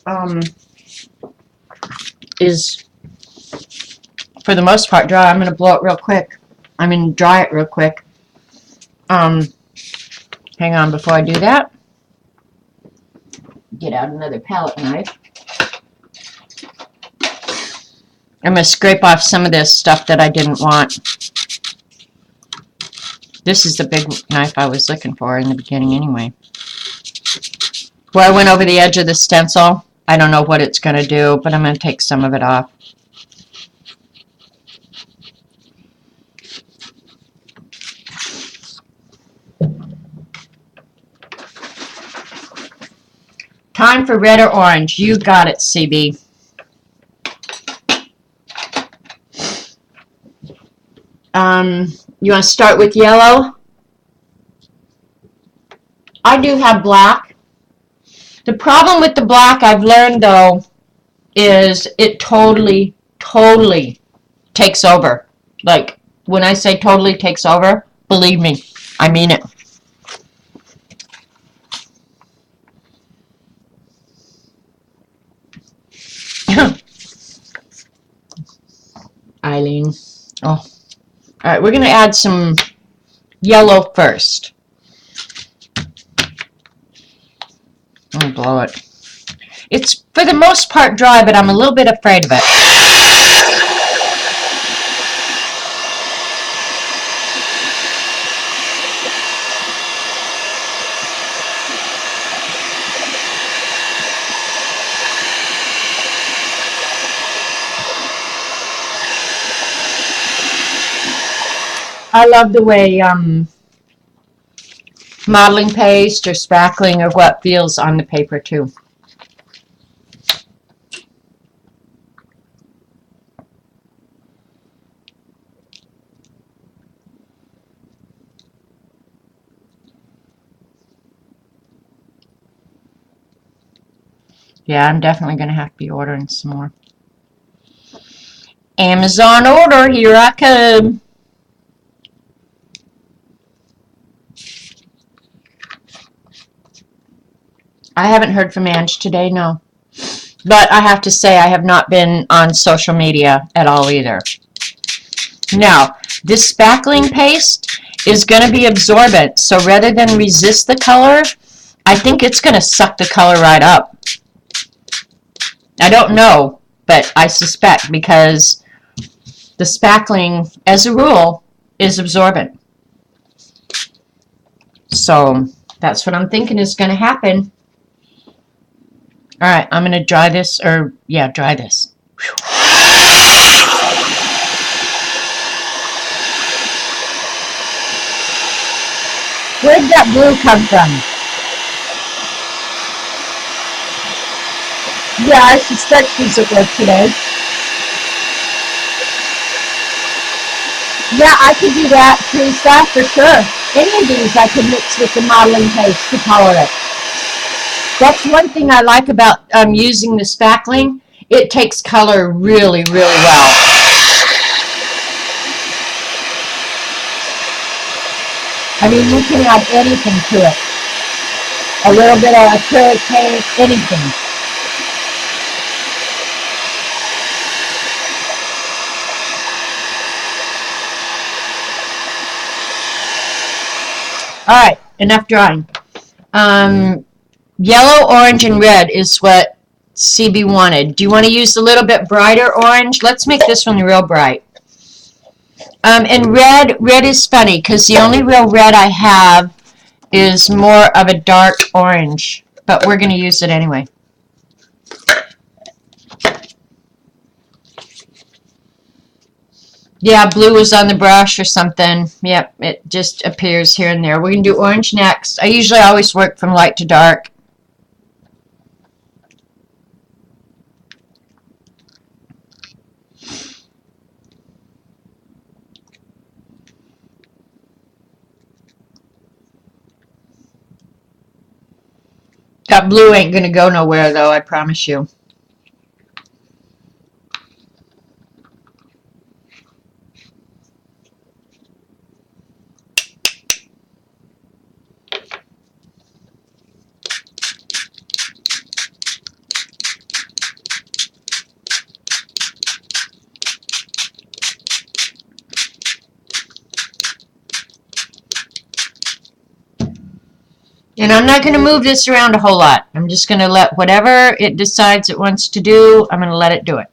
is, for the most part, dry. I'm going to blow it real quick. I'm going to dry it real quick. Hang on before I do that. Get out another palette knife. I'm going to scrape off some of this stuff that I didn't want. This is the big knife I was looking for in the beginning anyway. Where I went over the edge of the stencil, I don't know what it's going to do, but I'm going to take some of it off. Time for red or orange. You got it, CB. You want to start with yellow? I do have black. The problem with the black I've learned though is it totally takes over. Like when I say totally takes over, believe me, I mean it. Eileen. Oh. Alright, we're going to add some yellow first. I'm going to blow it. It's for the most part dry, but I'm a little bit afraid of it. I love the way modeling paste or spackling or what feels on the paper too. Yeah, I'm definitely going to have to be ordering some more. Amazon order, here I come. I haven't heard from Ange today, no. But I have to say I have not been on social media at all either. Now, this spackling paste is going to be absorbent, so rather than resist the color, I think it's going to suck the color right up. I don't know, but I suspect because the spackling, as a rule, is absorbent. So that's what I'm thinking is going to happen. Alright, I'm going to dry this, dry this. Whew. Where did that blue come from? Yeah, I suspect these will work today. Yeah, I could do that, Teresa, for sure. Any of these I could mix with the modeling paste to color it. That's one thing I like about using the spackling. It takes color really, really well. I mean, you can add anything to it. A little bit of acrylic paint, anything. Alright, enough drawing. Yellow, orange, and red is what CB wanted. Do you want to use a little bit brighter orange? Let's make this one real bright. And red is funny because the only real red I have is more of a dark orange. but we're going to use it anyway. Yeah, blue is on the brush or something. Yep, it just appears here and there. We're going to do orange next. I usually always work from light to dark. That blue ain't going to go nowhere, though, I promise you. And I'm not going to move this around a whole lot. I'm just going to let whatever it decides it wants to do, I'm going to let it do it.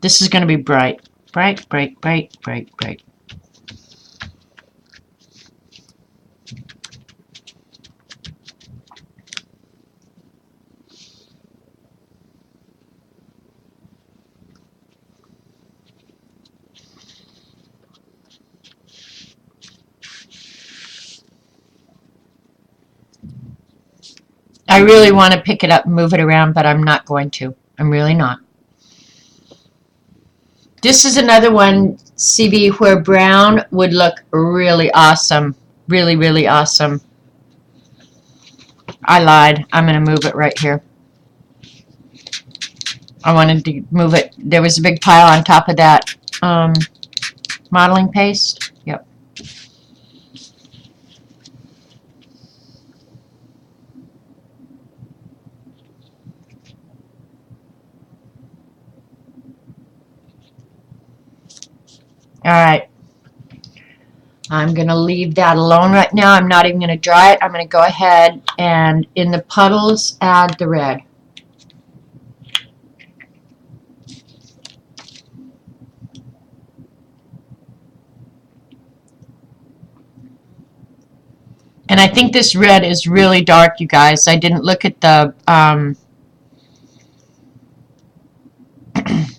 This is going to be bright. Bright, bright, bright, bright, bright. I really want to pick it up and move it around, but I'm not going to. I'm really not. This is another one, CB, where brown would look really awesome. Really, really awesome. I lied. I'm going to move it right here. I wanted to move it. There was a big pile on top of that modeling paste. Yep. All right. I'm going to leave that alone right now. I'm not even going to dry it. I'm going to go ahead and in the puddles add the red. And I think this red is really dark, you guys. I didn't look at the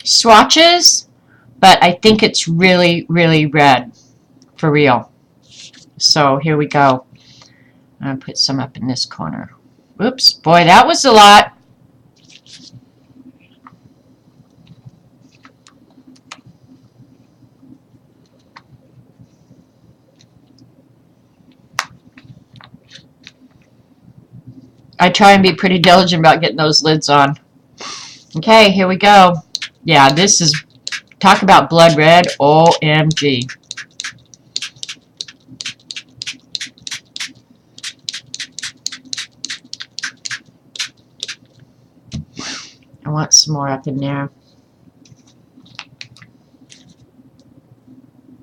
swatches, but I think it's really, really red for real. So here we go. I'm going to put some up in this corner. Oops, boy, that was a lot. I try and be pretty diligent about getting those lids on. Okay, here we go. Yeah, this is, talk about blood red, OMG. I want some more up in there.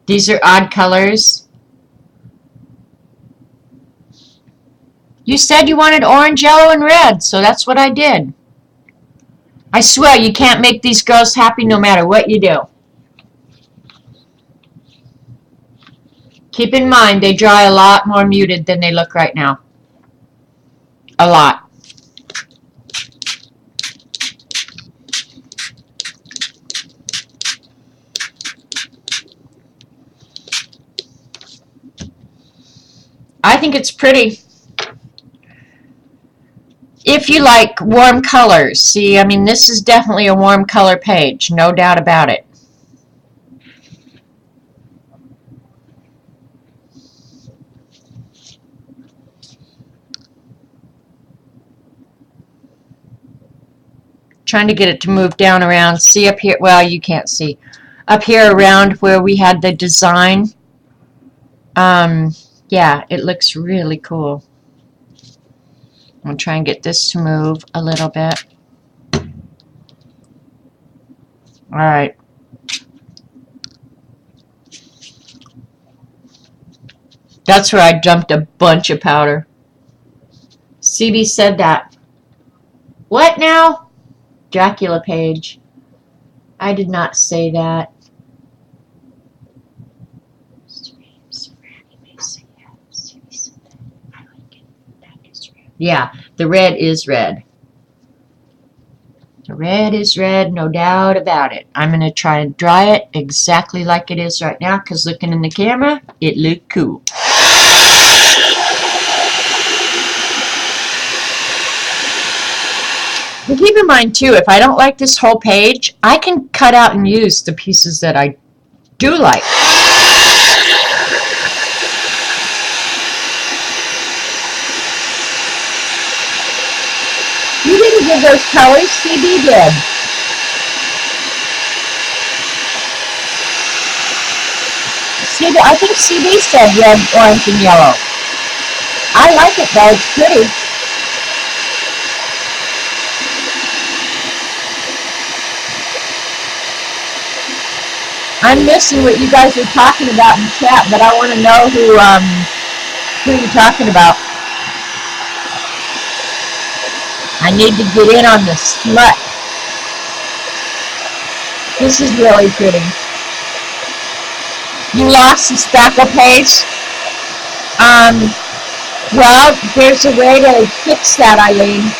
These are odd colors. You said you wanted orange, yellow, and red, so that's what I did. I swear you can't make these girls happy no matter what you do. Keep in mind, they dry a lot more muted than they look right now. A lot. I think it's pretty. If you like warm colors, see, I mean, this is definitely a warm color page, no doubt about it. Trying to get it to move down around. See up here, well, you can't see. Up here around where we had the design. Yeah, it looks really cool. I'm going to try and get this to move a little bit. All right. That's where I dumped a bunch of powder. CB said that. What now? Dracula page. I did not say that. Yeah, the red is red. The red is red, no doubt about it. I'm going to try and dry it exactly like it is right now, because looking in the camera, it looked cool. But keep in mind, too, if I don't like this whole page, I can cut out and use the pieces that I do like. You didn't give those colors, CB did. CB, I think CB said red, orange, and yellow. I like it though, it's pretty. I'm missing what you guys are talking about in chat, but I want to know who you're talking about. I need to get in on the smut. This is really pretty. You lost the spackle page? Well, there's a way to fix that, Eileen.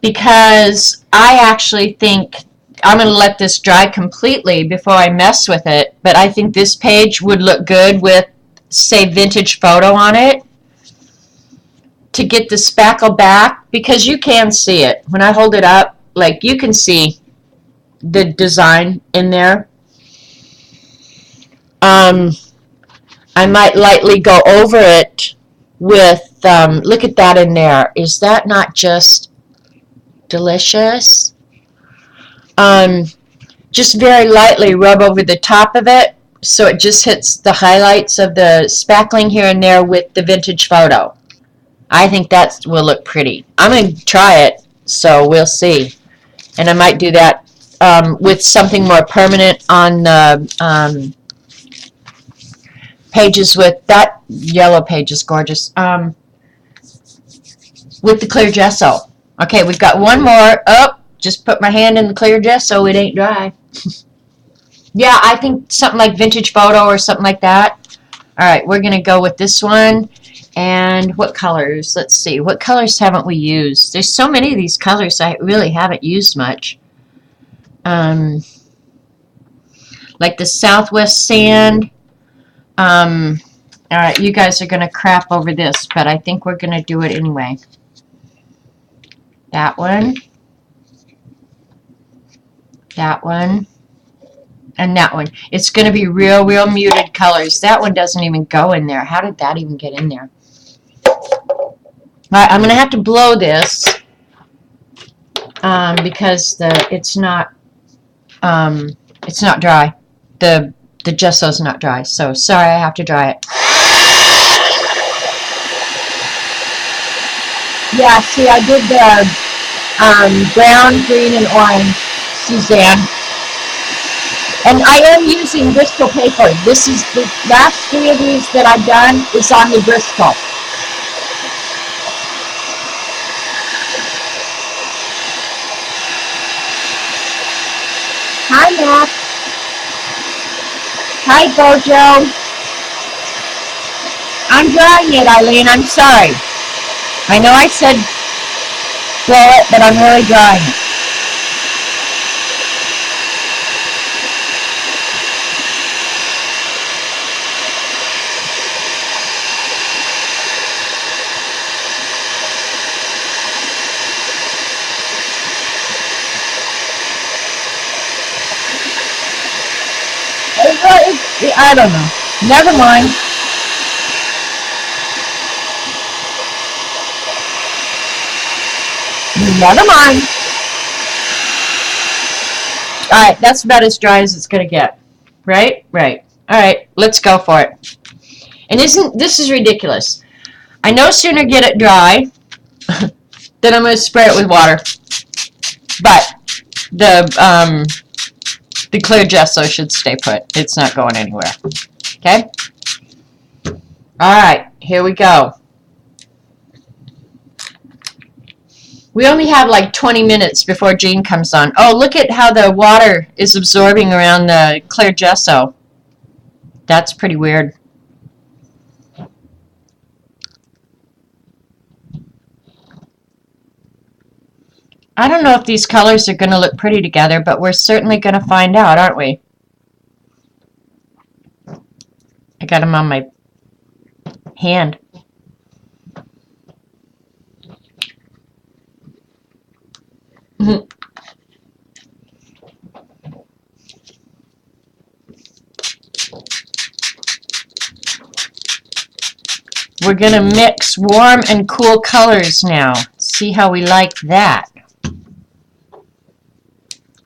Because I actually think I'm going to let this dry completely before I mess with it, but I think this page would look good with, say, vintage photo on it to get the spackle back, because you can see it. When I hold it up, like, you can see the design in there. I might lightly go over it with, look at that in there. Is that not just delicious? Just very lightly rub over the top of it so it just hits the highlights of the spackling here and there with the vintage photo. I think that will look pretty. I'm going to try it, so we'll see. And I might do that with something more permanent on the pages with, that yellow page is gorgeous, with the clear gesso. Okay, we've got one more. Oh, just put my hand in the clear gesso, it ain't dry. Yeah, I think something like vintage photo or something like that. All right, we're going to go with this one. And what colors? Let's see. What colors haven't we used? There's so many of these colors I really haven't used much. Like the Southwest Sand. All right, you guys are going to crap over this, but I think we're going to do it anyway. That one. That one. And that one. It's going to be real, real muted colors. That one doesn't even go in there. How did that even get in there? All right, I'm going to have to blow this because it's not dry. The gesso's not dry. So sorry, I have to dry it. Yeah, see, I did the brown, green, and orange, Suzanne. And I am using Bristol paper. This is the last 3 of these that I've done is on the Bristol. Hi, Matt. Hi, Bojo. I'm drying it, Eileen. I'm sorry. I know I said blow it, but I'm really drying it. I don't know. Never mind. Never mind. Alright, that's about as dry as it's going to get. Right? Right. Alright, let's go for it. And this is ridiculous. I no sooner get it dry than I'm going to spray it with water. But the clear gesso should stay put. It's not going anywhere. Okay? Alright, here we go. We only have like 20 minutes before Jean comes on. Oh, look at how the water is absorbing around the clear gesso. That's pretty weird. I don't know if these colors are going to look pretty together, but we're certainly going to find out, aren't we? I got them on my hand. We're going to mix warm and cool colors now. See how we like that.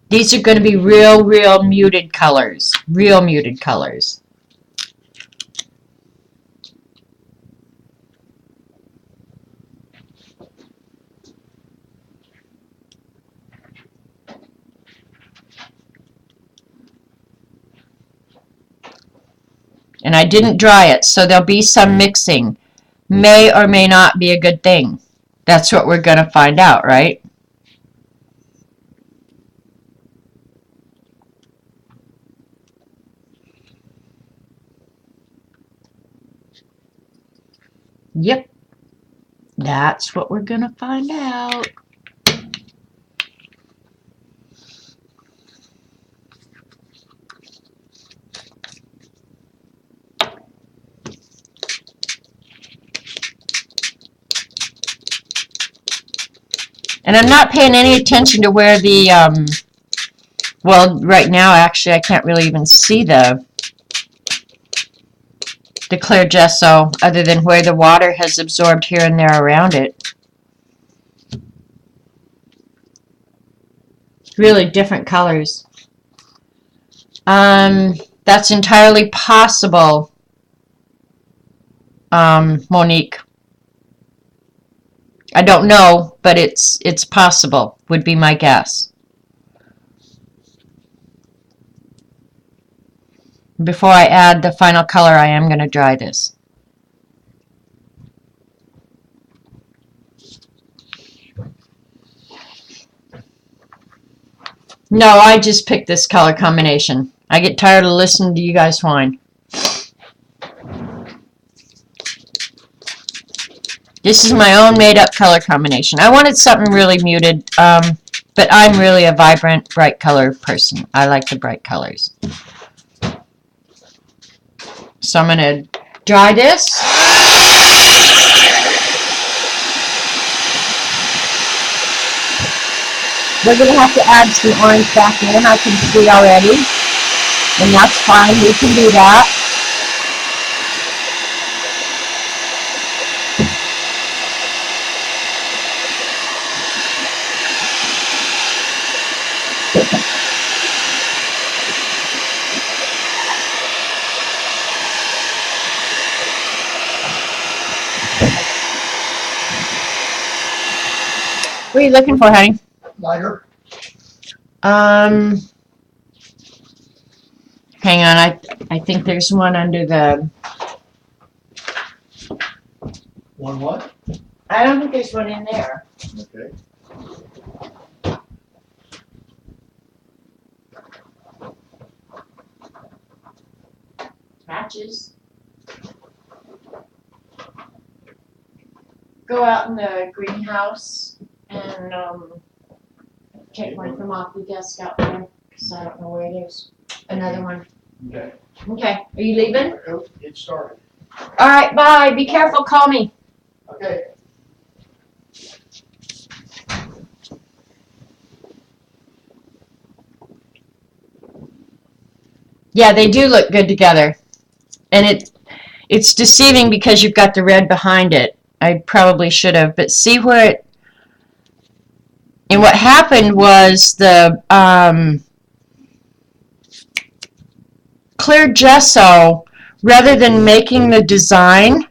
These are going to be real muted colors. Real muted colors. And I didn't dry it, so there'll be some mixing. May or may not be a good thing. That's what we're going to find out, right? Yep. That's what we're going to find out. And I'm not paying any attention to where the, well, right now, actually, I can't really even see the clear gesso other than where the water has absorbed here and there around it. Really different colors. That's entirely possible, Monique. I don't know, but it's possible, would be my guess. Before I add the final color, I am going to dry this. No, I just picked this color combination. I get tired of listening to you guys whine. This is my own made-up color combination. I wanted something really muted, but I'm really a vibrant, bright color person. I like the bright colors. So I'm going to dry this. We're going to have to add some orange back in, I can see already. And that's fine, we can do that. What are you looking for, honey? Lighter. Hang on, I think there's one under the... One what? I don't think there's one in there. Okay. Matches. Go out in the greenhouse and take one from off the desk out there, because I don't know where it is. Another one. Okay. Okay, are you leaving? Get started. All right, bye. Be careful. Call me. Okay. Yeah, they do look good together. And it's deceiving because you've got the red behind it. I probably should have, but see where it... And what happened was the clear gesso, rather than making the design,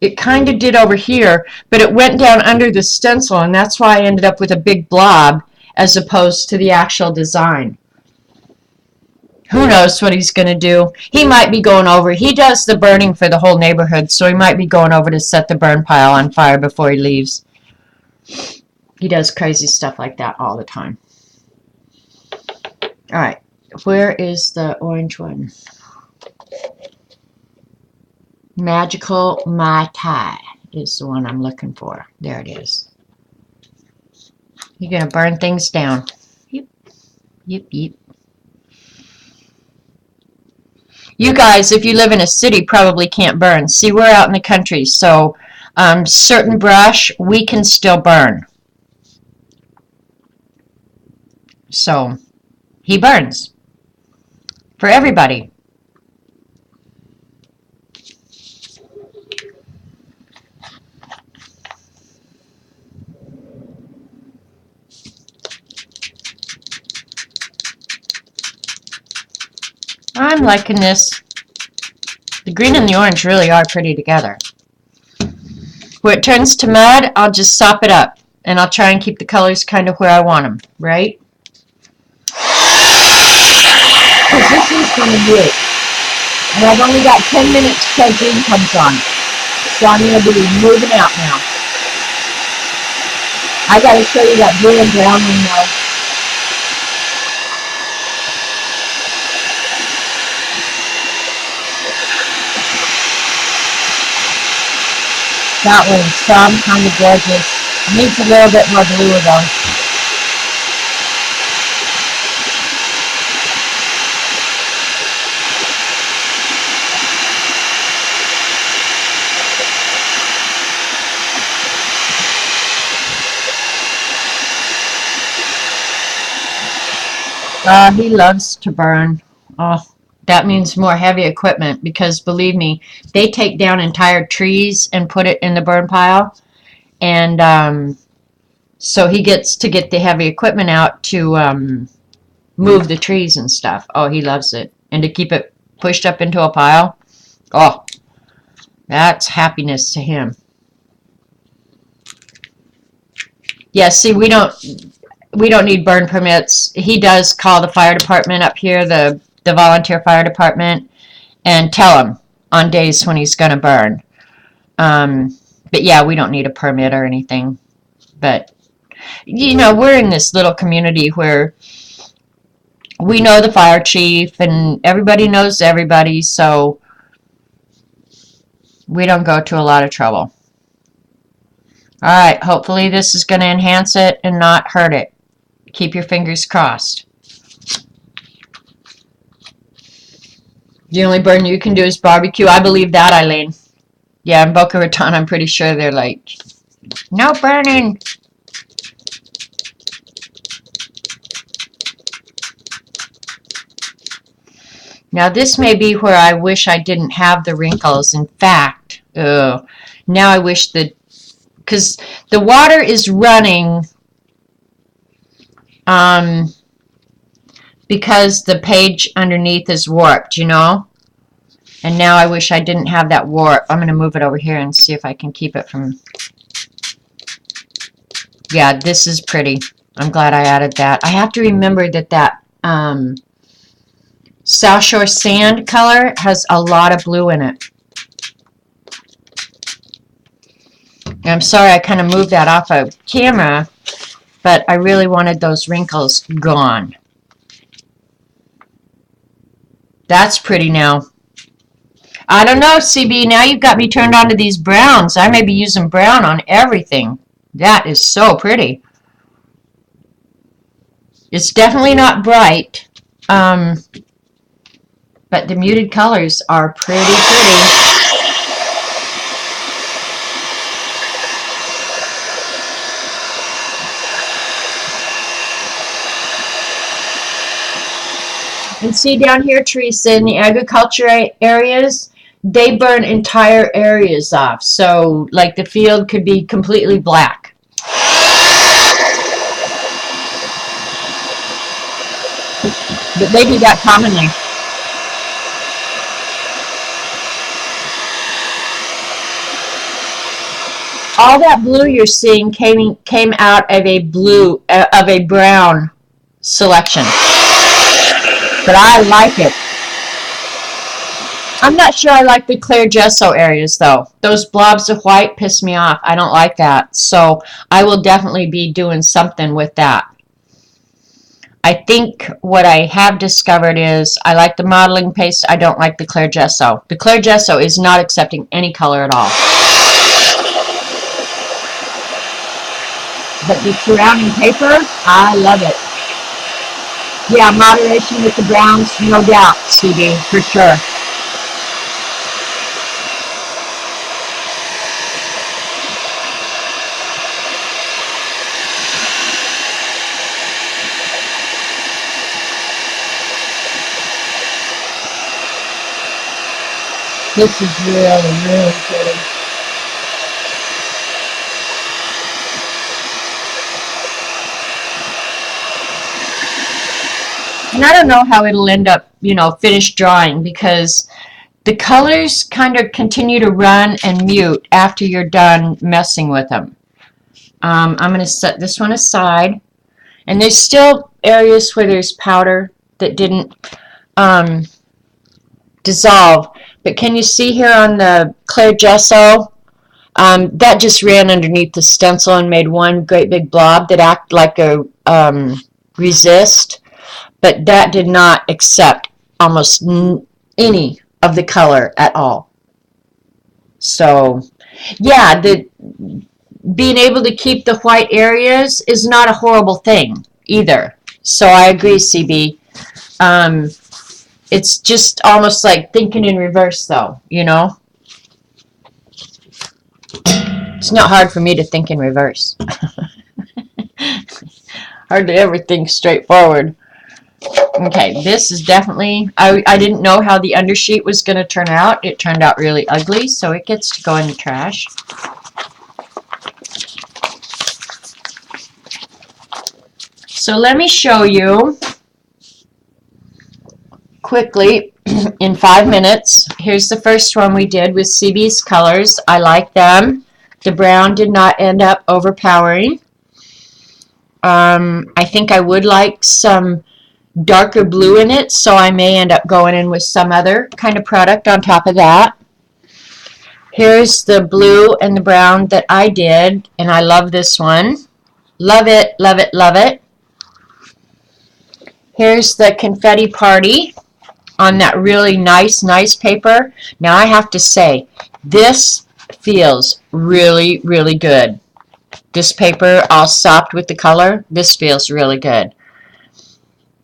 it kind of did over here, but it went down under the stencil, and that's why I ended up with a big blob as opposed to the actual design. Who knows what he's going to do? He might be going over. He does the burning for the whole neighborhood, so he might be going over to set the burn pile on fire before he leaves. He does crazy stuff like that all the time. All right, where is the orange one? Magical Mai Tai is the one I'm looking for. There it is. You're going to burn things down. Yep, yep, yep. You guys, if you live in a city, probably can't burn. See, we're out in the country, so certain brush we can still burn. So he burns for everybody. I'm liking this. The green and the orange really are pretty together. Where it turns to mud, I'll just sop it up. And I'll try and keep the colors kind of where I want them, right? Because this is going to be it. And I've only got 10 minutes till green comes on. So I'm going to be moving out now. I got to show you that blue and brown one now. That one's some kind of gorgeous. Needs a little bit more blue though. He loves to burn. Oh, that means more heavy equipment because believe me, they take down entire trees and put it in the burn pile. And so he gets to get the heavy equipment out to move the trees and stuff. Oh, he loves it. And to keep it pushed up into a pile. Oh, that's happiness to him. Yeah, see, we don't need burn permits. He does call the fire department up here, the volunteer fire department, and tell them on days when he's going to burn. But yeah, we don't need a permit or anything. But, you know, we're in this little community where we know the fire chief and everybody knows everybody, so we don't go to a lot of trouble. All right, hopefully this is going to enhance it and not hurt it. Keep your fingers crossed. The only burn you can do is barbecue. I believe that, Eileen. Yeah, in Boca Raton, I'm pretty sure they're like, no burning. Now this may be where I wish I didn't have the wrinkles. In fact, now I wish that, because the water is running because the page underneath is warped, you know? And now I wish I didn't have that warp. I'm going to move it over here and see if I can keep it from... Yeah, this is pretty. I'm glad I added that. I have to remember that South Shore Sand color has a lot of blue in it. And I'm sorry I kind of moved that off of camera, but I really wanted those wrinkles gone. That's pretty now. I don't know, CB, now you've got me turned on to these browns. I may be using brown on everything. That is so pretty. It's definitely not bright, but the muted colors are pretty. And see down here, Teresa, in the agriculture areas, they burn entire areas off. So, like the field could be completely black. But they do that commonly. All that blue you're seeing came out of a brown selection. But I like it. I'm not sure I like the clear gesso areas though. Those blobs of white piss me off. I don't like that. So I will definitely be doing something with that. I think what I have discovered is I like the modeling paste. I don't like the clear gesso. The clear gesso is not accepting any color at all. But the surrounding paper, I love it. Yeah, moderation with the browns, no doubt, CD, for sure. This is really, really pretty. And I don't know how it'll end up, finished drawing because the colors kind of continue to run and mute after you're done messing with them. I'm going to set this one aside. And there's still areas where there's powder that didn't dissolve. But can you see here on the clear gesso? That just ran underneath the stencil and made one great big blob that acted like a resist. But that did not accept almost any of the color at all. So, yeah, being able to keep the white areas is not a horrible thing either. So I agree, CB. It's just almost like thinking in reverse, though, It's not hard for me to think in reverse. Hardly ever think straightforward. Okay, this is definitely, I didn't know how the undersheet was going to turn out. It turned out really ugly, so it gets to go in the trash. So let me show you quickly in 5 minutes. Here's the first one we did with CB's colors. I like them. The brown did not end up overpowering. I think I would like some darker blue in it, so I may end up going in with some other kind of product on top of that. Here's the blue and the brown that I did, and I love this one. Love it, love it, love it. Here's the confetti party on that really nice paper. Now I have to say, this feels really, really good. This paper all sopped with the color, this feels really good.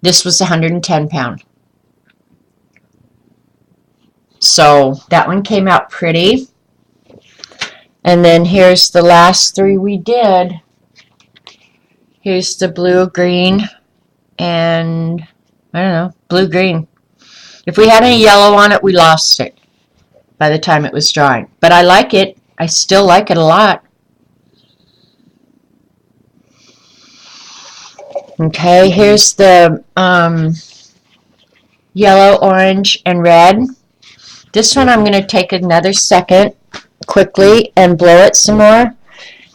This was 110 pound. So that one came out pretty. And then here's the last three we did. Here's the blue, green, and I don't know, blue-green. If we had any yellow on it, we lost it by the time it was drying. But I like it. I still like it a lot. Okay, here's the yellow, orange, and red. This one I'm going to take another second quickly and blow it some more.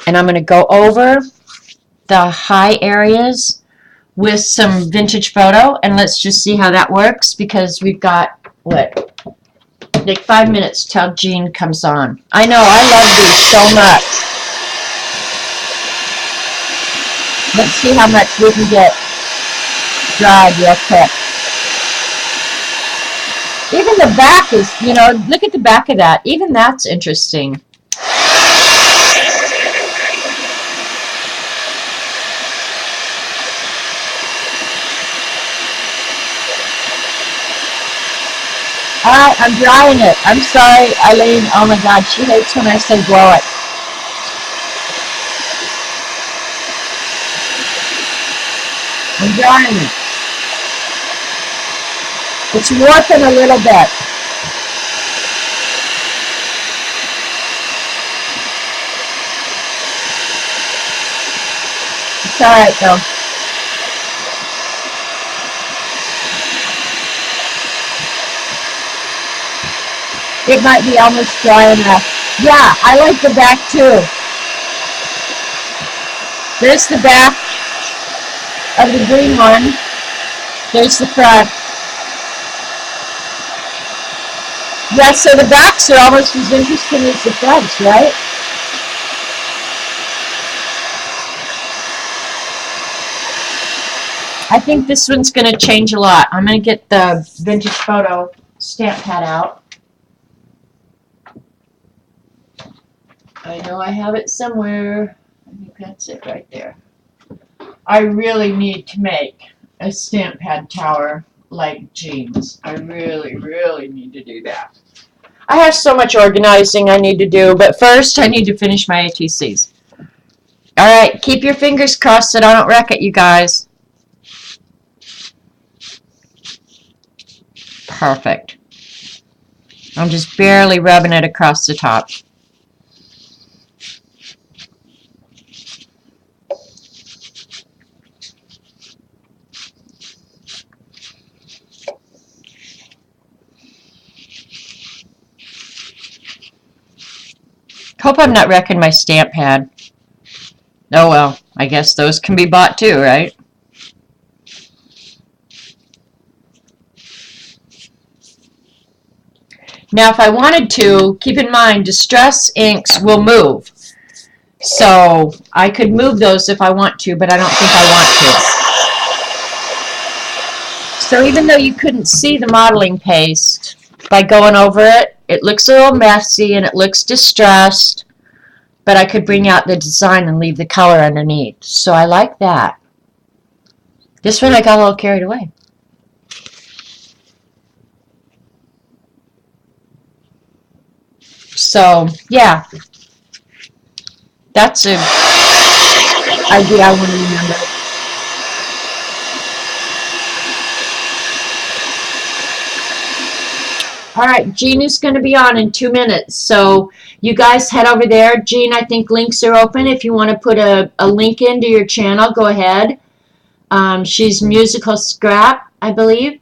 And I'm going to go over the high areas with some vintage photo, and let's just see how that works because we've got, what, like 5 minutes till Jean comes on. I know, I love these so much. Let's see how much we can get dried real quick. Even the back is, look at the back of that. Even that's interesting. Alright, I'm drying it. I'm sorry, Eileen. Oh my God, she hates when I say blow it. I'm drying it. It's warping a little bit. It's alright though. It might be almost dry enough. Yeah, I like the back too. There's the back of the green one. There's the front. Yeah, so the backs are almost as interesting as the fronts, right? I think this one's going to change a lot. I'm going to get the vintage photo stamp pad out. I know I have it somewhere. I think that's it right there. I really need to make a stamp pad tower like Jean's. I really, really need to do that. I have so much organizing I need to do, but first I need to finish my ATCs. All right, keep your fingers crossed that I don't wreck it, you guys. Perfect. I'm just barely rubbing it across the top. Hope I'm not wrecking my stamp pad. Oh well, I guess those can be bought too, right? Now, if I wanted to, keep in mind, distress inks will move. So I could move those if I want to, but I don't think I want to. So even though you couldn't see the modeling paste, by going over it, it looks a little messy and it looks distressed, but I could bring out the design and leave the color underneath. So I like that. This one I got a little carried away. So yeah, that's a idea I want to remember. All right, Jean is going to be on in 2 minutes, so you guys head over there. Jean, I think links are open. If you want to put a link into your channel, go ahead. She's Musical Scrap, I believe.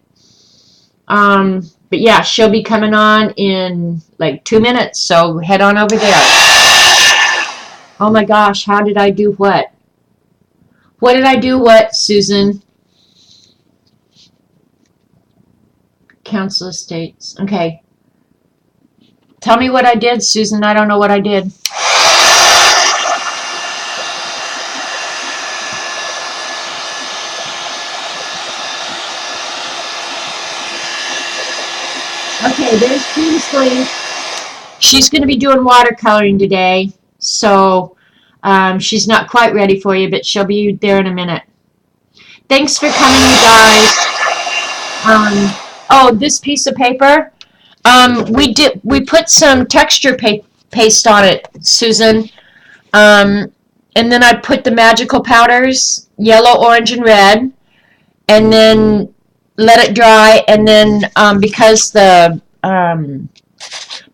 But yeah, she'll be coming on in like 2 minutes, so head on over there. Oh my gosh, how did I do what? What did I do what, Susan? Council Estates. Okay. Tell me what I did, Susan. I don't know what I did. Okay, there's Jean's link. She's going to be doing watercoloring today, so she's not quite ready for you, but she'll be there in a minute. Thanks for coming, you guys. Oh, this piece of paper. We put some texture paste on it, Susan. And then I put the magical powders, yellow, orange, and red, and then let it dry. And then because the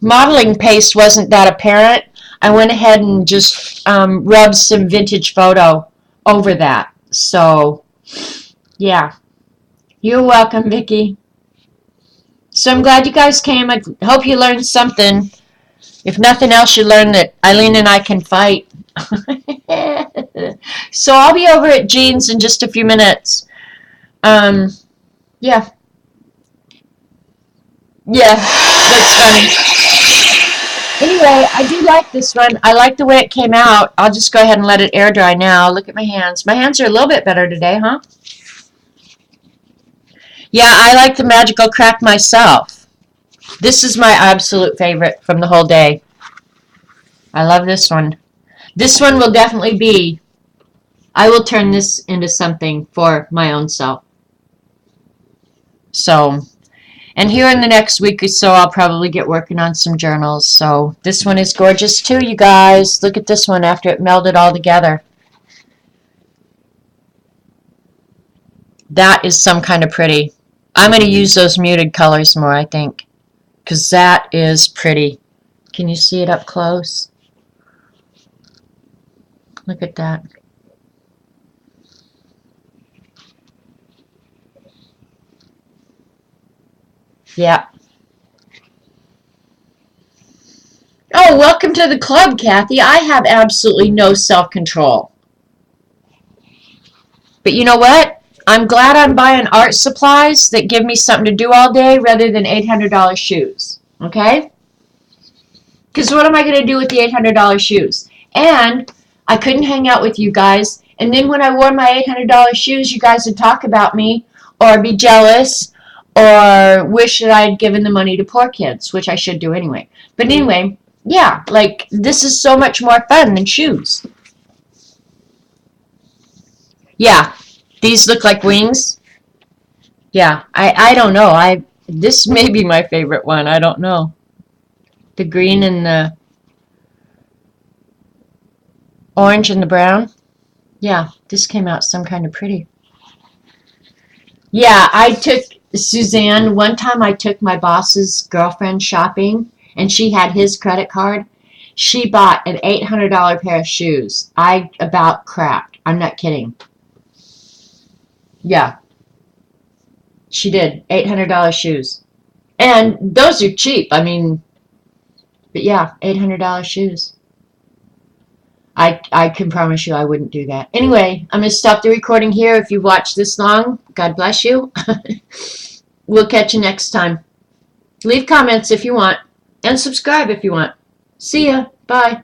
modeling paste wasn't that apparent, I went ahead and just rubbed some vintage photo over that. So, yeah. You're welcome, Vicki. So I'm glad you guys came. I hope you learned something. If nothing else, you learned that Eileen and I can fight. So I'll be over at Jean's in just a few minutes. Yeah. Yeah, that's funny. Anyway, I do like this one. I like the way it came out. I'll just go ahead and let it air dry now. Look at my hands. My hands are a little bit better today, huh? Yeah, I like the magical crack myself. This is my absolute favorite from the whole day. I love this one. This one will definitely be, I will turn this into something for my own self. So, and here in the next week or so, I'll probably get working on some journals. So this one is gorgeous too, you guys. Look at this one after it melded all together. That is some kind of pretty. I'm going to use those muted colors more, I think, because that is pretty. Can you see it up close? Look at that. Yeah. Oh, welcome to the club, Kathy. I have absolutely no self-control. But you know what? I'm glad I'm buying art supplies that give me something to do all day rather than $800 shoes. Okay? Because what am I going to do with the $800 shoes? And I couldn't hang out with you guys. And then when I wore my $800 shoes, you guys would talk about me or be jealous or wish that I had given the money to poor kids, which I should do anyway. But anyway, yeah, like this is so much more fun than shoes. Yeah, these look like wings. Yeah, I don't know. This may be my favorite one. I don't know. The green and the orange and the brown. Yeah, this came out some kind of pretty. Yeah, I took Suzanne. One time I took my boss's girlfriend shopping and she had his credit card. She bought an $800 pair of shoes. I about crapped. I'm not kidding. Yeah, she did. $800 shoes. And those are cheap. I mean, but yeah, $800 shoes. I can promise you I wouldn't do that. Anyway, I'm going to stop the recording here. If you watched this long, God bless you. We'll catch you next time. Leave comments if you want. And subscribe if you want. See ya. Bye.